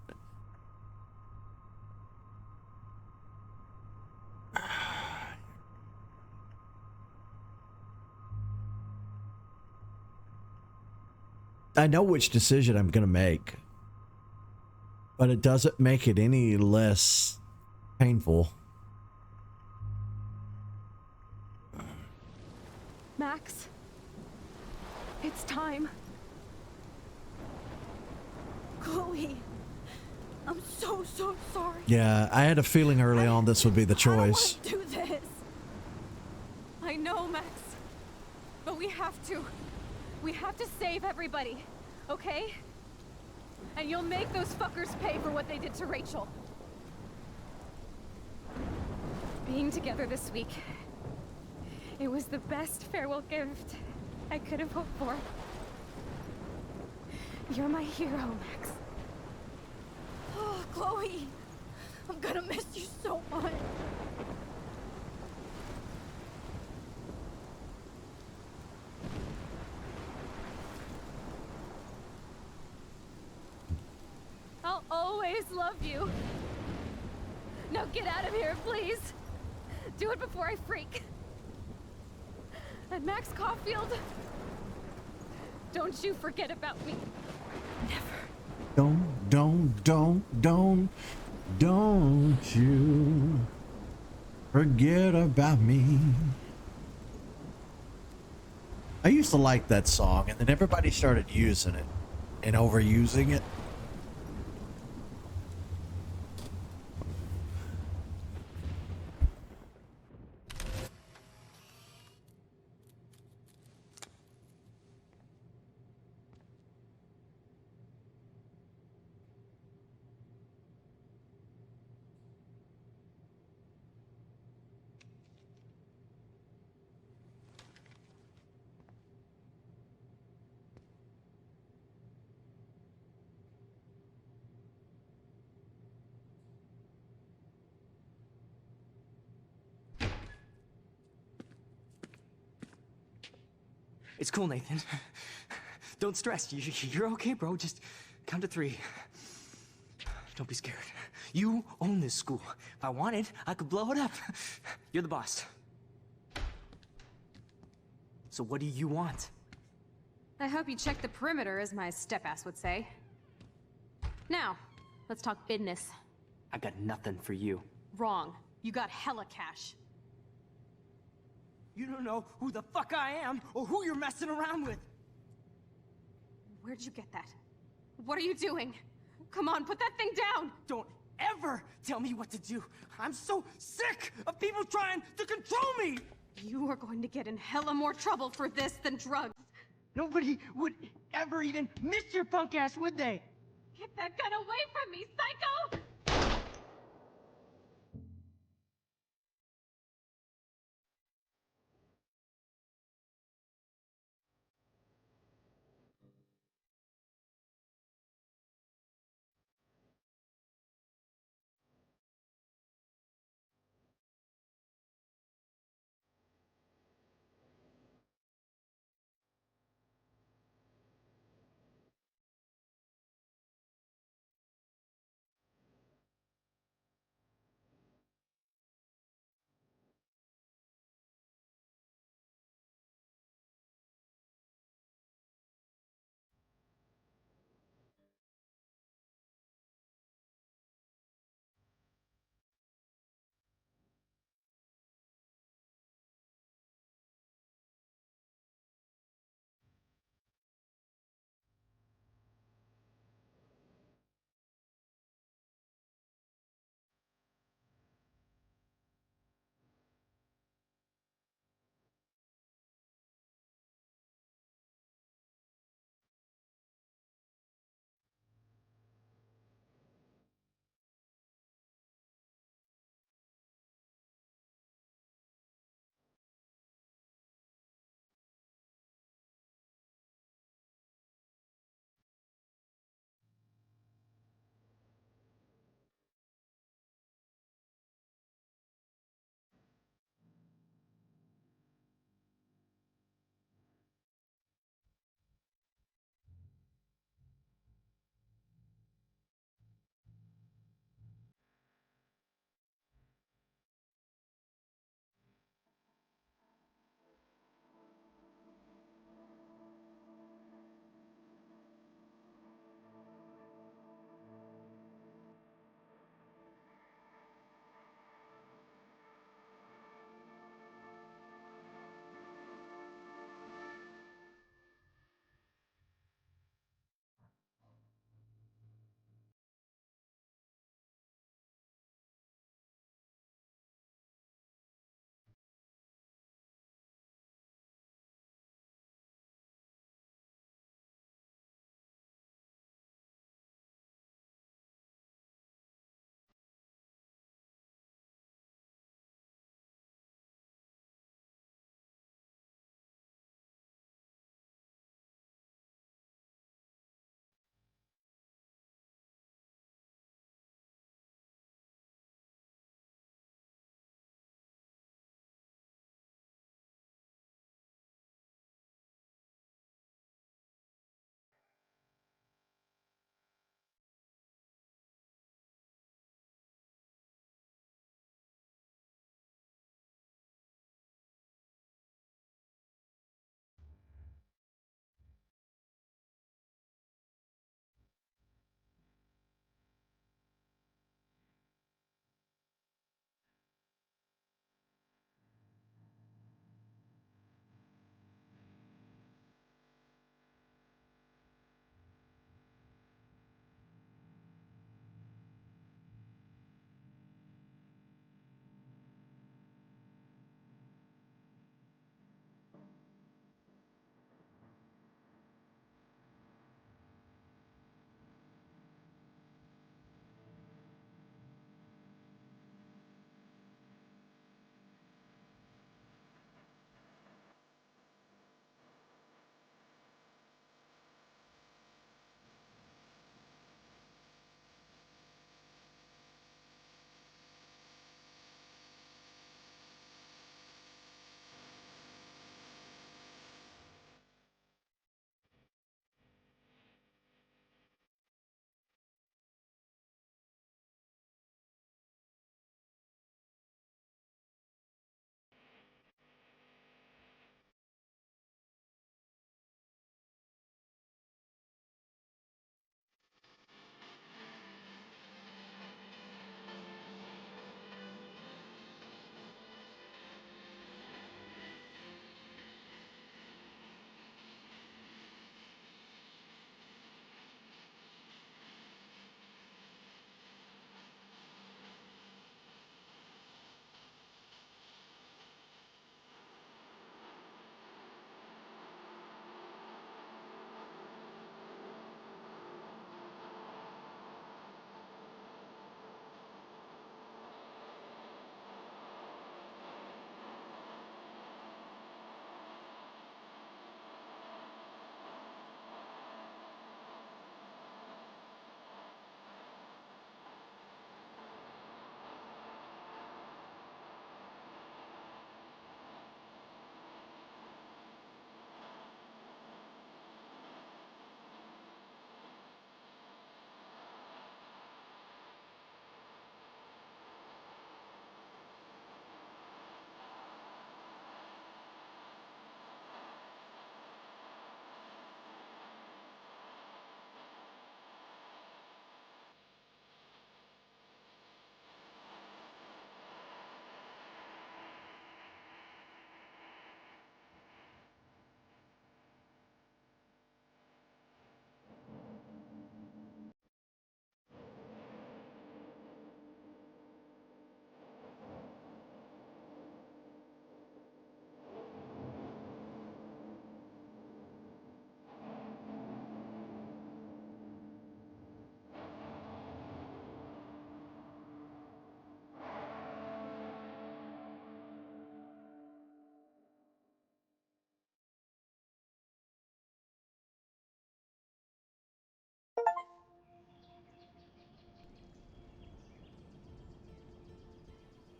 I know which decision I'm going to make, but it doesn't make it any less painful. Max, it's time. Chloe, I'm so sorry. Yeah, I had a feeling early on this would be the choice. I don't want to do this. I know, Max, but we have to. We have to save everybody, okay? And you'll make those fuckers pay for what they did to Rachel. Being together this week, it was the best farewell gift I could have hoped for. You're my hero, Max. Oh, Chloe, I'm gonna miss you so much. I'll always love you. Now get out of here, please. Do it before I freak. And Max Caulfield, don't you forget about me. Never. Don't you forget about me. I used to like that song, and then everybody started using it and overusing it. It's cool, Nathan. Don't stress. You're okay, bro. Just count to 3. Don't be scared. You own this school. If I wanted, I could blow it up. You're the boss. So what do you want? I hope you check the perimeter, as my step-ass would say. Now, let's talk business. I got nothing for you. Wrong. You got hella cash. You don't know who the fuck I am or who you're messing around with. Where'd you get that? What are you doing? Come on, put that thing down! Don't ever tell me what to do. I'm so sick of people trying to control me! You are going to get in hella more trouble for this than drugs. Nobody would ever even miss your punk ass, would they? Get that gun away from me, psycho!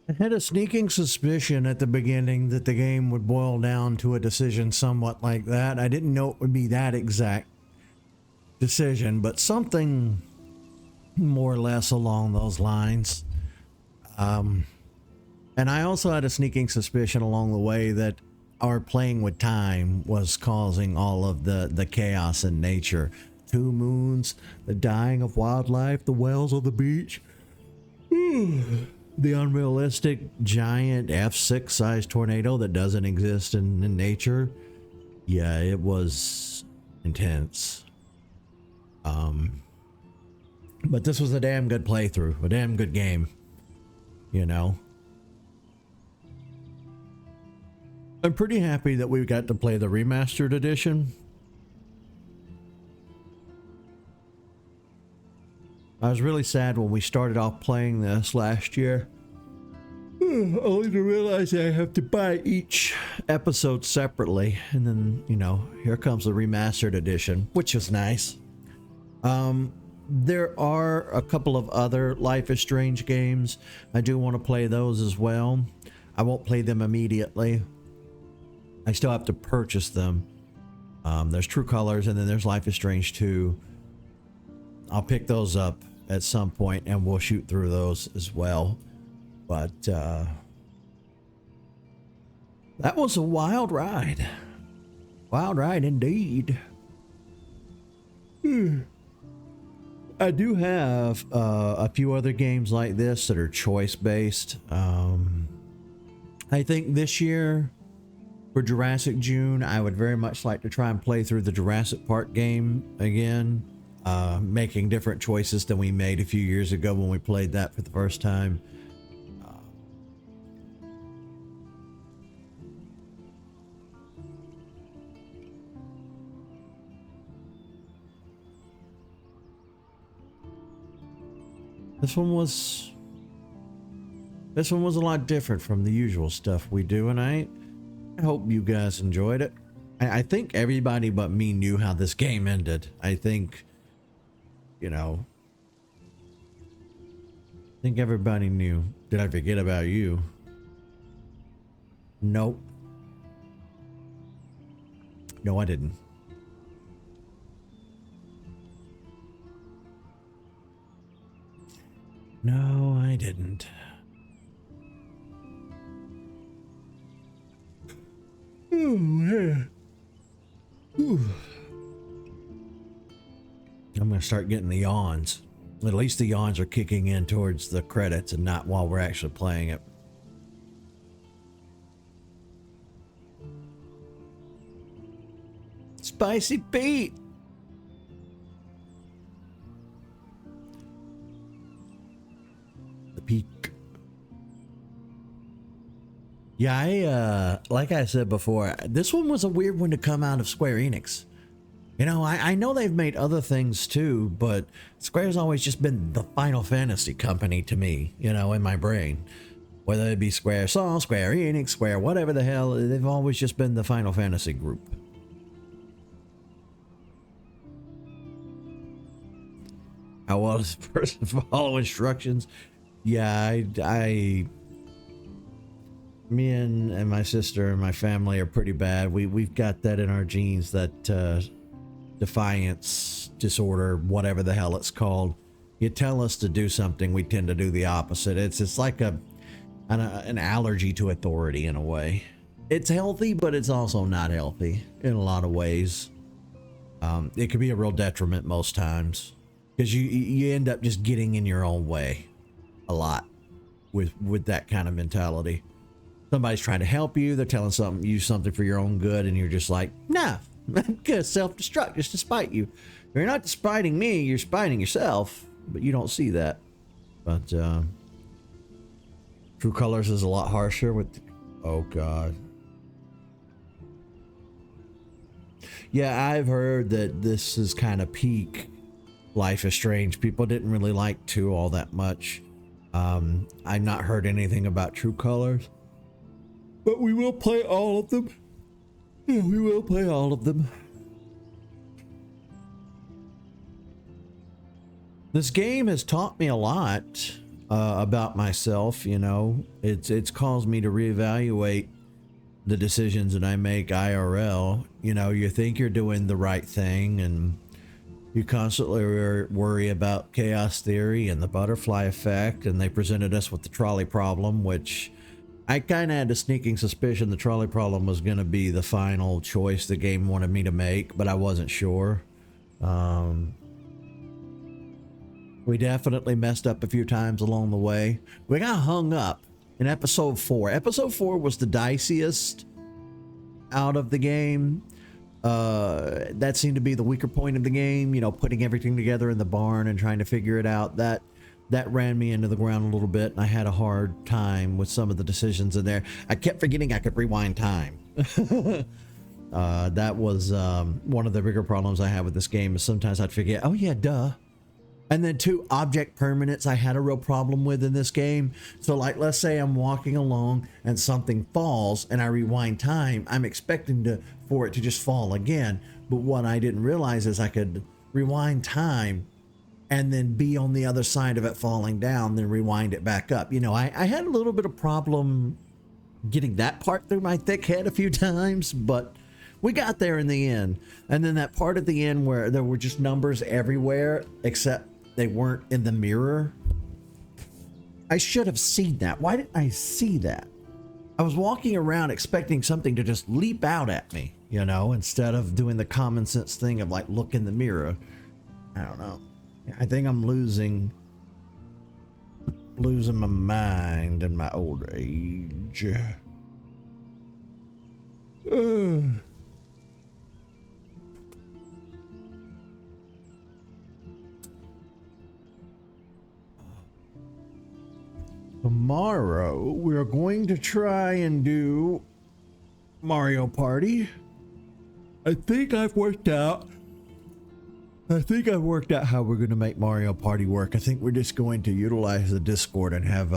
I had a sneaking suspicion at the beginning that the game would boil down to a decision somewhat like that. I didn't know it would be that exact decision, but something more or less along those lines. And I also had a sneaking suspicion along the way that our playing with time was causing all of the chaos in nature. 2 moons, the dying of wildlife, the whales on the beach. The unrealistic giant F6 sized tornado that doesn't exist in nature. Yeah, it was intense. But this was a damn good playthrough, a damn good game, you know. I'm pretty happy that we got to play the remastered edition. I was really sad when we started off playing this last year. Only to realize I have to buy each episode separately. And then, you know, here comes the remastered edition, which is nice. There are a couple of other Life is Strange games. I do want to play those as well. I won't play them immediately. I still have to purchase them. There's True Colors and then there's Life is Strange 2. I'll pick those up at some point and we'll shoot through those as well. But that was a wild ride. Wild ride indeed. I do have a few other games like this that are choice based. I think this year for Jurassic June, I would very much like to try and play through the Jurassic Park game again, making different choices than we made a few years ago when we played that for the first time. This one was a lot different from the usual stuff we do, and I hope you guys enjoyed it. I think everybody but me knew how this game ended. I think, you know, I think everybody knew. Did I forget about you? Nope. No, I didn't. No, I didn't. Oh, man. Whew. I'm going to start getting the yawns. At least the yawns are kicking in towards the credits and not while we're actually playing it. Spicy Pete! The peak. Yeah, like I said before, this one was a weird one to come out of Square Enix. You know, I know they've made other things too, but Square's always just been the Final Fantasy company to me, you know, in my brain. Whether it be Square Soft, Square Enix, Square whatever the hell, they've always just been the Final Fantasy group. How well does a person follow instructions? Yeah, me and my sister and my family are pretty bad. We've got that in our genes, that defiance disorder, whatever the hell it's called. You tell us to do something, we tend to do the opposite. It's like an allergy to authority in a way. It's healthy, but it's also not healthy in a lot of ways. It can be a real detriment most times because you end up just getting in your own way a lot with that kind of mentality. Somebody's trying to help you, they're telling you something for your own good, and you're just like, nah, I'm gonna self-destruct just to spite you. You're not spiting me, you're spiting yourself, but you don't see that. But True Colors is a lot harsher with, oh god. Yeah, I've heard that this is kind of peak Life is Strange. People didn't really like 2 all that much. I've not heard anything about True Colors. But we will play all of them. Yeah, we will play all of them. This game has taught me a lot. about myself. You know, it's caused me to reevaluate the decisions that I make IRL. You know, you think you're doing the right thing, and you constantly worry about chaos theory and the butterfly effect, and they presented us with the trolley problem, which I kind of had a sneaking suspicion the trolley problem was going to be the final choice the game wanted me to make, but I wasn't sure. We definitely messed up a few times along the way. We got hung up in episode 4. Episode 4 was the diciest out of the game. That seemed to be the weaker point of the game, you know, putting everything together in the barn and trying to figure it out. That ran me into the ground a little bit, and I had a hard time with some of the decisions in there. I kept forgetting I could rewind time. That was one of the bigger problems I have with this game, is sometimes I'd forget, oh yeah, duh. And then 2, object permanence I had a real problem with in this game. So like, let's say I'm walking along and something falls and I rewind time, I'm expecting for it to just fall again. But what I didn't realize is I could rewind time and then be on the other side of it falling down, then rewind it back up. You know, I had a little bit of problem getting that part through my thick head a few times, but we got there in the end. And then that part at the end where there were just numbers everywhere, except they weren't in the mirror. I should have seen that. Why didn't I see that? I was walking around expecting something to just leap out at me, you know, instead of doing the common sense thing of like, look in the mirror. I don't know. I think I'm losing my mind in my old age. Tomorrow, we're going to try and do Mario Party. I think I've worked out how we're going to make Mario Party work. I think we're just going to utilize the Discord and have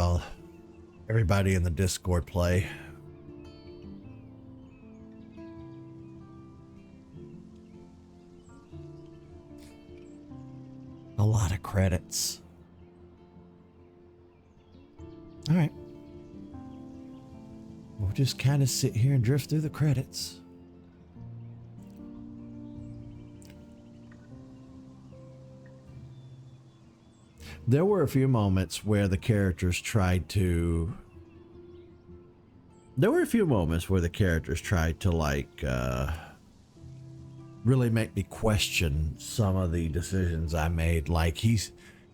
everybody in the Discord play. A lot of credits. All right. We'll just kind of sit here and drift through the credits. There were a few moments where the characters tried to like really make me question some of the decisions I made. Like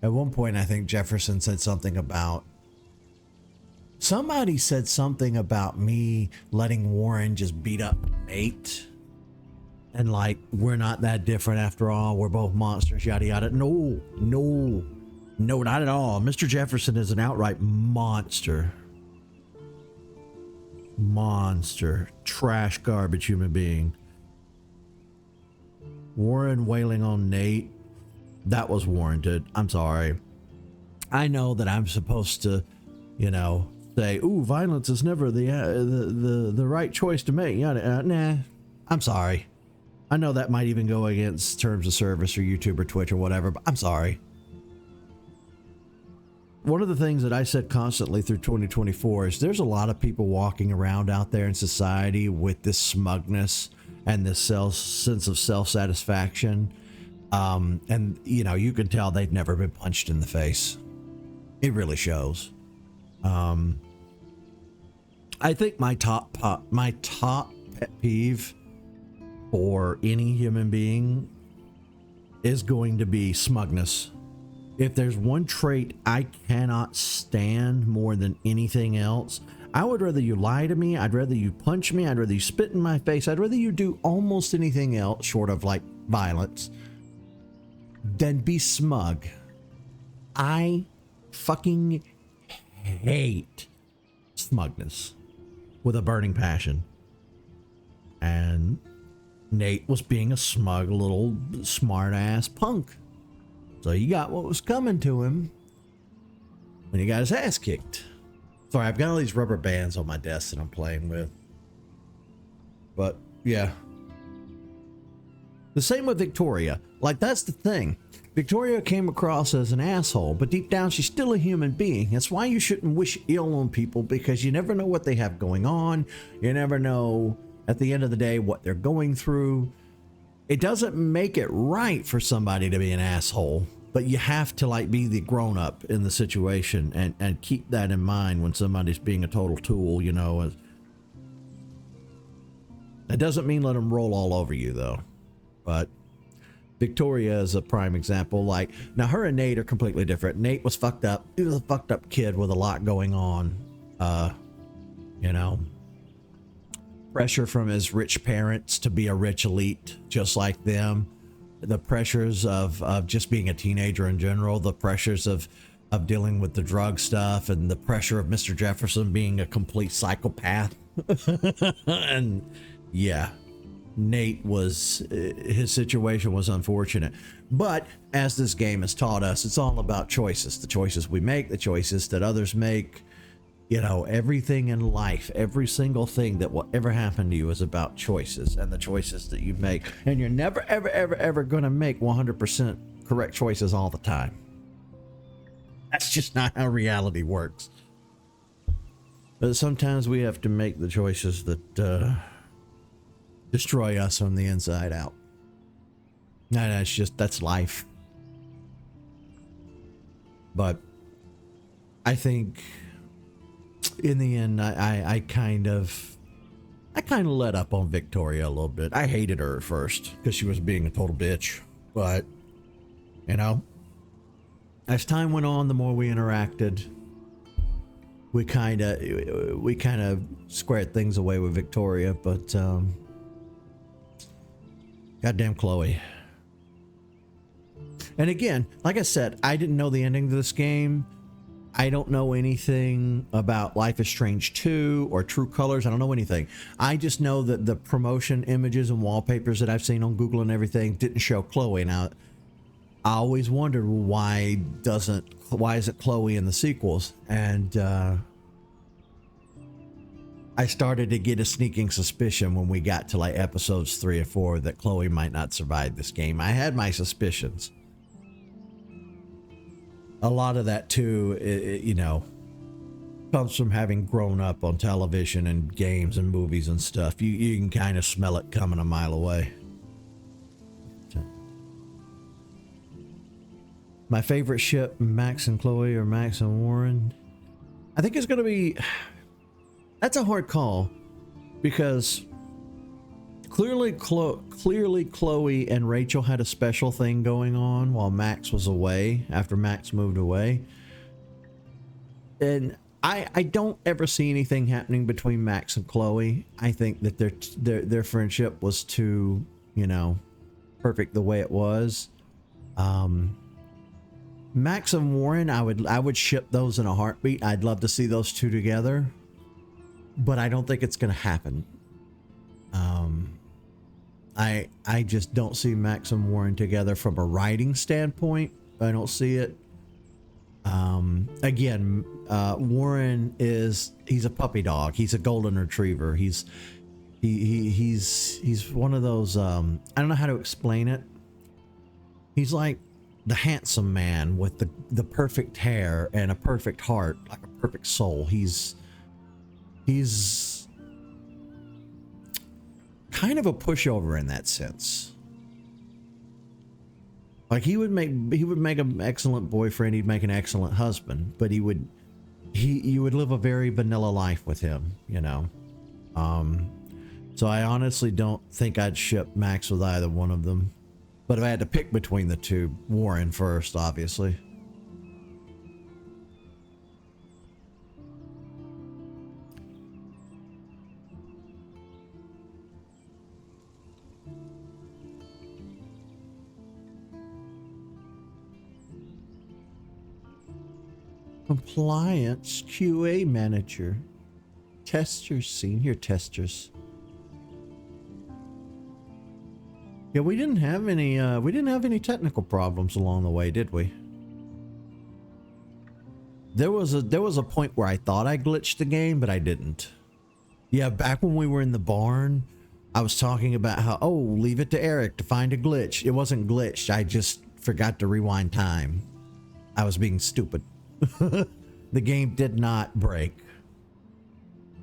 at one point, I think Jefferson said something about, somebody said something about me letting Warren just beat up Nate. And like, we're not that different after all. We're both monsters, yada, yada. No, not at all. Mr. Jefferson is an outright monster. Trash, garbage human being. Warren wailing on Nate, that was warranted. I'm sorry. I know that I'm supposed to, you know, say, ooh, violence is never the right choice to make. Nah, I'm sorry. I know that might even go against terms of service or YouTube or Twitch or whatever, but I'm sorry. One of the things that I said constantly through 2024 is there's a lot of people walking around out there in society with this smugness and this sense of self-satisfaction. And, you know, you can tell they've never been punched in the face. It really shows. I think my top pet peeve for any human being is going to be smugness. If there's one trait I cannot stand more than anything else, I would rather you lie to me, I'd rather you punch me, I'd rather you spit in my face, I'd rather you do almost anything else short of like violence than be smug. I fucking hate smugness with a burning passion. And Nate was being a smug little smart ass punk. So he got what was coming to him when he got his ass kicked. Sorry, I've got all these rubber bands on my desk that I'm playing with. But yeah. The same with Victoria. Like, that's the thing. Victoria came across as an asshole, but deep down she's still a human being. That's why you shouldn't wish ill on people, because you never know what they have going on. You never know at the end of the day what they're going through. It doesn't make it right for somebody to be an asshole, but you have to like be the grown up in the situation and keep that in mind when somebody's being a total tool, you know. It doesn't mean let them roll all over you though. But Victoria is a prime example. Like, now her and Nate are completely different. Nate was fucked up. He was a fucked up kid with a lot going on. You know, pressure from his rich parents to be a rich elite just like them. The pressures of just being a teenager in general. The pressures of dealing with the drug stuff, and the pressure of Mr. Jefferson being a complete psychopath. And yeah. Nate was, his situation was unfortunate, but as this game has taught us, it's all about choices. The choices we make, the choices that others make, you know, everything in life, every single thing that will ever happen to you is about choices and the choices that you make. And you're never, ever, ever, ever going to make 100% correct choices all the time. That's just not how reality works. But sometimes we have to make the choices that, destroy us from the inside out. And that's life. But I think in the end, I kind of let up on Victoria a little bit. I hated her at first because she was being a total bitch. But, you know, as time went on, the more we interacted, we kind of squared things away with Victoria. But, goddamn Chloe. And again, like I said, I didn't know the ending to this game. I don't know anything about Life is Strange 2 or True Colors. I don't know anything. I just know that the promotion images and wallpapers that I've seen on Google and everything didn't show Chloe. Now, I always wondered why isn't Chloe in the sequels? And I started to get a sneaking suspicion when we got to like episodes 3 or 4 that Chloe might not survive this game. I had my suspicions. A lot of that too, you know, comes from having grown up on television and games and movies and stuff. You can kind of smell it coming a mile away. My favorite ship, Max and Chloe or Max and Warren? I think it's going to be... That's a hard call, because clearly Chloe and Rachel had a special thing going on while Max was away, after Max moved away. And I don't ever see anything happening between Max and Chloe. I think that their friendship was too, you know, perfect the way it was. Max and Warren, I would ship those in a heartbeat. I'd love to see those two together. But I don't think it's going to happen. I just don't see Max and Warren together from a writing standpoint. I don't see it. Again, Warren he's a puppy dog. He's a golden retriever. He's one of those, I don't know how to explain it. He's like the handsome man with the perfect hair and a perfect heart, like a perfect soul. He's kind of a pushover in that sense. Like he would make an excellent boyfriend, he'd make an excellent husband, but you would live a very vanilla life with him, you know. So I honestly don't think I'd ship Max with either one of them. But if I had to pick between the two, Warren first, obviously. Compliance QA manager. Testers, senior testers. Yeah, we didn't have any technical problems along the way, did we? There was a point where I thought I glitched the game, but I didn't. Yeah, back when we were in the barn, I was talking about how, oh, leave it to Eric to find a glitch. It wasn't glitched. I just forgot to rewind time. I was being stupid. The game did not break.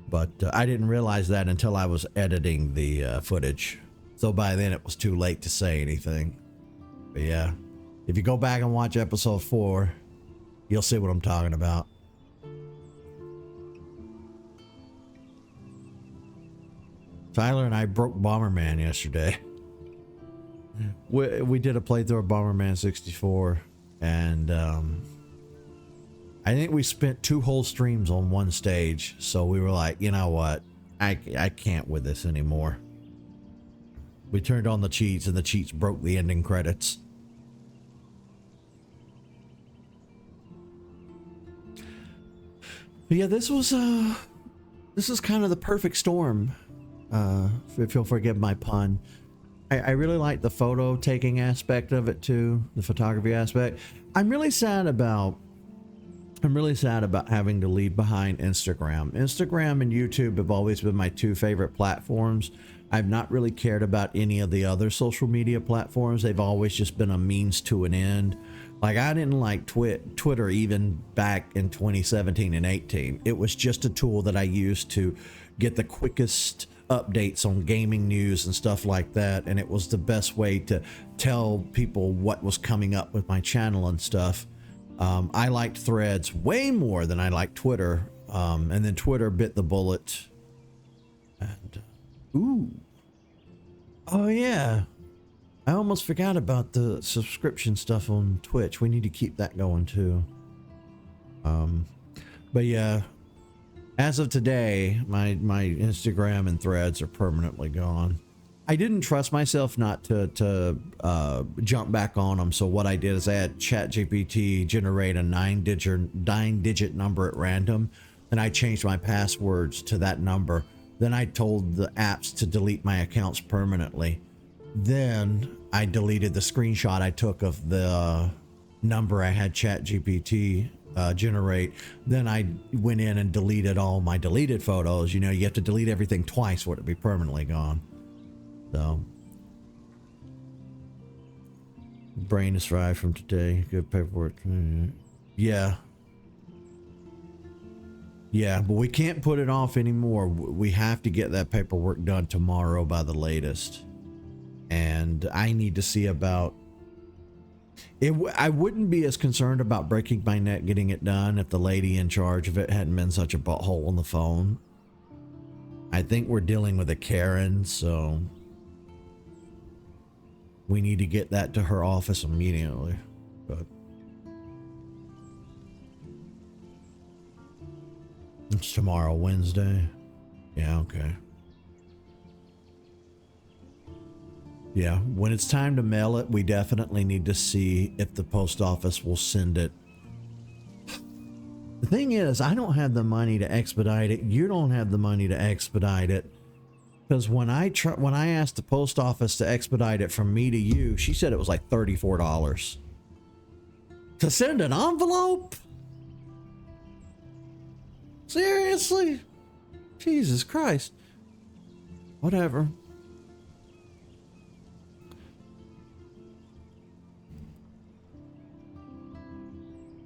But I didn't realize that until I was editing the footage. So by then it was too late to say anything. But yeah, if you go back and watch episode 4, you'll see what I'm talking about. Tyler and I broke Bomberman yesterday. We did a playthrough of Bomberman 64, and I think we spent 2 whole streams on one stage. So we were like, you know what? I can't with this anymore. We turned on the cheats, and the cheats broke the ending credits. But yeah, this is kind of the perfect storm. If you'll forgive my pun. I really like the photo taking aspect of it too, the photography aspect. I'm really sad about having to leave behind Instagram. Instagram and YouTube have always been my 2 favorite platforms. I've not really cared about any of the other social media platforms. They've always just been a means to an end. Like, I didn't like Twitter even back in 2017 and 18. It was just a tool that I used to get the quickest updates on gaming news and stuff like that, and it was the best way to tell people what was coming up with my channel and stuff. I liked Threads way more than I liked Twitter, and then Twitter bit the bullet. And oh yeah, I almost forgot about the subscription stuff on Twitch. We need to keep that going too. But yeah, as of today, my Instagram and Threads are permanently gone. I didn't trust myself not to jump back on them, so what I did is I had ChatGPT generate a 9-digit number at random, and I changed my passwords to that number. Then I told the apps to delete my accounts permanently. Then I deleted the screenshot I took of the number I had ChatGPT generate. Then I went in and deleted all my deleted photos. You know, you have to delete everything twice for it to be permanently gone. So, brain is fried from today. Good paperwork. Yeah. Yeah, but we can't put it off anymore. We have to get that paperwork done tomorrow by the latest. And I need to see about it. I wouldn't be as concerned about breaking my neck getting it done if the lady in charge of it hadn't been such a butthole on the phone. I think we're dealing with a Karen, so we need to get that to her office immediately. But it's tomorrow, Wednesday. Yeah, okay. Yeah, when it's time to mail it, we definitely need to see if the post office will send it. The thing is, I don't have the money to expedite it. You don't have the money to expedite it. Because when I asked the post office to expedite it from me to you, she said it was like $34. To send an envelope? Seriously? Jesus Christ. Whatever.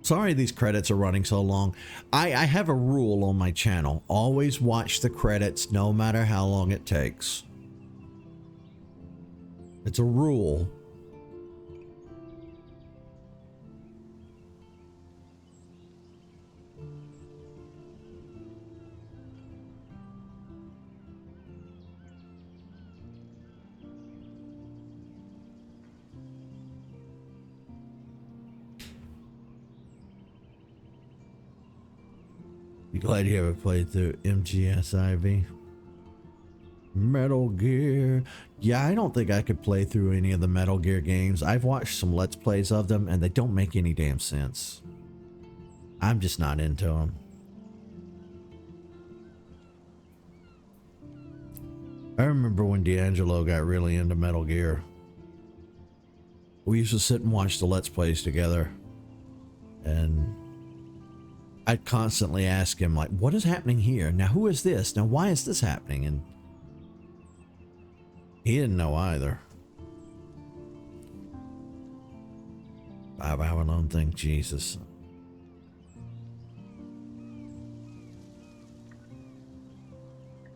Sorry these credits are running so long. I have a rule on my channel. Always watch the credits no matter how long it takes. It's a rule. You glad you ever played through MGSIV? Metal Gear. Yeah, I don't think I could play through any of the Metal Gear games. I've watched some Let's Plays of them, and they don't make any damn sense. I'm just not into them. I remember when D'Angelo got really into Metal Gear. We used to sit and watch the Let's Plays together, and I'd constantly ask him, like, what is happening here? Now, who is this? Now, why is this happening? And He didn't know either. 5 hour long thing, Jesus.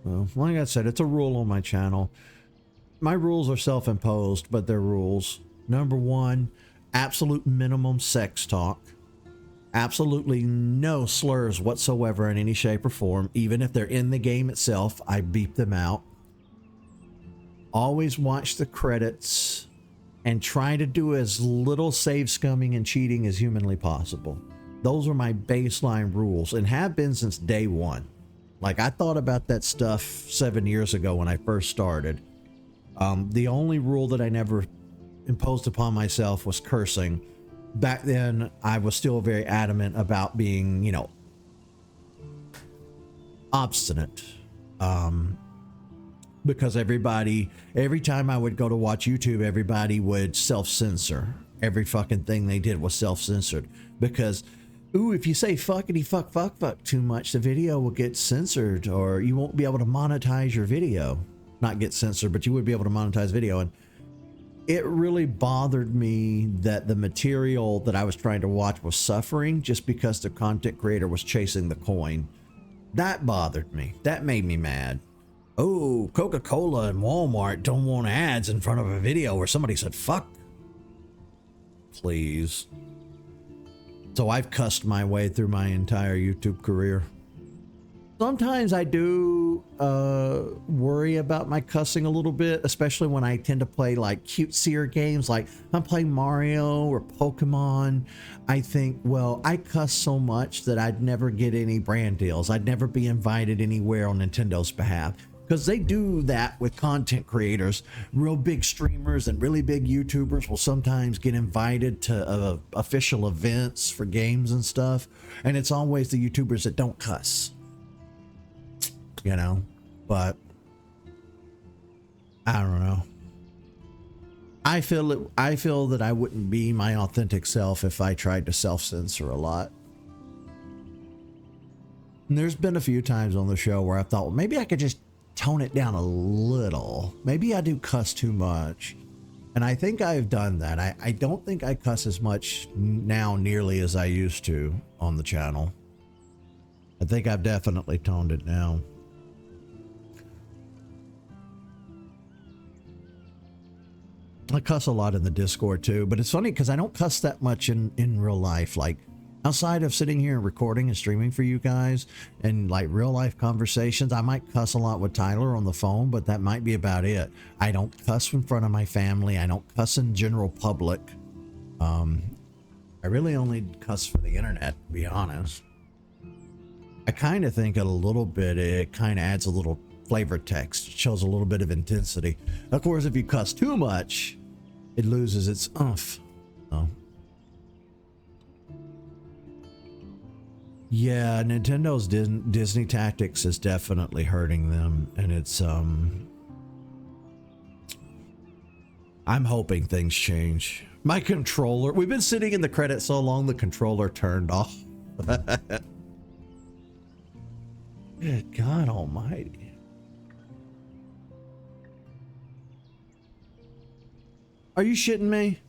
Well, like I said, it's a rule on my channel. My rules are self-imposed, but they're rules. Number one, absolute minimum sex talk. Absolutely no slurs whatsoever in any shape or form. Even if they're in the game itself, I beep them out. Always watch the credits and try to do as little save scumming and cheating as humanly possible. Those are my baseline rules and have been since day one. Like, I thought about that stuff 7 years ago when I first started. The only rule that I never imposed upon myself was cursing. Back then, I was still very adamant about being, you know, obstinate. Because every time I would go to watch YouTube, everybody would self-censor. Every fucking thing they did was self-censored. Because, ooh, if you say fuckity fuck too much, the video will get censored, or you won't be able to monetize your video. Not get censored, but you would be able to monetize video. And it really bothered me that the material that I was trying to watch was suffering just because the content creator was chasing the coin. That bothered me. That made me mad. Oh, Coca-Cola and Walmart don't want ads in front of a video where somebody said fuck. Please. So I've cussed my way through my entire YouTube career. Sometimes I do worry about my cussing a little bit, especially when I tend to play like cutesier games, like I'm playing Mario or Pokemon. I think, well, I cuss so much that I'd never get any brand deals. I'd never be invited anywhere on Nintendo's behalf. Because they do that with content creators. Real big streamers and really big YouTubers will sometimes get invited to official events for games and stuff. And it's always the YouTubers that don't cuss. You know? But I don't know. I feel that I wouldn't be my authentic self if I tried to self-censor a lot. And there's been a few times on the show where I thought, well, maybe I could just tone it down a little. Maybe I do cuss too much. And I think I've done that. I don't think I cuss as much now nearly as I used to on the channel. I think I've definitely toned it down. I cuss a lot in the Discord too, but it's funny because I don't cuss that much in real life. Like, outside of sitting here and recording and streaming for you guys and like real life conversations, I might cuss a lot with Tyler on the phone, but that might be about it. I don't cuss in front of my family. I don't cuss in general public. I really only cuss for the internet, to be honest. I kind of think a little bit, it kind of adds a little flavor text. It shows a little bit of intensity. Of course, if you cuss too much, it loses its oomph. So. Yeah, Nintendo's Disney Tactics is definitely hurting them, and it's I'm hoping things change. My controller, we've been sitting in the credits so long the controller turned off. Good God almighty. Are you shitting me?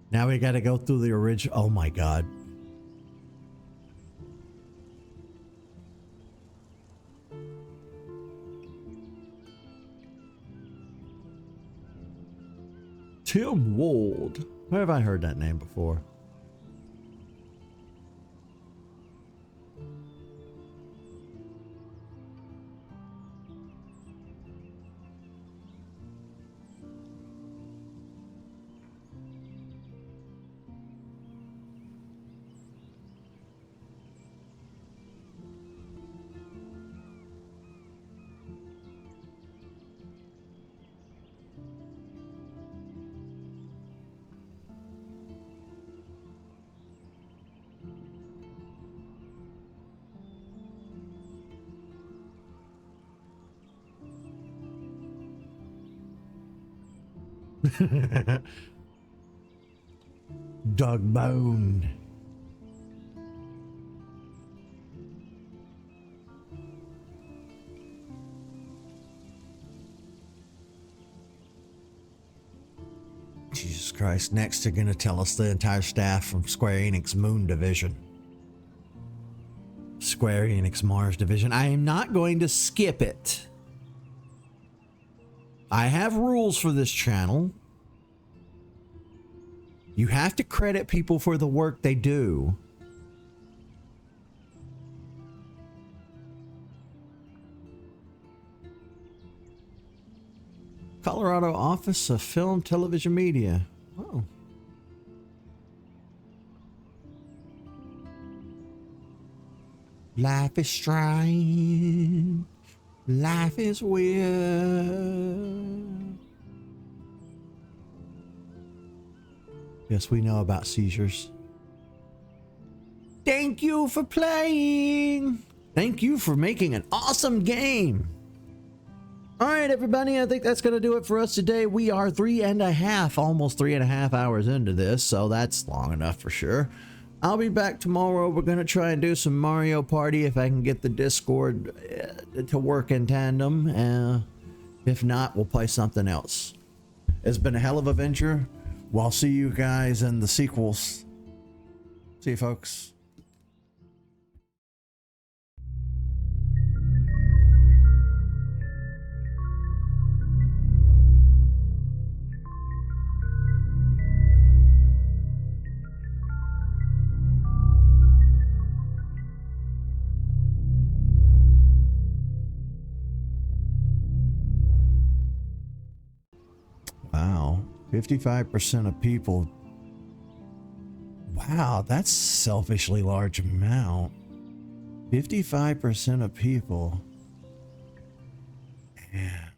Now we got to go through the original. Oh my God. Tim Ward. Where have I heard that name before? Dog bone. Jesus Christ. Next, they're going to tell us the entire staff from Square Enix Moon Division. Square Enix Mars Division. I am not going to skip it. I have rules for this channel. You have to credit people for the work they do. Colorado Office of Film, Television Media. Oh. Life is strange. Life is weird. Yes, we know about seizures. Thank you for playing. Thank you for making an awesome game. All right, everybody, I think that's going to do it for us today. We are almost 3.5 hours into this, so that's long enough for sure. I'll be back tomorrow. We're going to try and do some Mario Party if I can get the Discord to work in tandem. If not, we'll play something else. It's been a hell of a venture. Well, I'll see you guys in the sequels. See you, folks. Wow, 55% of people. Wow, that's a selfishly large amount. 55% of people. Yeah.